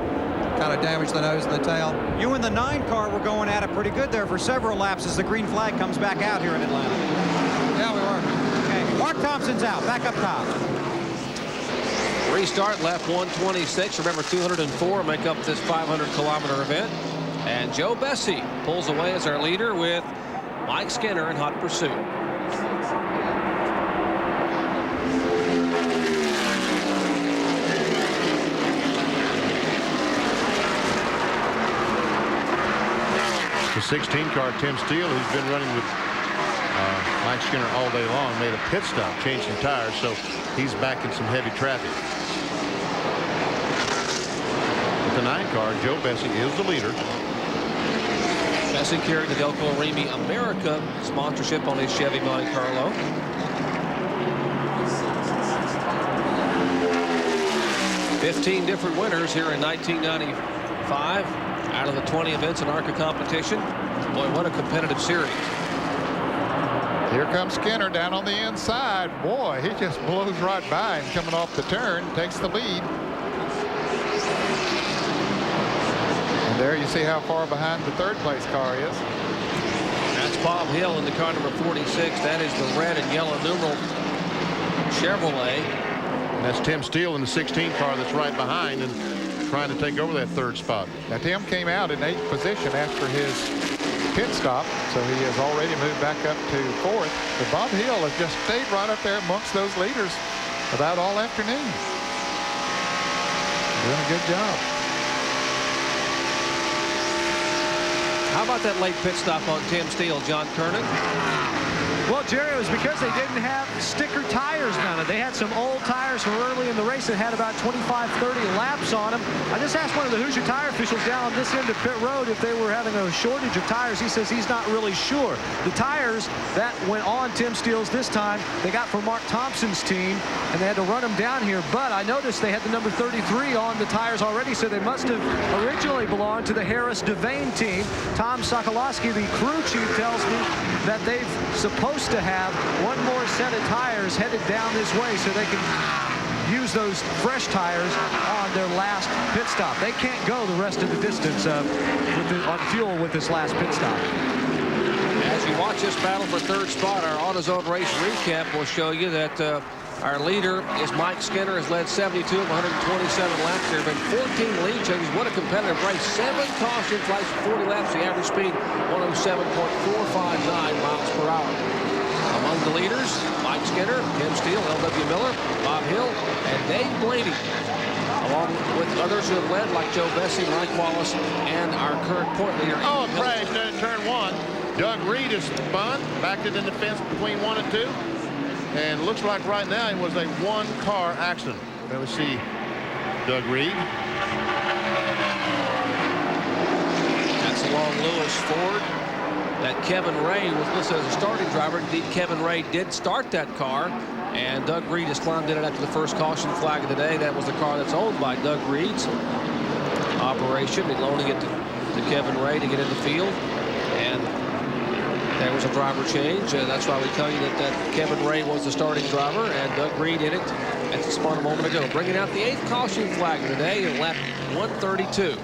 kind of damaged the nose and the tail. You and the 9 car were going at it pretty good there for several laps as the green flag comes back out here in Atlanta. Yeah, we were. Okay, Mark Thompson's out, back up top. Restart, lap 126. Remember, 204 make up this 500-kilometer event. And Joe Bessie pulls away as our leader with Mike Skinner in hot pursuit. The 16 car, Tim Steele, who's been running with Mike Skinner all day long, made a pit stop, changed some tires, so he's back in some heavy traffic. With the 9 car, Joe Bessie is the leader. Bessie carried the Delco Remy America sponsorship on his Chevy Monte Carlo. $15 different winners here in 1995 out of the 20 events in ARCA competition. Boy, what a competitive series. Here comes Skinner down on the inside. Boy, he just blows right by him coming off the turn, takes the lead. And there you see how far behind the 3rd place car is. That's Bob Hill in the car number 46. That is the red and yellow numeral Chevrolet. And that's Tim Steele in the 16 car that's right behind and trying to take over that 3rd spot. Now, Tim came out in 8th position after his pit stop, so he has already moved back up to 4th. But Bob Hill has just stayed right up there amongst those leaders about all afternoon. Doing a good job. How about that late pit stop on Tim Steele, John Kernan? Well, Jerry, it was because they didn't have sticker tires mounted. They had some old tires from early in the race that had about 25, 30 laps on them. I just asked one of the Hoosier tire officials down on this end of pit road if they were having a shortage of tires. He says he's not really sure. The tires that went on Tim Steele's this time, they got from Mark Thompson's team, and they had to run them down here. But I noticed they had the number 33 on the tires already, so they must have originally belonged to the Harris Devane team. Tom Sokolowski, the crew chief, tells me that they've supposed to have one more set of tires headed down this way so they can use those fresh tires on their last pit stop. They can't go the rest of the distance on fuel with this last pit stop. As you watch this battle for third spot, our AutoZone race recap will show you that our leader is Mike Skinner, has led 72 of 127 laps. There have been 14 lead changes. What a competitive race. 7 caution flags for 40 laps. The average speed 107.459 miles per hour. Among the leaders, Mike Skinner, Tim Steele, L.W. Miller, Bob Hill, and Dave Blaney, along with others who have led like Joe Bessie, Mike Wallace, and our current point leader. Oh, crash in turn 1. Doug Reed is spun, backed it in the fence between 1 and 2. And looks like right now it was a one-car accident. Let me see Doug Reed. That's along Lewis Ford. That Kevin Ray was listed as a starting driver. Indeed, Kevin Ray did start that car. And Doug Reed has climbed in it after the first caution flag of the day. That was the car that's owned by Doug Reed's operation. And loaning it to Kevin Ray to get in the field. And there was a driver change. That's why we tell you that Kevin Ray was the starting driver and Doug Reed in it as it spun a moment ago. Bringing out the 8th caution flag of the day at lap 132.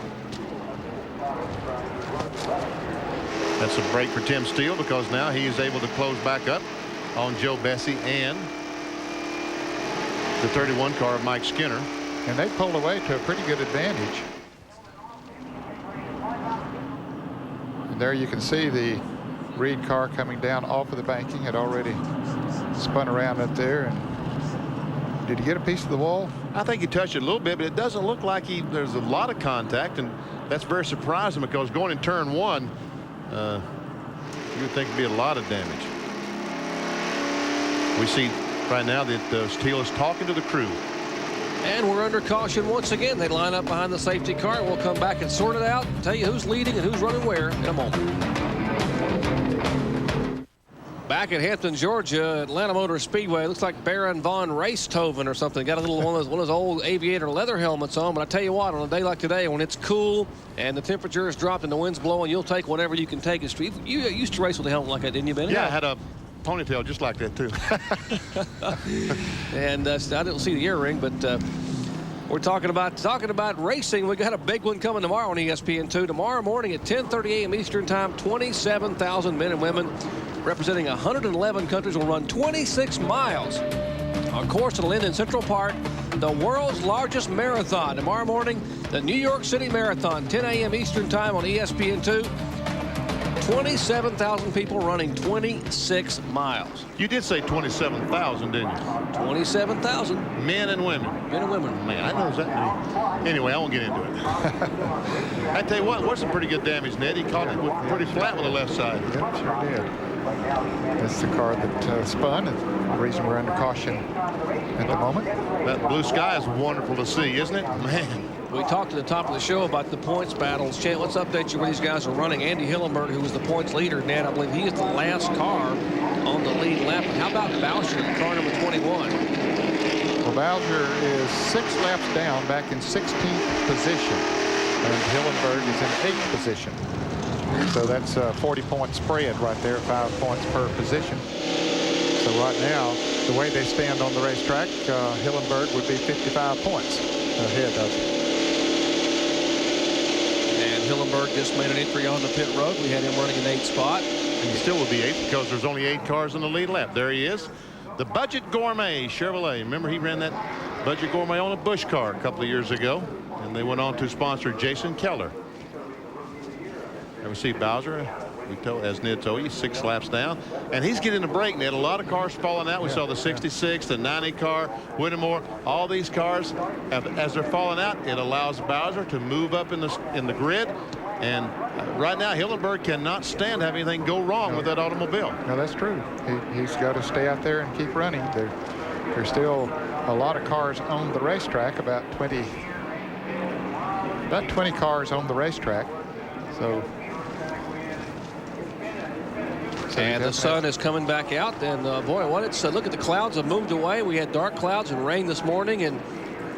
That's a break for Tim Steele because now he is able to close back up on Joe Bessie and the 31 car of Mike Skinner. And they pulled away to a pretty good advantage. And there you can see the Reed car coming down off of the banking, had already spun around up there. And did he get a piece of the wall? I think he touched it a little bit, but it doesn't look like there's a lot of contact, and that's very surprising because going in turn 1, you would think it'd be a lot of damage. We see right now that Steele is talking to the crew. And we're under caution once again. They line up behind the safety car. We'll come back and sort it out, tell you who's leading and who's running where in a moment. Back at Hampton, Georgia, Atlanta Motor Speedway. Looks like Baron von Raesthoven or something. Got a little one of those old aviator leather helmets on. But I tell you what, on a day like today, when it's cool and the temperature is dropped and the wind's blowing, you'll take whatever you can take. You used to race with a helmet like that, didn't you, Ben? Yeah, I had a ponytail just like that too. And I didn't see the earring, but we're talking about racing. We got a big one coming tomorrow on ESPN2. Tomorrow morning at 10:30 a.m. Eastern Time, 27,000 men and women representing 111 countries will run 26 miles on course at Linden Central Park, the world's largest marathon. Tomorrow morning, the New York City Marathon, 10 a.m. Eastern Time on ESPN2. 27,000 people running 26 miles. You did say 27,000, didn't you? 27,000. Men and women. Men and women. Man, I know that. Anyway, I won't get into it. I tell you what, was some pretty good damage, Ned. He caught it pretty flat with the left side. Yep, sure did. That's the car that spun. And the reason we're under caution at the moment. That blue sky is wonderful to see, isn't it? Man. We talked at the top of the show about the points battles. Chad, let's update you where these guys are running. Andy Hillenberg, who was the points leader, Ned, I believe he is the last car on the lead lap. And how about Bowser, car number 21? Well, Bowser is 6 laps down, back in 16th position. And Hillenberg is in 8th position. So that's a 40-point spread right there, 5 points per position. So right now, the way they stand on the racetrack, Hillenberg would be 55 points ahead of him. Hillenberg just made an entry on the pit road. We had him running an 8th spot. And he still will be 8th because there's only 8 cars in the lead lap. There he is. The Budget Gourmet Chevrolet. Remember, he ran that Budget Gourmet on a Busch car a couple of years ago. And they went on to sponsor Jason Keller. There we see Bowser. We told, as Ned told you, 6 laps down. And he's getting a break, Ned. A lot of cars falling out. We saw the 66, the 90 car, Whittemore. All these cars, as they're falling out, it allows Bowser to move up in the grid. And right now, Hillenberg cannot stand to have anything go wrong with that automobile. No, that's true. He's got to stay out there and keep running. There's still a lot of cars on the racetrack, about 20 cars on the racetrack. And the sun is coming back out. And boy, look at the clouds have moved away. We had dark clouds and rain this morning and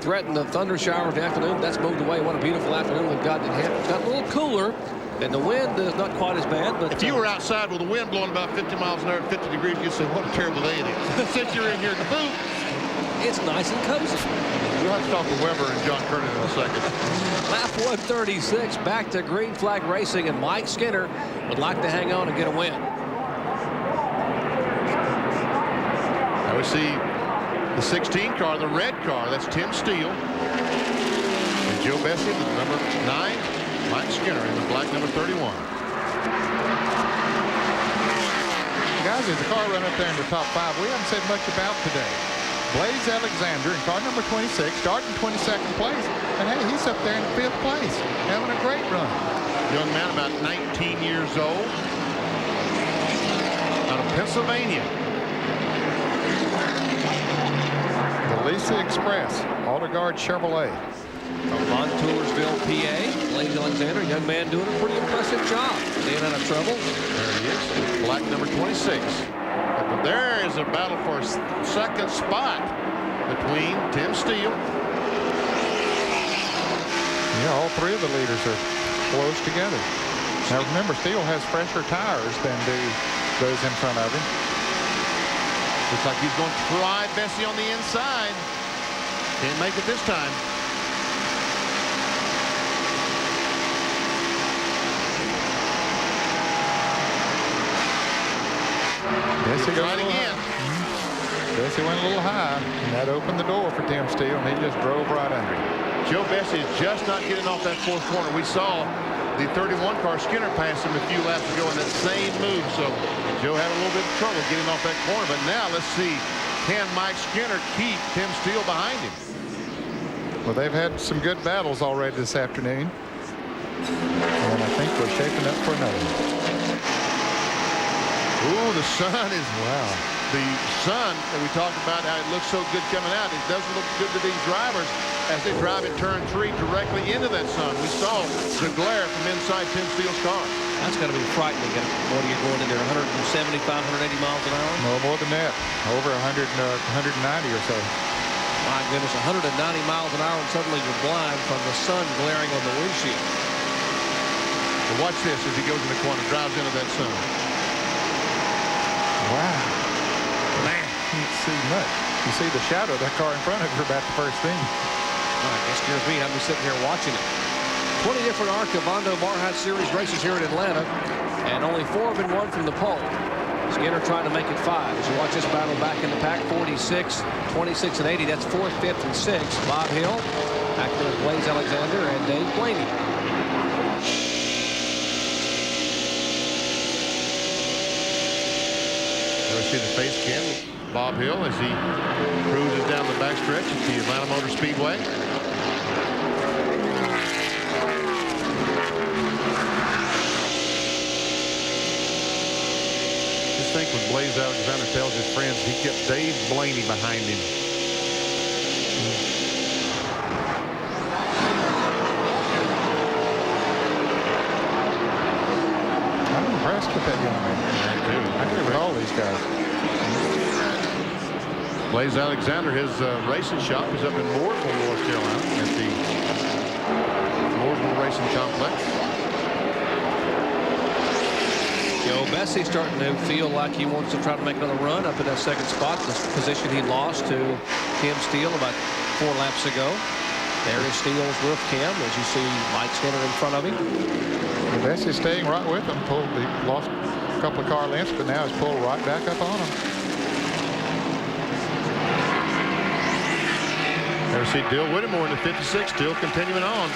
threatened the thunder showers in the afternoon. That's moved away. What a beautiful afternoon we've got. It's got a little cooler, and the wind is not quite as bad. But if you were outside with the wind blowing about 50 miles an hour at 50 degrees, you'd say, what a terrible day it is. Since you're in here in the booth. it's nice and cozy. We'll have to talk to Weber and John Kernan in a second. Lap 136, back to Green Flag Racing, and Mike Skinner would like to hang on and get a win. Now we see the 16 car, the red car. That's Tim Steele. And Joe Bessie, the number 9. Mike Skinner in the black number 31. Guys, there's a car run up there in the top 5 we haven't said much about today. Blaze Alexander in car number 26, starting 22nd place. And hey, he's up there in 5th place, having a great run. Young man, about 19 years old, out of Pennsylvania. The Lisa Express, AutoGuard Chevrolet. From Montoursville, PA, Blaze Alexander, young man doing a pretty impressive job. Staying out of trouble. There he is, black number 26. But there is a battle for second spot between Tim Steele. Yeah, all 3 of the leaders are close together. Now remember, Steele has fresher tires than do those in front of him. Looks like he's going to try Bessie on the inside. Can't make it this time. Bessie Right again. Bessie went a little high, and that opened the door for Tim Steele, and he just drove right under him. Joe Bessie is just not getting off that 4th corner. We saw the 31 car Skinner pass him a few laps ago in that same move. So Joe had a little bit of trouble getting off that corner. But now let's see, can Mike Skinner keep Tim Steele behind him? Well, they've had some good battles already this afternoon. And I think we're shaping up for another one. Ooh, the sun is, wow. The sun that we talked about, how it looks so good coming out. It doesn't look good to these drivers as they drive in turn 3 directly into that sun. We saw the glare from inside Tim Steele's car. That's got to be frightening. What are you going in there, 175, 180 miles an hour? No more than that. Over 190 or so. My goodness, 190 miles an hour, and suddenly you're blind from the sun glaring on the windshield. Well, watch this as he goes in the corner, drives into that sun. Wow. Man, can't see much. You see the shadow of that car in front of you about the first thing. I guess scares me. I'm just sitting here watching it. 20 different ARCA Bondo Mar-Hyde Series races here in Atlanta, and only 4 have been won from the pole. Skinner trying to make it 5. As you watch this battle back in the pack, 46, 26, and 80. That's 4th, 5th, and 6th. Bob Hill, back there with Blaze Alexander and Dave Blaney. There we see the face cam. Bob Hill as he cruises down the backstretch at the Atlanta Motor Speedway. Just think when Blaze Alexander tells his friends he kept Dave Blaney behind him. I'm impressed with that young man. I agree with all these guys. Blaze Alexander, his racing shop is up in Mooresville, North Carolina at the Mooresville Racing Complex. Joe Bessie starting to feel like he wants to try to make another run up in that 2nd spot, the position he lost to Tim Steele about 4 laps ago. There is Steele's roof cam as you see Mike Skinner in front of him. Well, Bessie's staying right with him. He lost a couple of car lengths, but now he's pulled right back up on him. There we see Dill Whittemore in the 56, still continuing on.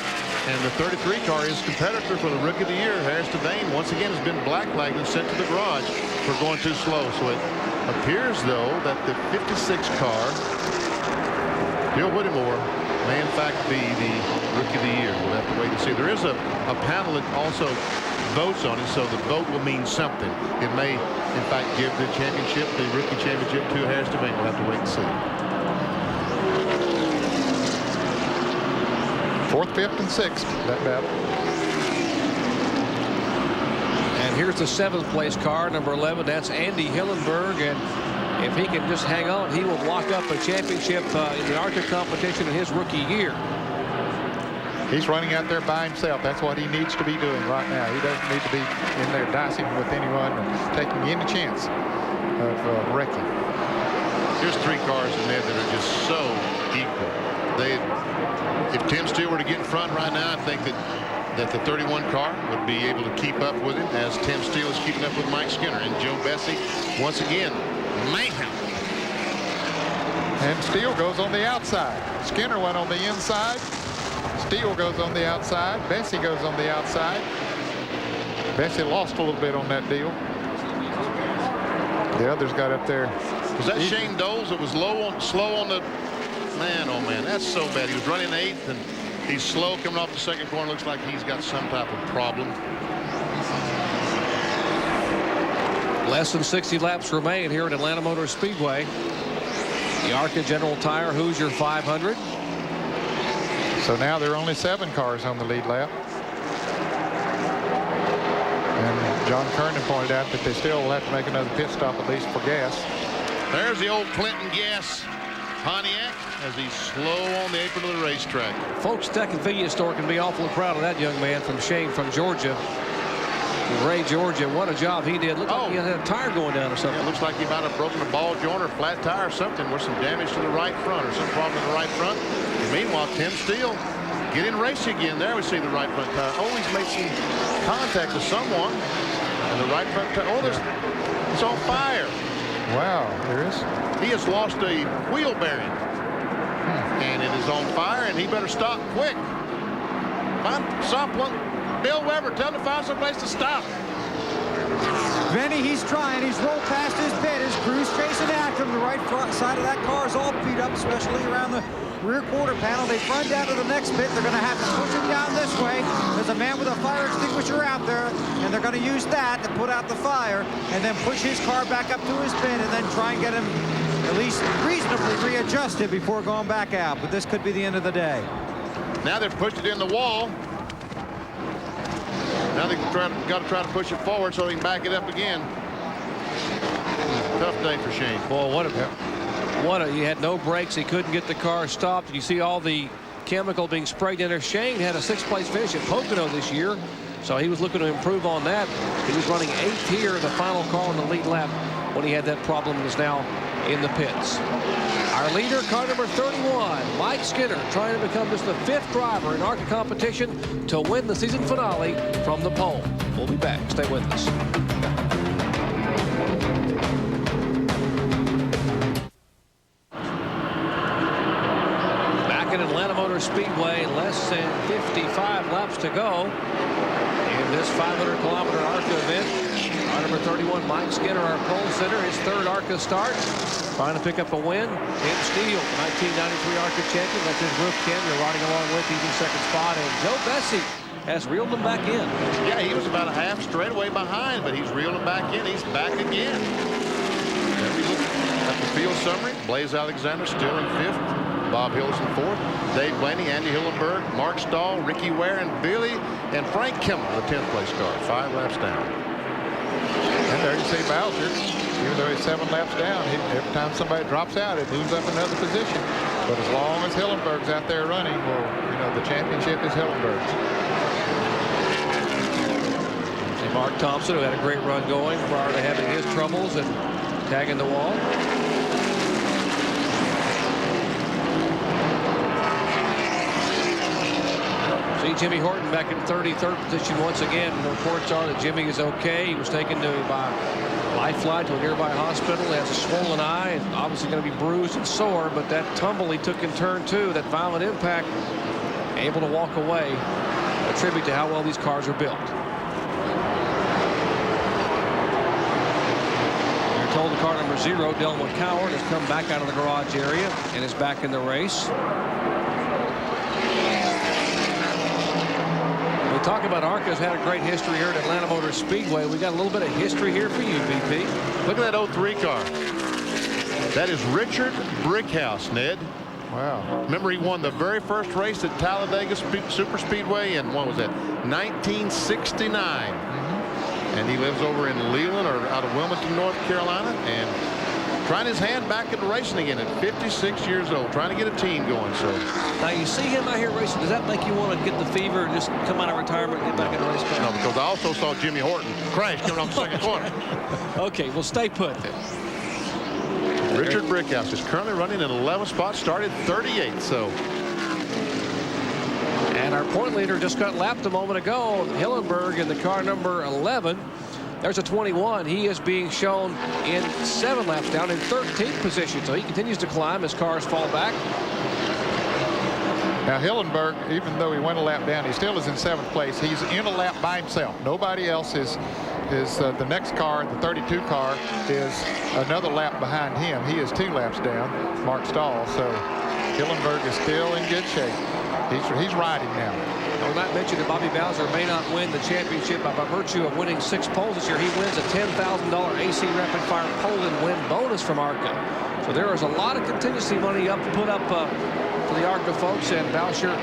And the 33 car is competitor for the Rookie of the Year, Harris Devane, once again has been black flagged and sent to the garage for going too slow. So it appears, though, that the 56 car, Dill Whittemore, may in fact be the Rookie of the Year. We'll have to wait and see. There is a panel that also votes on it, so the vote will mean something. It may, in fact, give the championship, the Rookie Championship, to Harris Devane. We'll have to wait and see. 4th, 5th, and 6th, that battle. And here's the 7th place car, number 11. That's Andy Hillenberg. And if he can just hang on, he will lock up a championship in the ARCA competition in his rookie year. He's running out there by himself. That's what he needs to be doing right now. He doesn't need to be in there dicing with anyone and taking any chance of wrecking. Here's 3 cars in there that are just so equal. If Tim Steele were to get in front right now, I think that the 31 car would be able to keep up with him, as Tim Steele is keeping up with Mike Skinner. And Joe Bessie, once again, mayhem. And Steele goes on the outside. Skinner went on the inside. Steele goes on the outside. Bessie goes on the outside. Bessie lost a little bit on that deal. The others got up there. Was that Shane Doles that was slow on the... Man, oh man, that's so bad. He was running 8th, and he's slow coming off the second corner. Looks like he's got some type of problem. Less than 60 laps remain here at Atlanta Motor Speedway. The ARCA General Tire Hoosier 500. So now there are only 7 cars on the lead lap. And John Kernan pointed out that they still will have to make another pit stop at least for gas. There's the old Clinton Gas Pontiac as he's slow on the apron of the racetrack. Folks, that convenience store can be awfully proud of that young man from Shane from Georgia. Ray, Georgia, what a job he did. Looked like he had a tire going down or something. Yeah, looks like he might have broken a ball joint or flat tire or something, with some damage to the right front or some problem in the right front. And meanwhile, Tim Steele getting racing again. There we see the right front tire. Oh, he's made some contact with someone. And the right front tire, it's on fire. Wow, there is. He has lost a wheel bearing. And it is on fire, and he better stop quick. Find someone. Bill Weber, tell him to find someplace to stop. Vinny, he's trying. He's rolled past his pit. His crew's chasing after him. The right front side of that car is all beat up, especially around the rear quarter panel. They run down to the next pit. They're going to have to push him down this way. There's a man with a fire extinguisher out there, and they're going to use that to put out the fire and then push his car back up to his pit and then try and get him at least reasonably readjusted before going back out. But this could be the end of the day. Now they've pushed it in the wall. Now they've got to try to push it forward so they can back it up again. Tough day for Shane. Boy, he had no brakes. He couldn't get the car stopped. You see all the chemical being sprayed in there. Shane had a 6th-place finish at Pocono this year, so he was looking to improve on that. He was running 8th here, the final car on the lead lap, when he had that problem, and is now in the pits. Our leader, car number 31, Mike Skinner, trying to become just the 5th driver in ARCA competition to win the season finale from the pole. We'll be back. Stay with us. Back at Atlanta Motor Speedway, less than 55 laps to go in this 500-kilometer ARCA event. Car number 31, Mike Skinner, our pole sitter, his 3rd ARCA start. Trying to pick up a win. Tim Steele, 1993 ARCA champion. That's his roof Ken. You're riding along with. He's in 2nd spot. And Joe Bessie has reeled him back in. Yeah, he was about a half straightaway behind, but he's reeled him back in. He's back again. There we look at the field summary. Blaze Alexander still in 5th. Bob Hillis in 4th. Dave Blaney, Andy Hillenberg, Mark Stahl, Ricky Ware, and Billy, and Frank Kimmel, the 10th place car. 5 laps down. And there you see Bowser, even though he's 7 laps down, every time somebody drops out, it moves up another position. But as long as Hillenberg's out there running, well, you know, the championship is Hillenberg's. See Mark Thompson, who had a great run going prior to having his troubles and tagging the wall. See Jimmy Horton back in 33rd position once again. Reports are that Jimmy is okay. He was taken by life flight to a nearby hospital. He has a swollen eye and obviously going to be bruised and sore, but that tumble he took in turn 2, that violent impact, able to walk away, a tribute to how well these cars are built. We're told the car number 0, Delmont Coward, has come back out of the garage area and is back in the race. Talk about ARCA's had a great history here at Atlanta Motor Speedway. We got a little bit of history here for you, BP. Look at that 03 car. That is Richard Brickhouse, Ned. Wow. Remember, he won the very first race at Talladega Super Speedway in, what was that, 1969. And he lives over in Leland or out of Wilmington, North Carolina, and trying his hand back into racing again at 56 years old, trying to get a team going. So now you see him out here racing. Does that make you want to get the fever and just come out of retirement and get back in the race car? No, because I also saw Jimmy Horton crash coming off the second corner. Okay, well, stay put then. Richard Brickhouse is currently running in 11th spot, started 38th. So. And our point leader just got lapped a moment ago. Hillenberg in the car number 11. There's a 21. He is being shown in 7 laps down in 13th position. So he continues to climb as cars fall back. Now Hillenberg, even though he went a lap down, he still is in 7th place. He's in a lap by himself. Nobody else is the next car, the 32 car, is another lap behind him. He is 2 laps down, Mark Stahl. So Hillenberg is still in good shape. He's riding now. We might mention that Bobby Bowser may not win the championship by virtue of winning 6 poles this year. He wins a $10,000 AC Rapid Fire pole and win bonus from ARCA. So there is a lot of contingency money put up for the ARCA folks, and Bowser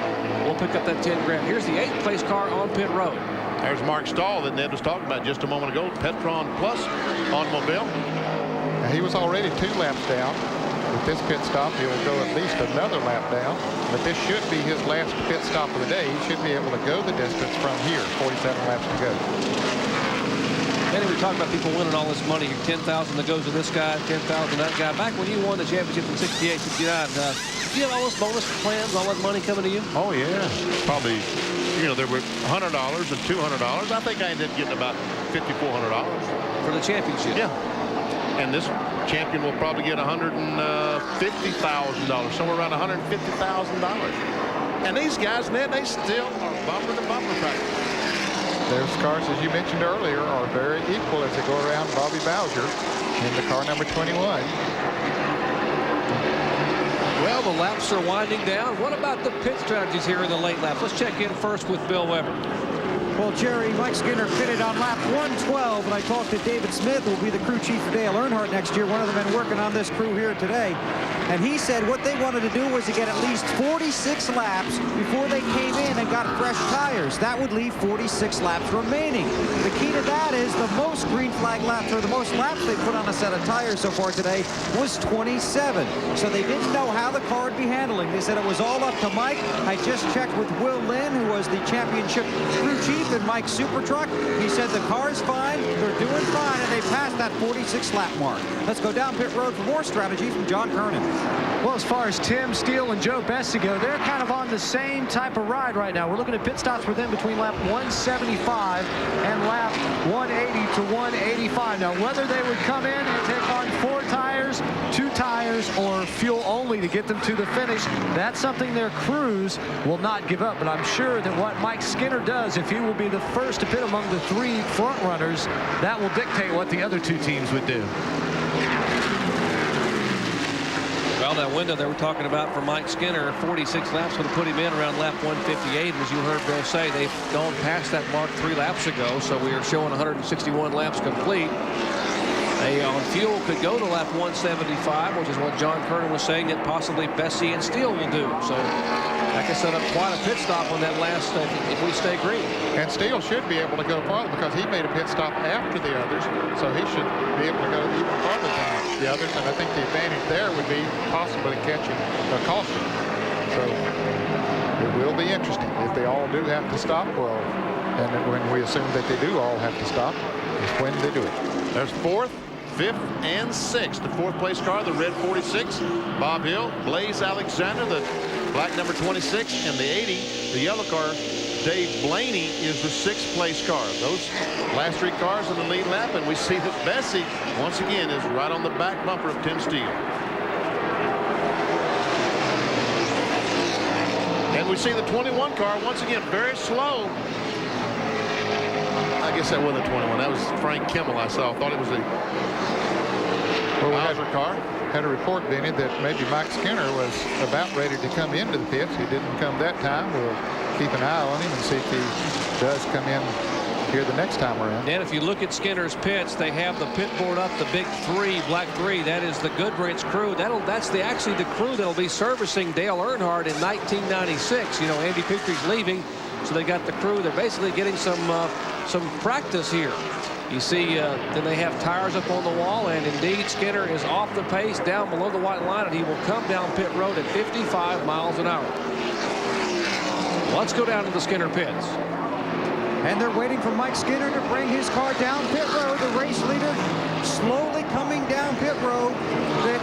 will pick up that 10 grand. Here's the 8th place car on pit road. There's Mark Stahl that Ned was talking about just a moment ago. Petron Plus automobile. Now, he was already 2 laps down. With this pit stop, he'll go at least another lap down. But this should be his last pit stop of the day. He should be able to go the distance from here. 47 laps to go. And we talk about people winning all this money. 10,000 that goes to this guy, 10,000 that guy. Back when you won the championship in 68, 69, do you have all those bonus plans, all that money coming to you? Oh, yeah. Probably, you know, there were $100 and $200. I think I ended up getting about $5,400. For the championship? Yeah. And this champion will probably get $150,000, somewhere around $150,000. And these guys, Ned, they still are bumper to bumper practice. Those cars, as you mentioned earlier, are very equal as they go around Bobby Bowser in the car number 21. Well, the laps are winding down. What about the pit strategies here in the late laps? Let's check in first with Bill Weber. Well, Jerry, Mike Skinner pitted on lap 112, and I talked to David Smith, who will be the crew chief for Dale Earnhardt next year, one of the men working on this crew here today. And he said what they wanted to do was to get at least 46 laps before they came in and got fresh tires. That would leave 46 laps remaining. The key to that is the most green flag laps, or the most laps they put on a set of tires so far today, was 27. So they didn't know how the car would be handling. They said it was all up to Mike. I just checked with Will Lynn, who was the championship crew chief in Mike's Super Truck. He said the car's fine, they're doing fine, and they passed that 46 lap mark. Let's go down pit road for more strategy from John Kernan. Well, as far as Tim Steele and Joe Bessie go, they're kind of on the same type of ride right now. We're looking at pit stops for them between lap 175 and lap 180 to 185. Now, whether they would come in and take on 4 tires, 2 tires, or fuel only to get them to the finish, that's something their crews will not give up. But I'm sure that what Mike Skinner does, if he will be the first to pit among the 3 front runners, that will dictate what the other 2 teams would do. Well, that window they were talking about for Mike Skinner, 46 laps would have put him in around lap 158. As you heard Bill say, they've gone past that mark 3 laps ago, so we are showing 161 laps complete. They on fuel could go to lap 175, which is what John Kernan was saying that possibly Bessie and Steele will do. So that can set up quite a pit stop on that last if we stay green. And Steele should be able to go farther because he made a pit stop after the others, so he should be able to go even farther than the others. And I think the advantage there would be possibly catching a caution. So it will be interesting if they all do have to stop. Well, and when we assume that they do all have to stop, is when they do it. There's 4th, 5th, and 6th. The 4th place car, the red 46, Bob Hill, Blaze Alexander, the black number 26, and the 80, the yellow car, Dave Blaney, is the 6th place car. Those last 3 cars in the lead lap, and we see that Bessie, once again, is right on the back bumper of Tim Steele. And we see the 21 car, once again, very slow. I guess that wasn't a 21. That was Frank Kimmel, I saw. I thought it was a Bowser car. Had a report, Benny, that maybe Mike Skinner was about ready to come into the pits. He didn't come that time. We'll keep an eye on him and see if he does come in here the next time around. And if you look at Skinner's pits, they have the pit board up, the big 3, black 3. That is the Goodrich crew. That's actually the crew that'll be servicing Dale Earnhardt in 1996. You know, Andy Petry's leaving, so they got the crew. They're basically getting some practice here. You see, then they have tires up on the wall, and indeed Skinner is off the pace down below the white line, and he will come down pit road at 55 miles an hour. Let's go down to the Skinner pits. And they're waiting for Mike Skinner to bring his car down pit road. The race leader slowly coming down pit road. That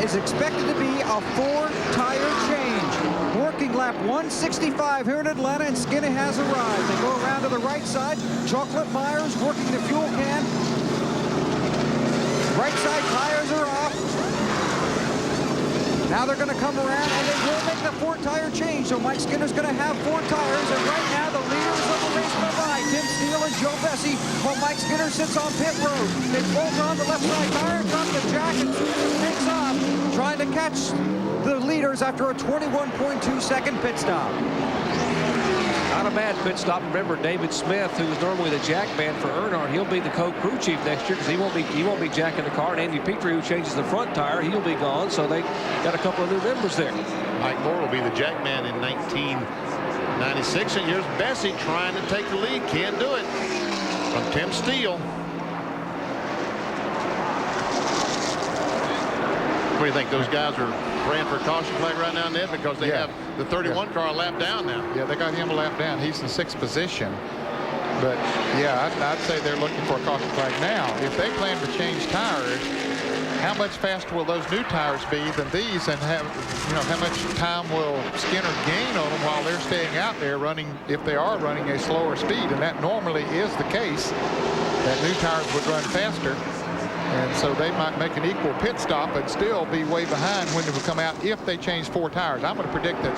is expected to be a 4-tire change. Working lap 165 here in Atlanta, and Skinner has arrived. They go around to the right side. Chocolate Myers working the fuel can. Right side tires are off. Now they're going to come around, and they will make the 4-tire change. So Mike Skinner's going to have 4 tires, and right now the leaders of the race go by, Tim Steele and Joe Bessie, while Mike Skinner sits on pit road. They bolt on the left side tire, drop the jack, and Skinner takes off, trying to catch the leaders after a 21.2-second pit stop. Not a bad pit stop. Remember, David Smith, who is normally the jack man for Earnhardt, he'll be the co-crew chief next year because he won't be jacking the car. And Andy Petrie, who changes the front tire, he'll be gone. So they got a couple of new members there. Mike Moore will be the jack man in 1996. And here's Bessie trying to take the lead. Can't do it. From Tim Steele. What do you think? Those guys are praying for a caution flag right now, Ned, because they have the 31 car a lap down now. Yeah, they got him a lap down. He's in 6th position. But, yeah, I'd say they're looking for a caution flag. Now, if they plan to change tires, how much faster will those new tires be than these, and how much time will Skinner gain on them while they're staying out there running, if they are running a slower speed? And that normally is the case, that new tires would run faster. And so they might make an equal pit stop and still be way behind when they would come out if they change 4 tires. I'm going to predict that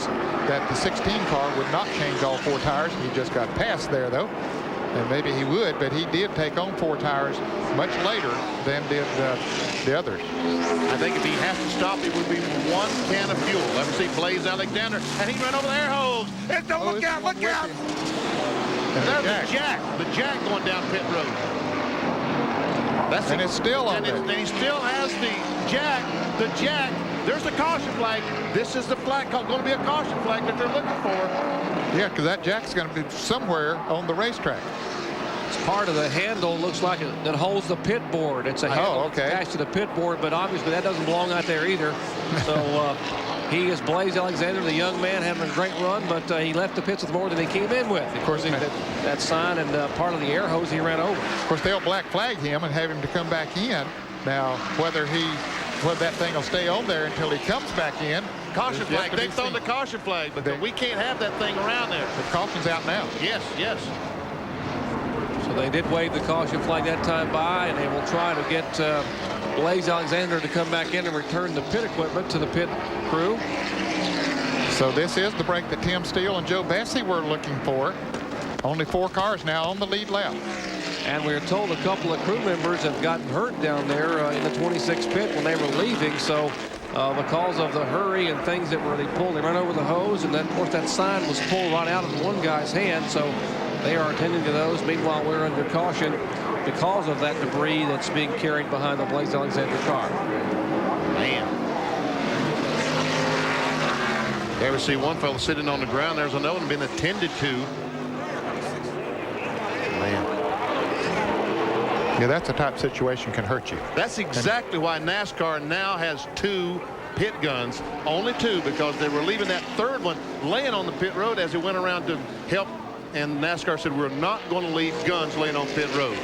the 16 car would not change all 4 tires. He just got past there, though. And maybe he would, but he did take on 4 tires much later than did the others. I think if he has to stop, it would be 1 can of fuel. Let me see Blaze Alexander, and he ran over the air hose. Look out, look out. And there's the jack going down pit road. And it's still on there. And he still has the jack. There's the caution flag. This is the flag, going to be a caution flag that they're looking for. Yeah, because that jack's going to be somewhere on the racetrack. It's part of the handle, looks like it, that holds the pit board. It's a handle attached to the pit board, but obviously that doesn't belong out there either. So he is Blaze Alexander, the young man, having a great run, but he left the pits with more than he came in with. Of course, that sign and part of the air hose he ran over. Of course, they'll black flag him and have him to come back in. Now, whether that thing will stay on there until he comes back in. Caution flag. They've thrown the caution flag, but we can't have that thing around there. The caution's out now. Yes, yes. So they did wave the caution flag that time by, and they will try to get Blaze Alexander to come back in and return the pit equipment to the pit crew. So this is the break that Tim Steele and Joe Bessie were looking for. Only 4 cars now on the lead lap. And we're told a couple of crew members have gotten hurt down there in the 26 pit when they were leaving. So because of the hurry and things that they ran over the hose, and then of course that sign was pulled right out of one guy's hand. So they are attending to those. Meanwhile, we're under caution because of that debris that's being carried behind the Blaze Alexander car. Man. You ever see one fellow sitting on the ground? There's another one being attended to. Man. Yeah, that's a type of situation can hurt you. That's exactly why NASCAR now has 2 pit guns. Only 2, because they were leaving that third one laying on the pit road as it went around to help. And NASCAR said, we're not going to leave guns laying on pit road.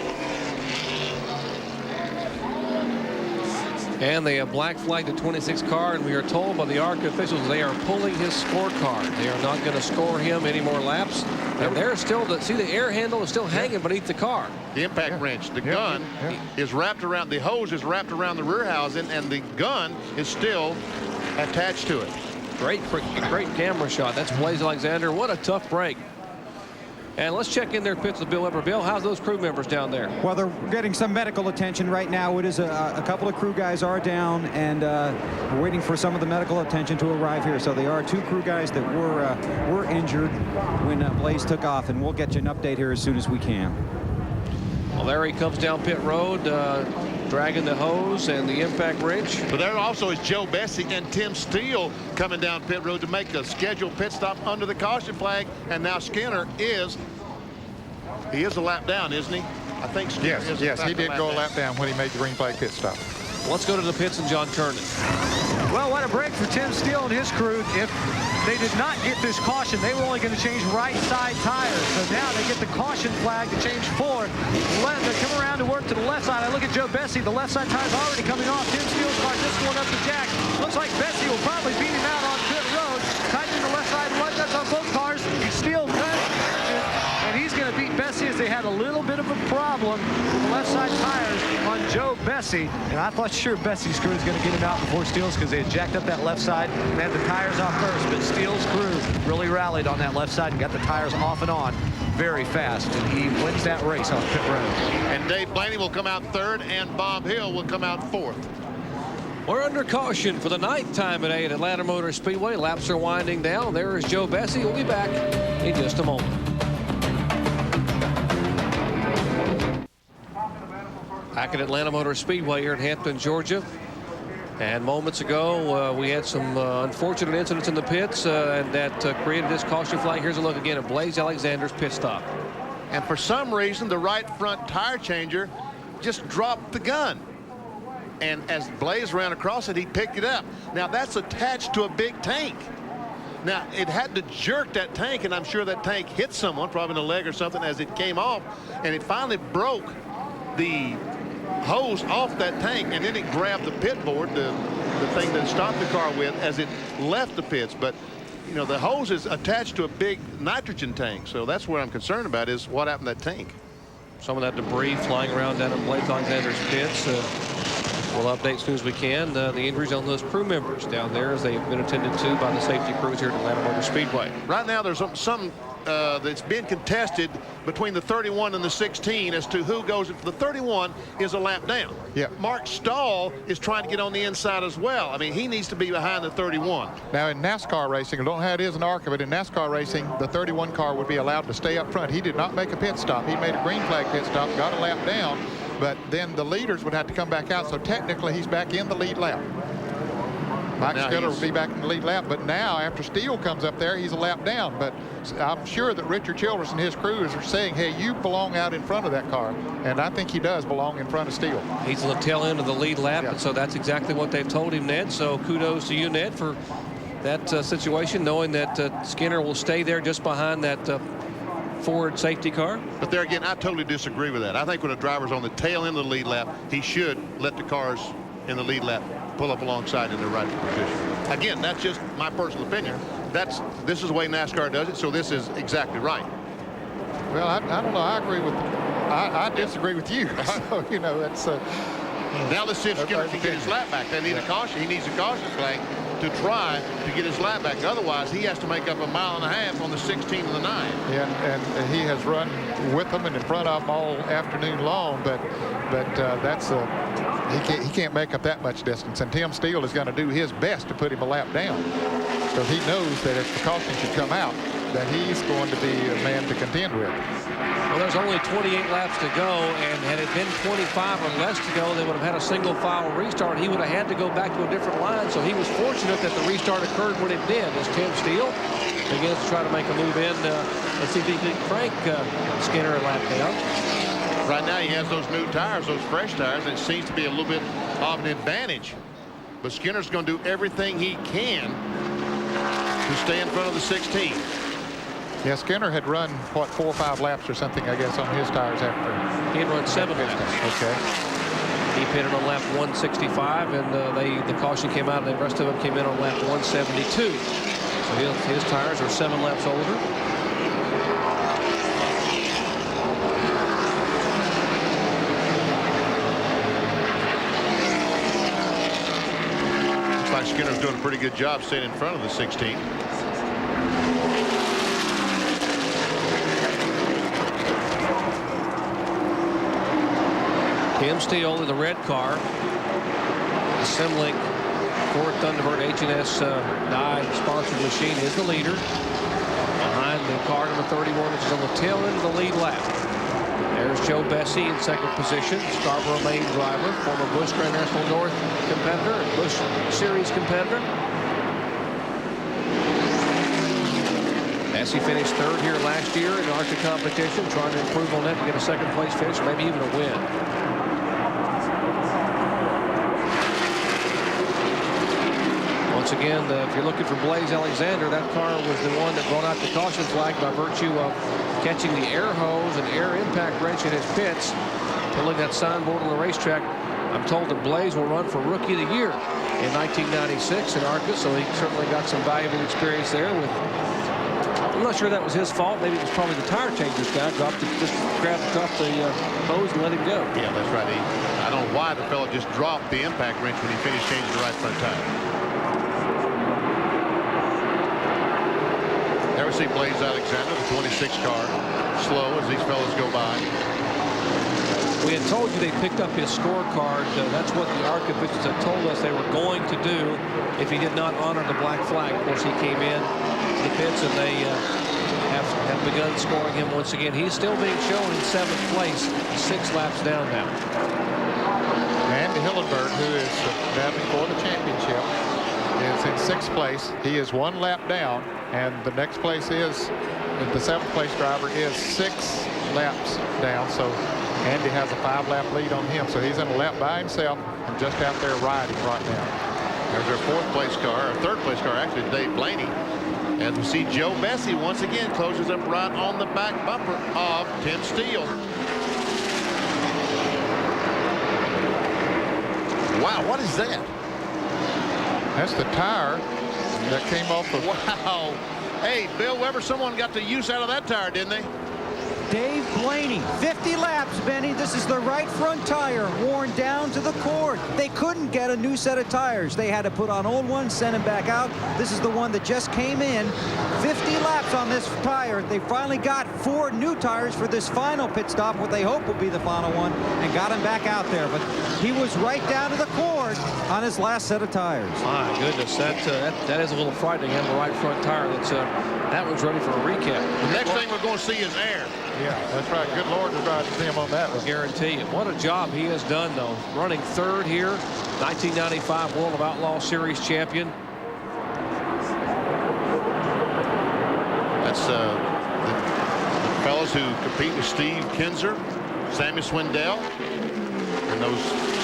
And they have black flagged the 26 car, and we are told by the ARCA officials they are pulling his scorecard. They are not going to score him any more laps. And they're still, see, the air handle is still hanging beneath the car. The impact wrench, the gun is wrapped around, the hose is wrapped around the rear housing, and the gun is still attached to it. Great camera shot. That's Blaze Alexander. What a tough break. And let's check in their pits with Bill Weber. Bill, how's those crew members down there? Well, they're getting some medical attention right now. It is a couple of crew guys are down, and we're waiting for some of the medical attention to arrive here. So there are 2 crew guys that were injured when Blaze took off, and we'll get you an update here as soon as we can. Well, there he comes down pit road, dragging the hose and the impact wrench. But there also is Joe Bessie and Tim Steele coming down pit road to make a scheduled pit stop under the caution flag. And now Skinner is a lap down, isn't he? I think Skinner is. Yes, he did go a lap down when he made the green flag pit stop. Let's go to the pits and John Turner. Well, what a break for Tim Steele and his crew. If they did not get this caution. They were only going to change right side tires. So now they get the caution flag to change 4. They come around to work to the left side. I look at Joe Bessie. The left side tire's already coming off. Tim Steele's car just going up the jack. Looks like Bessie will probably beat him out on pit road. Tightening the left side lug nuts on both cars. Steele and he's going to beat Bessie as they had a little bit of a problem with the left side tires on Joe Bessie. And I thought sure Bessie's crew was going to get him out before Steele's because they had jacked up that left side and had the tires off first. But Steele's crew really rallied on that left side and got the tires off and on very fast. And he wins that race on pit road. And Dave Blaney will come out 3rd, and Bob Hill will come out 4th. We're under caution for the 9th time today at Atlanta Motor Speedway. Laps are winding down. There is Joe Bessie. We'll be back in just a moment. Back at Atlanta Motor Speedway here in Hampton, Georgia. And moments ago, we had some unfortunate incidents in the pits and that created this caution flag. Here's a look again at Blaze Alexander's pit stop. And for some reason, the right front tire changer just dropped the gun. And as Blaze ran across it, he picked it up. Now, that's attached to a big tank. Now, it had to jerk that tank, and I'm sure that tank hit someone, probably in the leg or something, as it came off. And it finally broke the hose off that tank, and then it grabbed the pit board, the thing that stopped the car with, as it left the pits. But, you know, the hose is attached to a big nitrogen tank. So that's what I'm concerned about, is what happened to that tank. Some of that debris flying around down at Blaze Alexander's pits. We'll update as soon as we can the injuries on those crew members down there as they've been attended to by the safety crews here at Atlanta Motor Speedway. Right now there's some that's been contested between the 31 and the 16 as to who goes. For the 31 is a lap down. Yeah. Mark Stahl is trying to get on the inside as well. I mean, he needs to be behind the 31. Now in NASCAR racing, I don't know how it is in ARCA, but in NASCAR racing, the 31 car would be allowed to stay up front. He did not make a pit stop. He made a green flag pit stop, got a lap down, but then the leaders would have to come back out. So technically he's back in the lead lap. Mike Spiller will be back in the lead lap, but now after Steele comes up there, he's a lap down. But I'm sure that Richard Childress and his crews are saying, hey, you belong out in front of that car. And I think he does belong in front of Steele. He's on the tail end of the lead lap, and so that's exactly what they've told him, Ned. So kudos to you, Ned, for that situation, knowing that Skinner will stay there just behind that Ford safety car. But there again, I totally disagree with that. I think when a driver's on the tail end of the lead lap, he should let the cars in the lead lap pull up alongside in the right position. Again, that's just my personal opinion. This is the way NASCAR does it, so this is exactly right. Well, I don't know. I agree with. I disagree with you. You know, that's. Now let's see if Skinner can get his lap back. They need a caution. He needs a caution flag to try to get his lap back. Otherwise, he has to make up 1.5 miles on the 16 and the 9. Yeah, and he has run with them and in front of them all afternoon long. But that's he can't make up that much distance. And Tim Steele is going to do his best to put him a lap down. So he knows that if the caution should come out, that he's going to be a man to contend with. Well, there's only 28 laps to go, and had it been 25 or less to go, they would have had a single file restart. He would have had to go back to a different line, so he was fortunate that the restart occurred when it did, as Tim Steele begins to try to make a move in. Let's see if he can crank Skinner a lap down. Right now he has those new tires, those fresh tires, and it seems to be a little bit of an advantage. But Skinner's going to do everything he can to stay in front of the 16. Yeah, Skinner had run, what, 4 or 5 laps or something, I guess, on his tires after. He had run 7 laps. Okay. He pitted on lap 165, and the caution came out, and the rest of them came in on lap 172. So his tires are 7 laps older. Looks like Skinner's doing a pretty good job staying in front of the 16. Tim Steele in the red car, assembling Ford Thunderbird H&S dyed sponsored machine, is the leader. Behind the car number 31, which is on the tail end of the lead lap. There's Joe Bessie in second position, Scarborough Maine driver, former Busch Grand National North competitor and Busch Series competitor. Bessie finished 3rd here last year in ARCA competition, trying to improve on that to get a second place finish, maybe even a win. Once again, if you're looking for Blaze Alexander, that car was the one that brought out the caution flag by virtue of catching the air hose and air impact wrench in his pits, pulling that signboard on the racetrack. I'm told that Blaze will run for Rookie of the Year in 1996 in ARCA, so he certainly got some valuable experience there. I'm not sure that was his fault. Maybe it was probably the tire changer's guy just grabbed the hose and let him go. Yeah, that's right. I don't know why the fellow just dropped the impact wrench when he finished changing the right front tire. Never see Blaze Alexander, the 26 car, slow as these fellows go by. We had told you they picked up his scorecard. That's what the ARCA officials had told us they were going to do if he did not honor the black flag. Of course, he came in to the pits, and they have begun scoring him once again. He's still being shown in 7th place, 6 laps down now. Andy Hillenberg, who is battling for the championship, is in 6th place. He is 1 lap down, and the next place is the 7th place driver is 6 laps down. So Andy has a 5-lap lead on him, so he's in a lap by himself and just out there riding right now. There's our 4th place car, or 3rd place car, actually, Dave Blaney. And we see Joe Bessie once again closes up right on the back bumper of Tim Steele. Wow, what is that? That's the tire that came off of. Wow. Hey, Bill Weber, someone got the use out of that tire, didn't they? Dave Blaney, 50 laps, Benny. This is the right front tire worn down to the cord. They couldn't get a new set of tires. They had to put on old ones, send them back out. This is the one that just came in. 50 laps on this tire. They finally got 4 new tires for this final pit stop, what they hope will be the final one, and got him back out there. But he was right down to the cord on his last set of tires. My goodness, that is a little frightening. Having the right front tire. That one's ready for a recap. The next thing we're going to see is air. Yeah, that's right. Good Lord, we're about to see him on that one. I guarantee you. What a job he has done, though. Running 3rd here, 1995 World of Outlaw Series champion. That's the fellows who compete with Steve Kinzer, Sammy Swindell, and those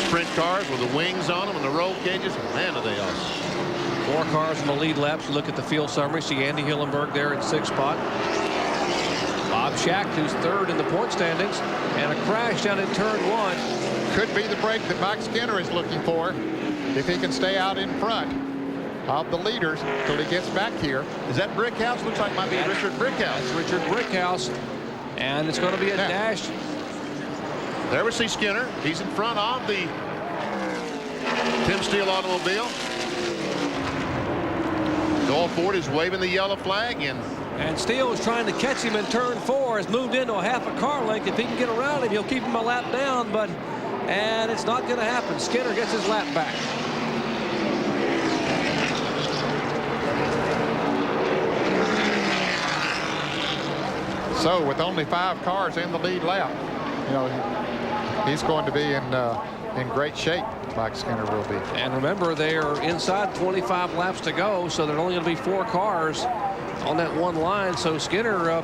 sprint cars with the wings on them and the roll cages. Man, are they awesome. 4 cars in the lead laps. Look at the field summary. See Andy Hillenberg there in 6th spot. Bob Schacht, who's 3rd in the point standings, and a crash down in turn 1. Could be the break that Mike Skinner is looking for if he can stay out in front of the leaders till he gets back here. Is that Brickhouse? Looks like it might be Richard Brickhouse. That's Richard Brickhouse, and it's going to be a dash. There we see Skinner. He's in front of the Tim Steele automobile. Doyle Ford is waving the yellow flag, and Steele is trying to catch him in turn 4. Has moved into a half a car length. If he can get around him, he'll keep him a lap down, and it's not going to happen. Skinner gets his lap back. So with only 5 cars in the lead lap, you know, he's going to be in great shape. Mike Skinner will be. And remember, they are inside 25 laps to go, so there's only going to be 4 cars on that one line. So Skinner,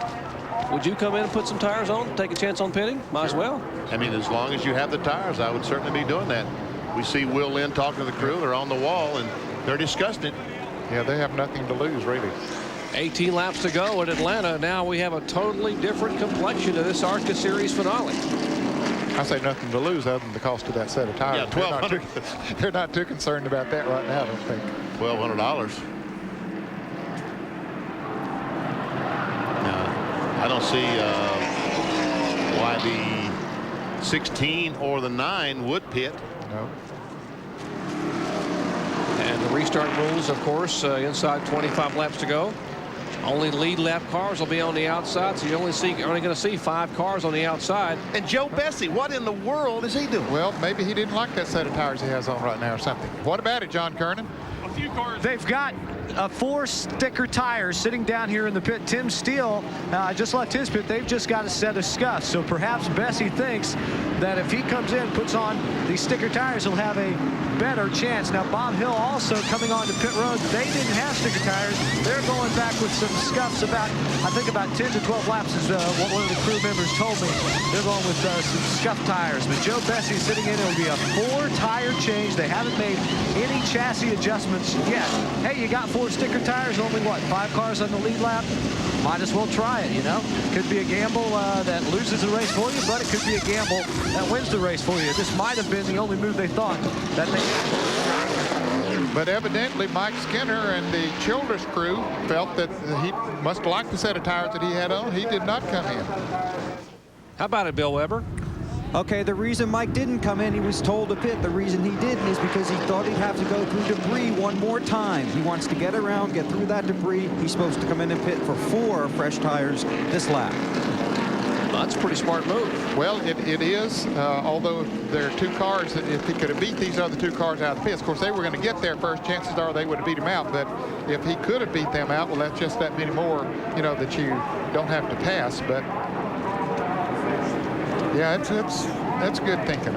would you come in and put some tires on, take a chance on pitting? Might as well. I mean, as long as you have the tires, I would certainly be doing that. We see Will Lynn talking to the crew. They're on the wall, and they're discussing it. Yeah, they have nothing to lose, really. 18 laps to go at Atlanta. Now we have a totally different complexion to this ARCA Series finale. I say nothing to lose other than the cost of that set of tires. Yeah, $1,200. They're not too concerned about that right now, I don't think. $1,200. I don't see why the 16 or the 9 would pit. No. And the restart rules, of course, inside 25 laps to go. Only lead lap cars will be on the outside, so you're only going to see 5 cars on the outside. And Joe Bessie, what in the world is he doing? Well, maybe he didn't like that set of tires he has on right now or something. What about it, John Kernan? A few cars. They've got 4 sticker tires sitting down here in the pit. Tim Steele just left his pit. They've just got a set of scuffs. So perhaps Bessie thinks that if he comes in, puts on these sticker tires, he'll have a better chance. Now, Bob Hill also coming on to pit road. They didn't have sticker tires. They're going back with some scuffs about, I think about 10 to 12 laps is what one of the crew members told me. They're going with some scuffed tires. But Joe Bessie sitting in. It'll be a 4-tire change. They haven't made any chassis adjustments yet. Hey, you got 4 sticker tires, only what, 5 cars on the lead lap? Might as well try it, you know. Could be a gamble that loses the race for you, but it could be a gamble that wins the race for you. This might have been the only move they thought that they had. But evidently, Mike Skinner and the Childress crew felt that he must like the set of tires that he had on. He did not come in. How about it, Bill Weber? Okay, the reason Mike didn't come in, he was told to pit. The reason he didn't is because he thought he'd have to go through debris one more time. He wants to get around, get through that debris. He's supposed to come in and pit for 4 fresh tires this lap. Well, that's a pretty smart move. Well, it is, although there are 2 cars that if he could have beat these other 2 cars out of the pits, of course, they were going to get there first. Chances are they would have beat him out. But if he could have beat them out, well, that's just that many more, you know, that you don't have to pass. But yeah, that's good thinking.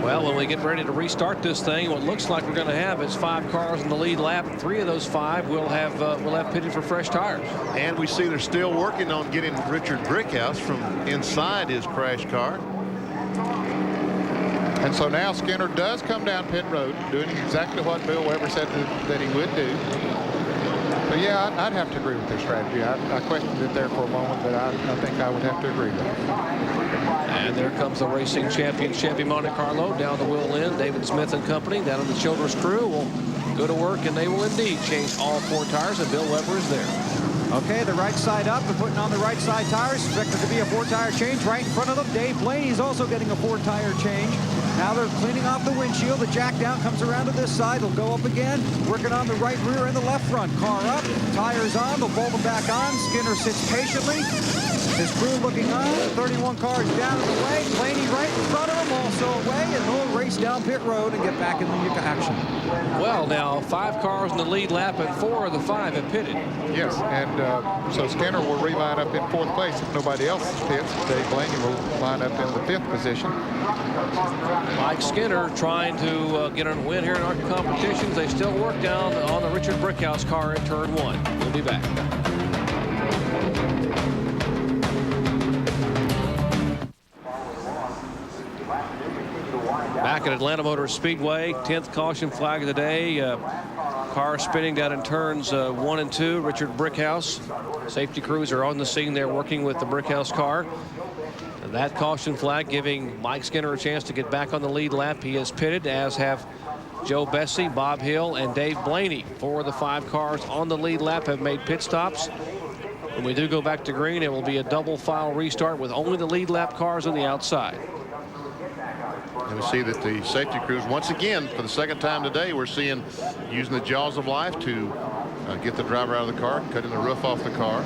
Well, when we get ready to restart this thing, what looks like we're going to have is 5 cars in the lead lap. 3 of those 5 will have pitted for fresh tires. And we see they're still working on getting Richard Brickhouse from inside his crash car. And so now Skinner does come down pit road, doing exactly what Bill Weber said that he would do. So yeah, I'd have to agree with their strategy. I questioned it there for a moment, but I think I would have to agree with it. And there comes the racing champion, Chevy Monte Carlo, down the wheel end. David Smith and company down in the Childress crew will go to work, and they will indeed change all 4 tires, and Bill Weber is there. Okay, the right side up and putting on the right side tires. Expected to be a 4-tire change right in front of them. Dave Blaney's also getting a 4-tire change. Now they're cleaning off the windshield. The jack down comes around to this side. They'll go up again, working on the right rear and the left front. Car up, tires on, they'll bolt them back on. Skinner sits patiently. His crew looking on. 31 cars down in the way. Blaney right in front of him, also away, and they'll race down pit road and get back in the action. Well, now 5 cars in the lead lap, and 4 of the 5 have pitted. Yes, and so Skinner will reline up in 4th place if nobody else pits. Dave Blaney will line up in the 5th position. Mike Skinner trying to get a win here in ARCA competitions. They still work down on the Richard Brickhouse car in turn 1. We'll be back. Back at Atlanta Motor Speedway, 10th caution flag of the day. Car spinning down in turns 1 and 2. Richard Brickhouse. Safety crews are on the scene there working with the Brickhouse car. And that caution flag giving Mike Skinner a chance to get back on the lead lap. He has pitted, as have Joe Bessie, Bob Hill, and Dave Blaney. 4 of the 5 cars on the lead lap have made pit stops. When we do go back to green, it will be a double file restart with only the lead lap cars on the outside. And we see that the safety crews, once again, for the 2nd time today, we're seeing using the jaws of life to get the driver out of the car, cutting the roof off the car.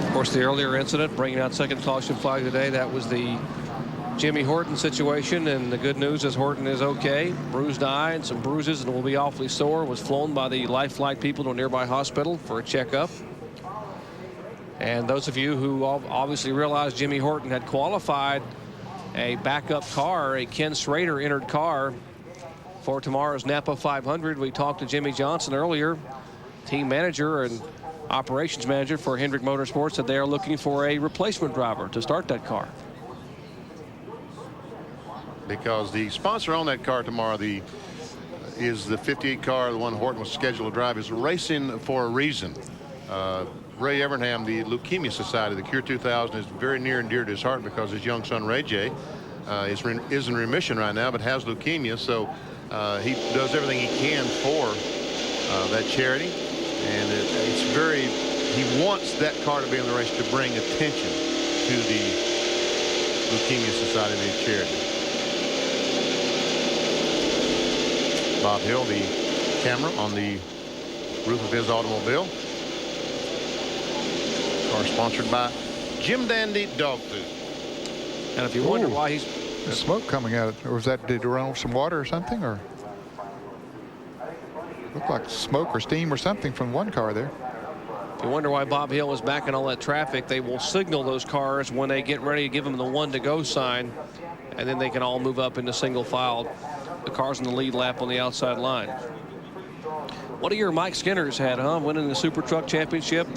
Of course, the earlier incident, bringing out 2nd caution flag today, that was the Jimmy Horton situation, and the good news is Horton is okay. Bruised eye and some bruises, and will be awfully sore. Was flown by the Life Flight people to a nearby hospital for a checkup. And those of you who obviously realized Jimmy Horton had qualified a backup car, a Ken Schrader entered car for tomorrow's Napa 500. We talked to Jimmy Johnson earlier, team manager and operations manager for Hendrick Motorsports, that they are looking for a replacement driver to start that car. Because the sponsor on that car tomorrow is the 58 car, the one Horton was scheduled to drive, is racing for a reason. Ray Evernham, the Leukemia Society, the Cure 2000, is very near and dear to his heart because his young son Ray J is in remission right now, but has leukemia. So he does everything he can for that charity, and he wants that car to be in the race to bring attention to the Leukemia Society, the charity. Bob Hill, the camera on the roof of his automobile. Car sponsored by Jim Dandy Dog Food. And if you wonder why he's There's smoke coming out. Or was that, did it run over some water or something? Or looked like smoke or steam or something from one car there. You wonder why Bob Hill is backing all that traffic. They will signal those cars when they get ready to give them the 1 to go sign, and then they can all move up into single file. The cars in the lead lap on the outside line. What a year Mike Skinner's had, huh? Winning the Super Truck Championship.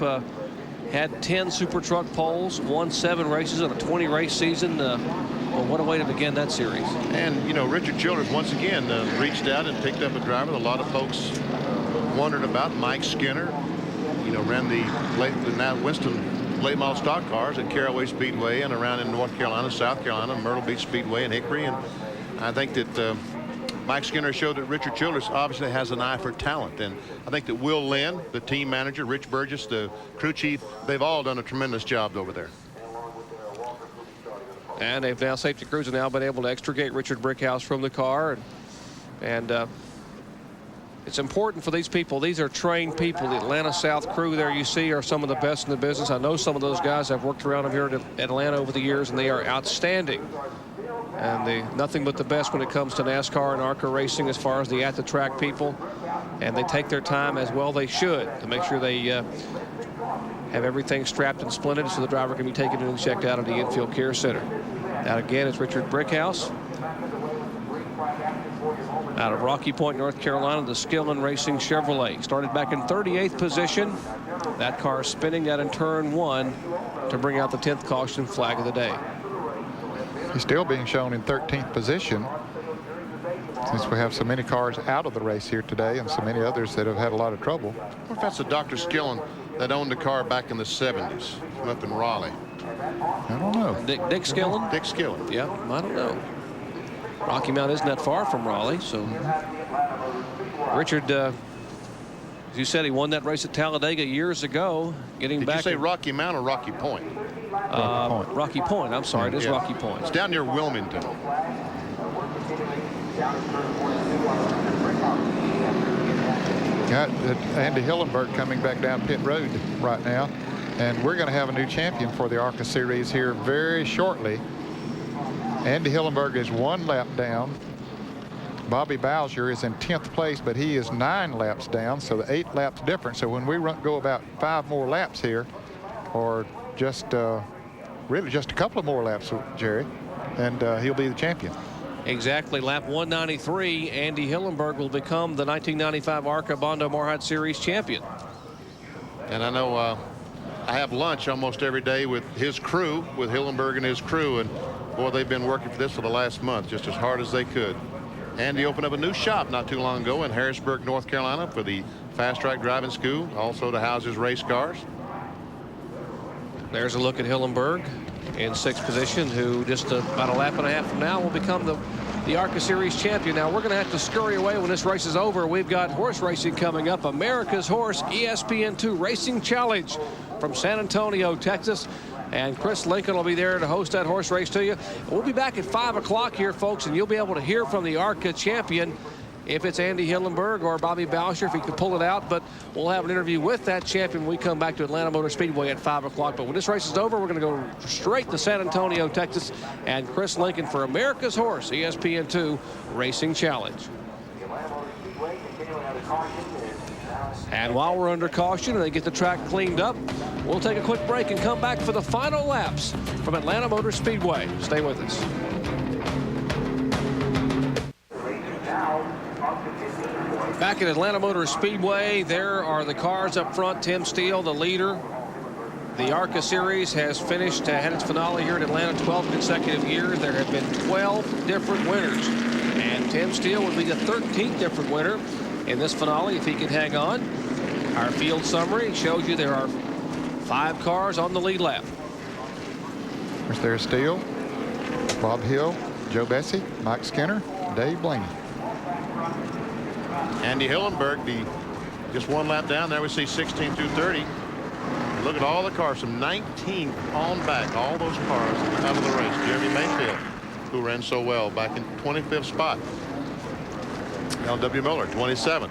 Had 10 Super Truck poles, won 7 races in a 20 race season. Well, what a way to begin that series. And, you know, Richard Childers once again reached out and picked up a driver that a lot of folks wondered about, Mike Skinner. You know, ran the now Winston late model stock cars at Caraway Speedway and around in North Carolina, South Carolina, Myrtle Beach Speedway and Hickory. And I think that Mike Skinner showed that Richard Childers obviously has an eye for talent. And I think that Will Lynn, the team manager, Rich Burgess, the crew chief, they've all done a tremendous job over there. And they've now, safety crews have now been able to extricate Richard Brickhouse from the car. And it's important for these people. These are trained people. The Atlanta South crew there you see are some of the best in the business. I know some of those guys. I've worked around them here at Atlanta over the years, and they are outstanding. And nothing but the best when it comes to NASCAR and ARCA racing as far as the at-the-track people. And they take their time as well they should to make sure they have everything strapped and splinted so the driver can be taken in and checked out at the infield care center. That again is Richard Brickhouse. Out of Rocky Point, North Carolina, the Skillin Racing Chevrolet. Started back in 38th position. That car spinning that in turn 1 to bring out the 10th caution flag of the day. He's still being shown in 13th position since we have so many cars out of the race here today and so many others that have had a lot of trouble. I wonder if that's the Dr. Skillen that owned the car back in the 70s up in Raleigh. I don't know. Dick Skillen? Dick Skillen. Yeah, I don't know. Rocky Mount isn't that far from Raleigh, so Richard, as you said, he won that race at Talladega years ago. Getting back. Did you say Rocky Mount or Rocky Point? Rocky Point. I'm sorry, it is Rocky Point. It's down near Wilmington. Got Andy Hillenberg coming back down pit road right now, and we're going to have a new champion for the ARCA series here very shortly. Andy Hillenberg is 1 lap down. Bobby Bowser is in 10th place, but he is 9 laps down, so the 8 laps difference. So when we go about 5 more laps here, or just really just a couple of more laps, Jerry, and he'll be the champion. Exactly. Lap 193, Andy Hillenberg will become the 1995 ARCA Bondo Mar-Hyde Series champion. And I know I have lunch almost every day with his crew, with Hillenberg and his crew, and boy, they've been working for this for the last month just as hard as they could. Andy opened up a new shop not too long ago in Harrisburg, North Carolina for the Fast Track Driving School, also to house his race cars. There's a look at Hillenberg in 6th position, who just about a lap and a half from now will become the ARCA Series champion. Now we're going to have to scurry away when this race is over. We've got horse racing coming up. America's Horse ESPN2 Racing Challenge from San Antonio, Texas. And Chris Lincoln will be there to host that horse race to you. We'll be back at 5 o'clock here, folks, and you'll be able to hear from the ARCA champion if it's Andy Hillenberg or Bobby Bowser, if he can pull it out. But we'll have an interview with that champion when we come back to Atlanta Motor Speedway at 5 o'clock. But when this race is over, we're going to go straight to San Antonio, Texas, and Chris Lincoln for America's Horse ESPN2 Racing Challenge. And while we're under caution and they get the track cleaned up, we'll take a quick break and come back for the final laps from Atlanta Motor Speedway. Stay with us. Back at Atlanta Motor Speedway, there are the cars up front. Tim Steele, the leader. The ARCA Series has finished, had its finale here in Atlanta 12 consecutive years. There have been 12 different winners. And Tim Steele would be the 13th different winner in this finale if he can hang on. Our field summary shows you there are 5 cars on the lead lap. There's Steele, Bob Hill, Joe Bessie, Mike Skinner, Dave Blaney. Andy Hillenberg, just 1 lap down there. We see 16 through 30. Look at all the cars from 19 on back. All those cars out of the race. Jeremy Mayfield, who ran so well back in 25th spot. L.W. Miller, 27th.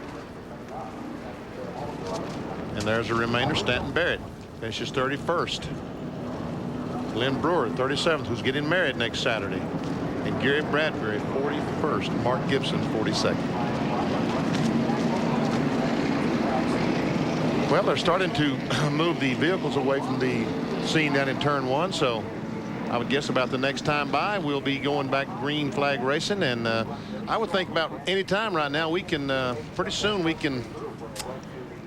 And there's a remainder. Stanton Barrett finishes 31st. Lynn Brewer, 37th, who's getting married next Saturday. and Gary Bradbury 41st. Mark Gibson 42nd. Well, they're starting to move the vehicles away from the scene down in turn 1, so I would guess about the next time by we'll be going back green flag racing, and I would think about any time right now we can pretty soon we can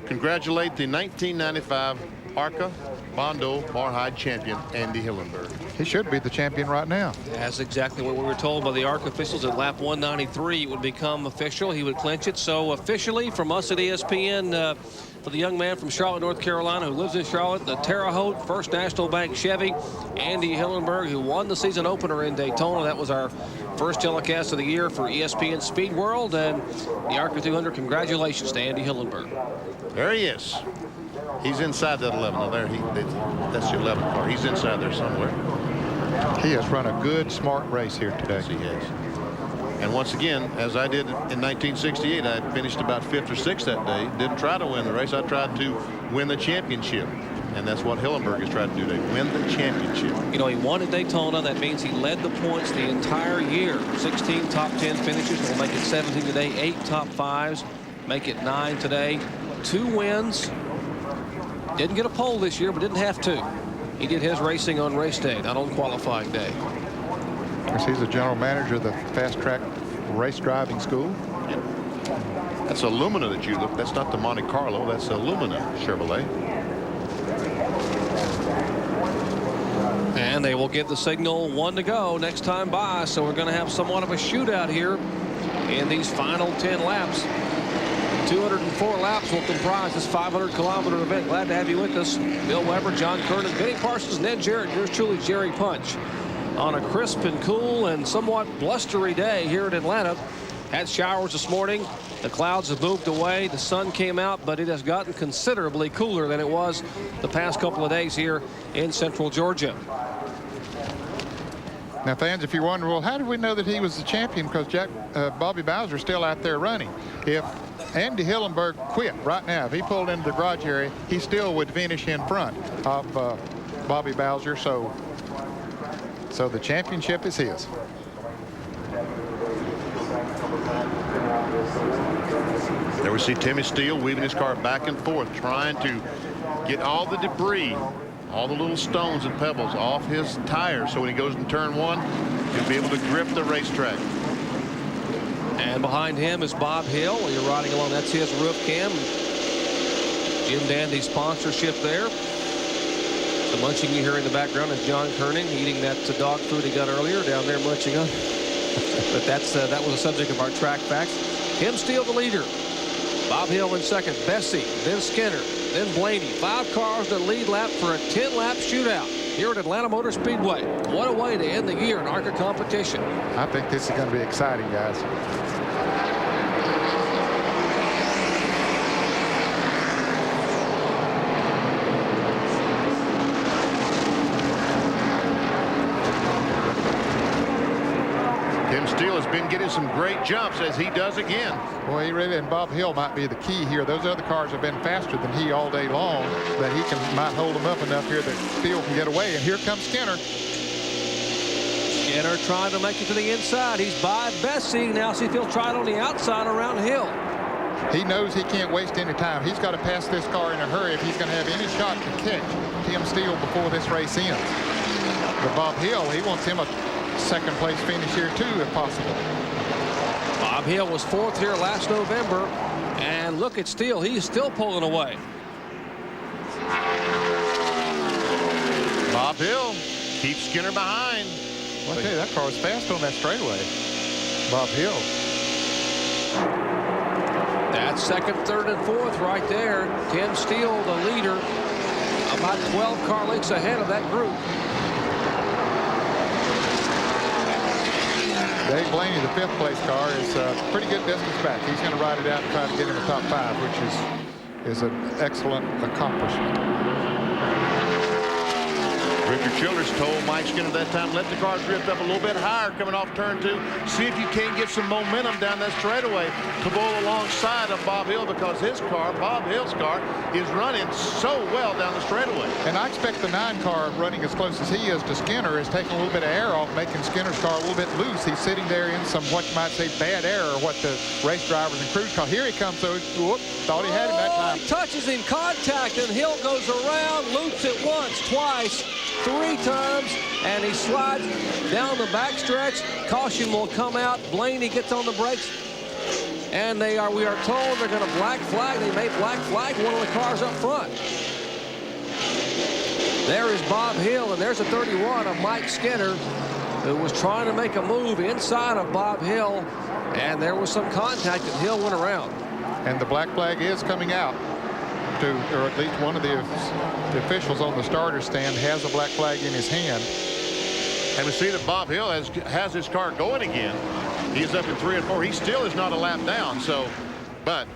congratulate the 1995 ARCA Bondo Mar-Hyde champion Andy Hillenberg. He should be the champion right now. That's exactly what we were told by the ARCA officials. At lap 193 it would become official. He would clinch it. So officially from us at ESPN, for the young man from Charlotte, North Carolina, who lives in Charlotte, the Terre Haute First National Bank Chevy, Andy Hillenberg, who won the season opener in Daytona. That was our first telecast of the year for ESPN Speed World, and the ARCA 200. Congratulations to Andy Hillenberg. There he is. He's inside that 11. Now there, that's the 11 car. He's inside there somewhere. He has run a good, smart race here today. Yes, he has. And once again, as I did in 1968, I finished about 5th or 6th that day. Didn't try to win the race. I tried to win the championship. And that's what Hillenberg has tried to do. They win the championship. You know, he won at Daytona. That means he led the points the entire year. 16 top 10 finishes. Will make it 17 today. 8 top 5s. Make it 9 today. 2 wins. Didn't get a pole this year, but didn't have to. He did his racing on race day, not on qualifying day. He's the general manager of the Fast Track Race Driving School. Yep. That's a Lumina that you look. That's not the Monte Carlo. That's a Lumina Chevrolet. And they will get the signal 1 to go next time by. So we're going to have somewhat of a shootout here in these final 10 laps. 204 laps will comprise this 500-kilometer event. Glad to have you with us. Bill Weber, John Kernan, Benny Parsons, Ned Jarrett, yours truly, Jerry Punch. On a crisp and cool and somewhat blustery day here in Atlanta. Had showers this morning. The clouds have moved away. The sun came out, but it has gotten considerably cooler than it was the past couple of days here in central Georgia. Now, fans, if you wonder, well, how did we know that he was the champion? Because Bobby Bowser's still out there running. If Andy Hillenberg quit right now, if he pulled into the garage area, he still would finish in front of Bobby Bowser. So the championship is his. There we see Timmy Steele weaving his car back and forth, trying to get all the debris, all the little stones and pebbles off his tires, so when he goes in turn 1, he'll be able to grip the racetrack. And behind him is Bob Hill. While you're riding along, that's his roof cam. Jim Dandy's sponsorship there. The munching you hear in the background is John Kernan eating that dog food he got earlier down there munching on. But that was the subject of our track facts. Tim Steele the leader. Bob Hill in second. Bessie, then Skinner, then Blaney. 5 cars to lead lap for a 10-lap shootout here at Atlanta Motor Speedway. What a way to end the year in ARCA competition. I think this is going to be exciting, guys. Steele has been getting some great jumps, as he does again. Well, he really, and Bob Hill might be the key here. Those other cars have been faster than he all day long, that he might hold them up enough here that Steele can get away. And here comes Skinner. Skinner trying to make it to the inside. He's by Bessie. Now see if he'll try it on the outside around Hill. He knows he can't waste any time. He's got to pass this car in a hurry if he's going to have any shot to catch Tim Steele before this race ends. But Bob Hill, he wants him a second place finish here too, if possible. Bob Hill was 4th here last November, and look at Steele. He's still pulling away. Bob Hill keeps Skinner behind. Well, I tell you, that car was fast on that straightaway. Bob Hill. That's 2nd, 3rd, and 4th right there. Tim Steele, the leader, about 12 car lengths ahead of that group. Dave Blaney, the 5th place car, is a pretty good distance back. He's going to ride it out and try to get in the top 5, which is an excellent accomplishment. Richard Childers told Mike Skinner that time, let the car drift up a little bit higher coming off turn 2. See if you can't get some momentum down that straightaway to bowl alongside of Bob Hill, because his car, Bob Hill's car, is running so well down the straightaway. And I expect the 9 car running as close as he is to Skinner is taking a little bit of air off, making Skinner's car a little bit loose. He's sitting there in some, what you might say, bad air, or what the race drivers and crews call. Here he comes, so whoop, thought he had him that time. He touches him, contact, and Hill goes around, loops it once, twice, 3 times, and he slides down the backstretch. Caution will come out. Blaney gets on the brakes, and we are told they're going to black flag. They may black flag one of the cars up front. There is Bob Hill, and there's a 31 of Mike Skinner, who was trying to make a move inside of Bob Hill, and there was some contact, and Hill went around. And the black flag is coming out. Or at least one of the officials on the starter stand has a black flag in his hand. And we see that Bob Hill has his car going again. He's up in 3 and 4. He still is not a lap down. So, but.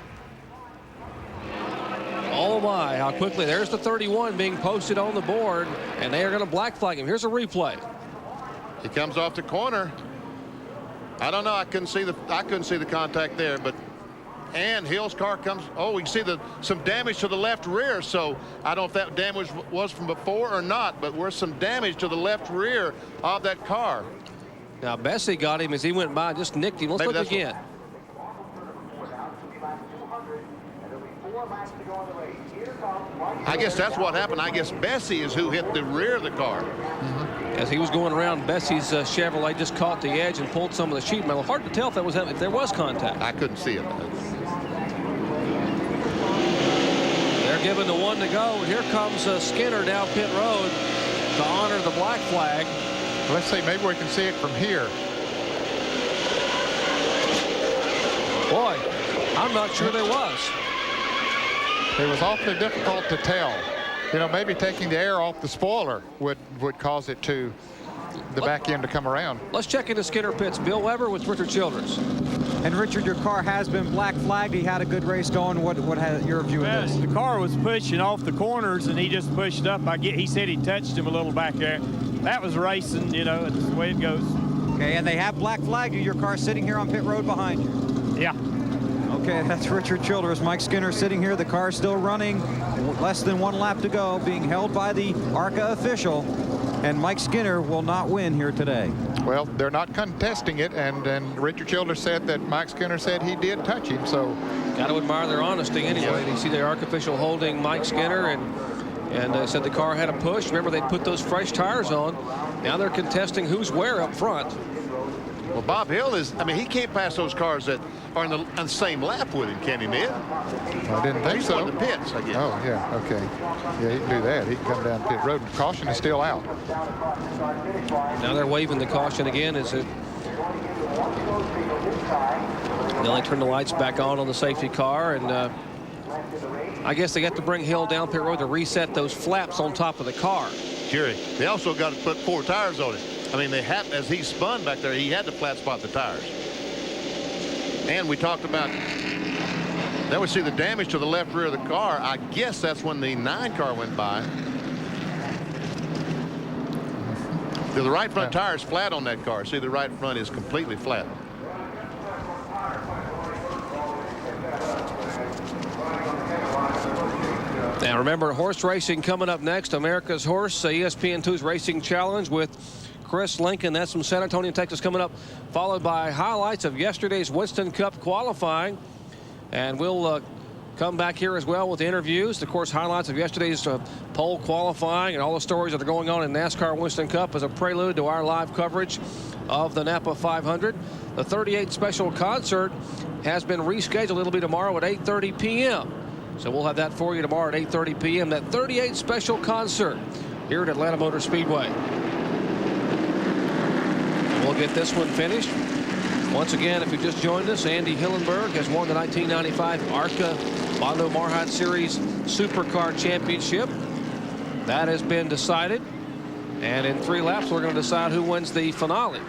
Oh my, how quickly. There's the 31 being posted on the board, and they are going to black flag him. Here's a replay. He comes off the corner. I don't know. I couldn't see the contact there, but. And Hill's car comes. Oh, we can see some damage to the left rear. So I don't know if that damage was from before or not, but there's some damage to the left rear of that car. Now Bessie got him as he went by, just nicked him. Let's look again. I guess that's what happened. I guess Bessie is who hit the rear of the car. As he was going around, Bessie's Chevrolet just caught the edge and pulled some of the sheet metal. Hard to tell if there was contact. I couldn't see it. They're giving the 1 to go, and here comes Skinner down pit road to honor the black flag. Let's see, maybe we can see it from here. Boy, I'm not sure there was. It was awfully difficult to tell. You know, maybe taking the air off the spoiler would cause it to the back end to come around. Let's check into Skinner pits. Bill Weber with Richard Childers. And Richard, your car has been black flagged. He had a good race going. What had your view of this? The car was pushing off the corners, and he just pushed up. He said he touched him a little back there. That was racing, you know, it's the way it goes. Okay, and they have black flagged you. Your car sitting here on pit road behind you. Yeah. Okay, that's Richard Childers. Mike Skinner sitting here. The car still running. Less than 1 lap to go, being held by the ARCA official. And Mike Skinner will not win here today. Well, they're not contesting it, and Richard Childers said that Mike Skinner said he did touch him, so. Got to admire their honesty anyway. You see the ARCA official holding Mike Skinner, and said the car had a push. Remember, they put those fresh tires on. Now they're contesting who's where up front. Well, Bob Hill is, I mean, he can't pass those cars that are on the same lap with him, can he, Ned? I didn't think so. He's in the pits, I guess. Oh, yeah, okay. Yeah, he can do that. He can come down pit road. Caution is still out. Now they're waving the caution again. Now they turn the lights back on the safety car, and I guess they got to bring Hill down pit road to reset those flaps on top of the car. Jerry, they also got to put 4 tires on it. I mean, they had, as he spun back there, he had to flat spot the tires. And we talked about, then we see the damage to the left rear of the car. I guess that's when the 9 car went by. The right front tire is flat on that car. See, the right front is completely flat. Now remember, horse racing coming up next. America's Horse, ESPN2's Racing Challenge with Chris Lincoln. That's from San Antonio, Texas, coming up, followed by highlights of yesterday's Winston Cup qualifying. And we'll come back here as well with interviews. Of course, highlights of yesterday's pole qualifying and all the stories that are going on in NASCAR Winston Cup as a prelude to our live coverage of the Napa 500. The 38 special concert has been rescheduled. It'll be tomorrow at 8:30 p.m. So we'll have that for you tomorrow at 8:30 p.m. That 38 special concert here at Atlanta Motor Speedway. We'll get this one finished. Once again, if you just joined us, Andy Hillenberg has won the 1995 ARCA Bondo Mar-Hyde Series Supercar Championship. That has been decided. And in 3 laps, we're going to decide who wins the finale.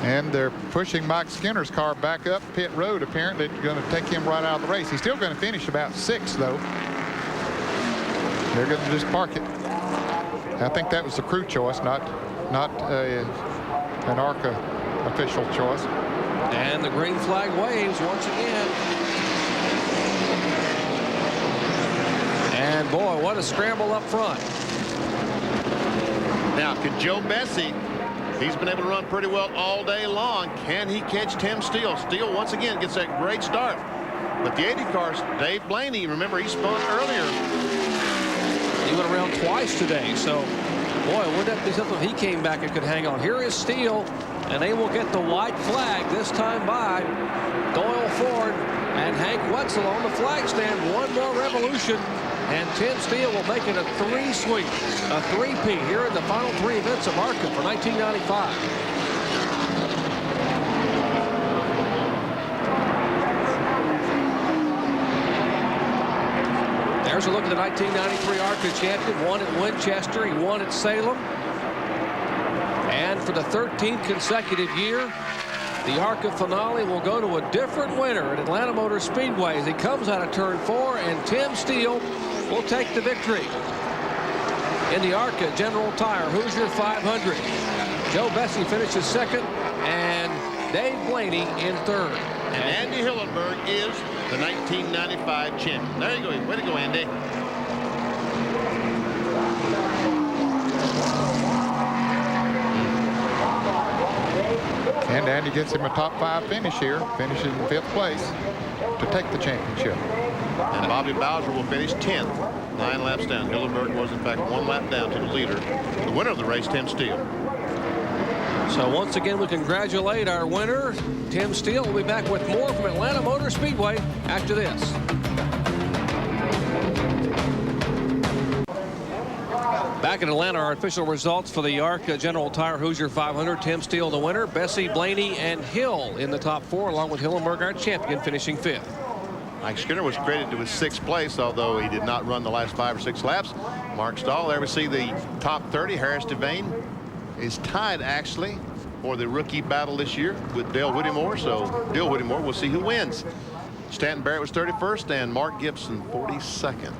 And they're pushing Mike Skinner's car back up pit road. Apparently going to take him right out of the race. He's still going to finish about 6th, though. They're going to just park it. I think that was the crew choice, not an ARCA official choice. And the green flag waves once again. And boy, what a scramble up front. Now, could Joe Bessie, he's been able to run pretty well all day long. Can he catch Tim Steele? Steele once again gets that great start. But the 80 cars, Dave Blaney, remember he spun earlier. He went around twice today, so boy, wouldn't that be something if he came back and could hang on. Here is Steele, and they will get the white flag this time by Doyle Ford and Hank Wetzel on the flag stand. One more revolution, and Tim Steele will make it a 3-sweep, a 3-peat here in the final 3 events of ARCA for 1995. There's a look at the 1993 ARCA champion. Won at Winchester. He won at Salem. And for the 13th consecutive year, the ARCA finale will go to a different winner at Atlanta Motor Speedway as he comes out of turn 4, and Tim Steele will take the victory. In the ARCA General Tire Hoosier 500, Joe Bessie finishes second, and Dave Blaney in third. And Andy Hillenberg is the 1995 champion. There you go. Way to go, Andy. And Andy gets him a top 5 finish here, finishes in 5th place to take the championship. And Bobby Bowser will finish 10th, 9 laps down. Hillenberg was, in fact, 1 lap down to the leader. The winner of the race, Tim Steele. So once again, we congratulate our winner, Tim Steele. We'll be back with more from Atlanta Motor Speedway after this. Back in Atlanta, our official results for the ARCA General Tire Hoosier 500. Tim Steele the winner, Bessie, Blaney, and Hill in the top 4, along with Hillenberg, our champion, finishing 5th. Mike Skinner was credited with 6th place, although he did not run the last 5 or 6 laps. Mark Stahl, there we see the top 30. Harris Devane is tied, actually, for the rookie battle this year with Dale Whittemore. So Dale Whittemore, we'll see who wins. Stanton Barrett was 31st, and Mark Gibson 42nd.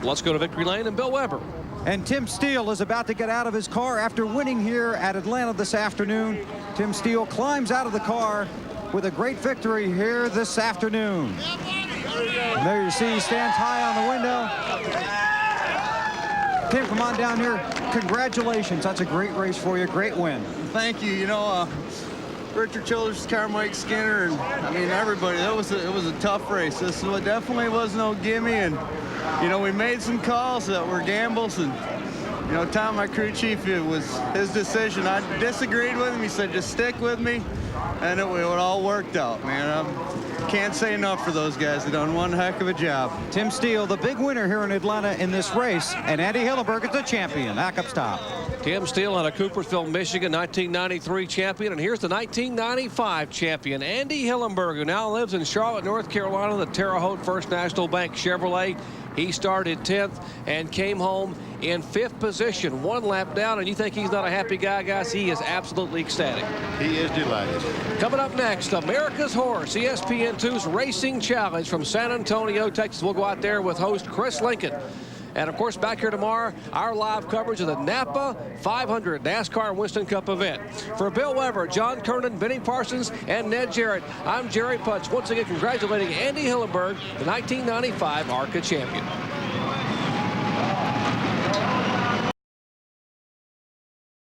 Let's go to victory lane and Bill Weber. And Tim Steele is about to get out of his car after winning here at Atlanta this afternoon. Tim Steele climbs out of the car with a great victory here this afternoon. And there you see he stands high on the window. Tim, come on down here. Congratulations. That's a great race for you. Great win. Thank you. You know, Richard Childers, Mike Skinner, and I mean everybody. It was a tough race. This definitely was no gimme, and you know we made some calls that were gambles, and you know Tom, my crew chief, it was his decision. I disagreed with him. He said just stick with me, and it all worked out, man. Can't say enough for those guys. They done one heck of a job. Tim Steele, the big winner here in Atlanta in this race, and Andy Hillenberg is the champion. Back up top. Tim Steele out of Coopersville, Michigan, 1993 champion. And here's the 1995 champion, Andy Hillenberg, who now lives in Charlotte, North Carolina, the Terre Haute First National Bank Chevrolet. He started 10th and came home in 5th position, 1 lap down. And you think he's not a happy guy, guys? He is absolutely ecstatic. He is delighted. Coming up next, America's Horse, ESPN2's Racing Challenge from San Antonio, Texas. We'll go out there with host Chris Lincoln. And, of course, back here tomorrow, our live coverage of the Napa 500 NASCAR Winston Cup event. For Bill Weber, John Kernan, Benny Parsons, and Ned Jarrett, I'm Jerry Putz. Once again, congratulating Andy Hillenberg, the 1995 ARCA champion.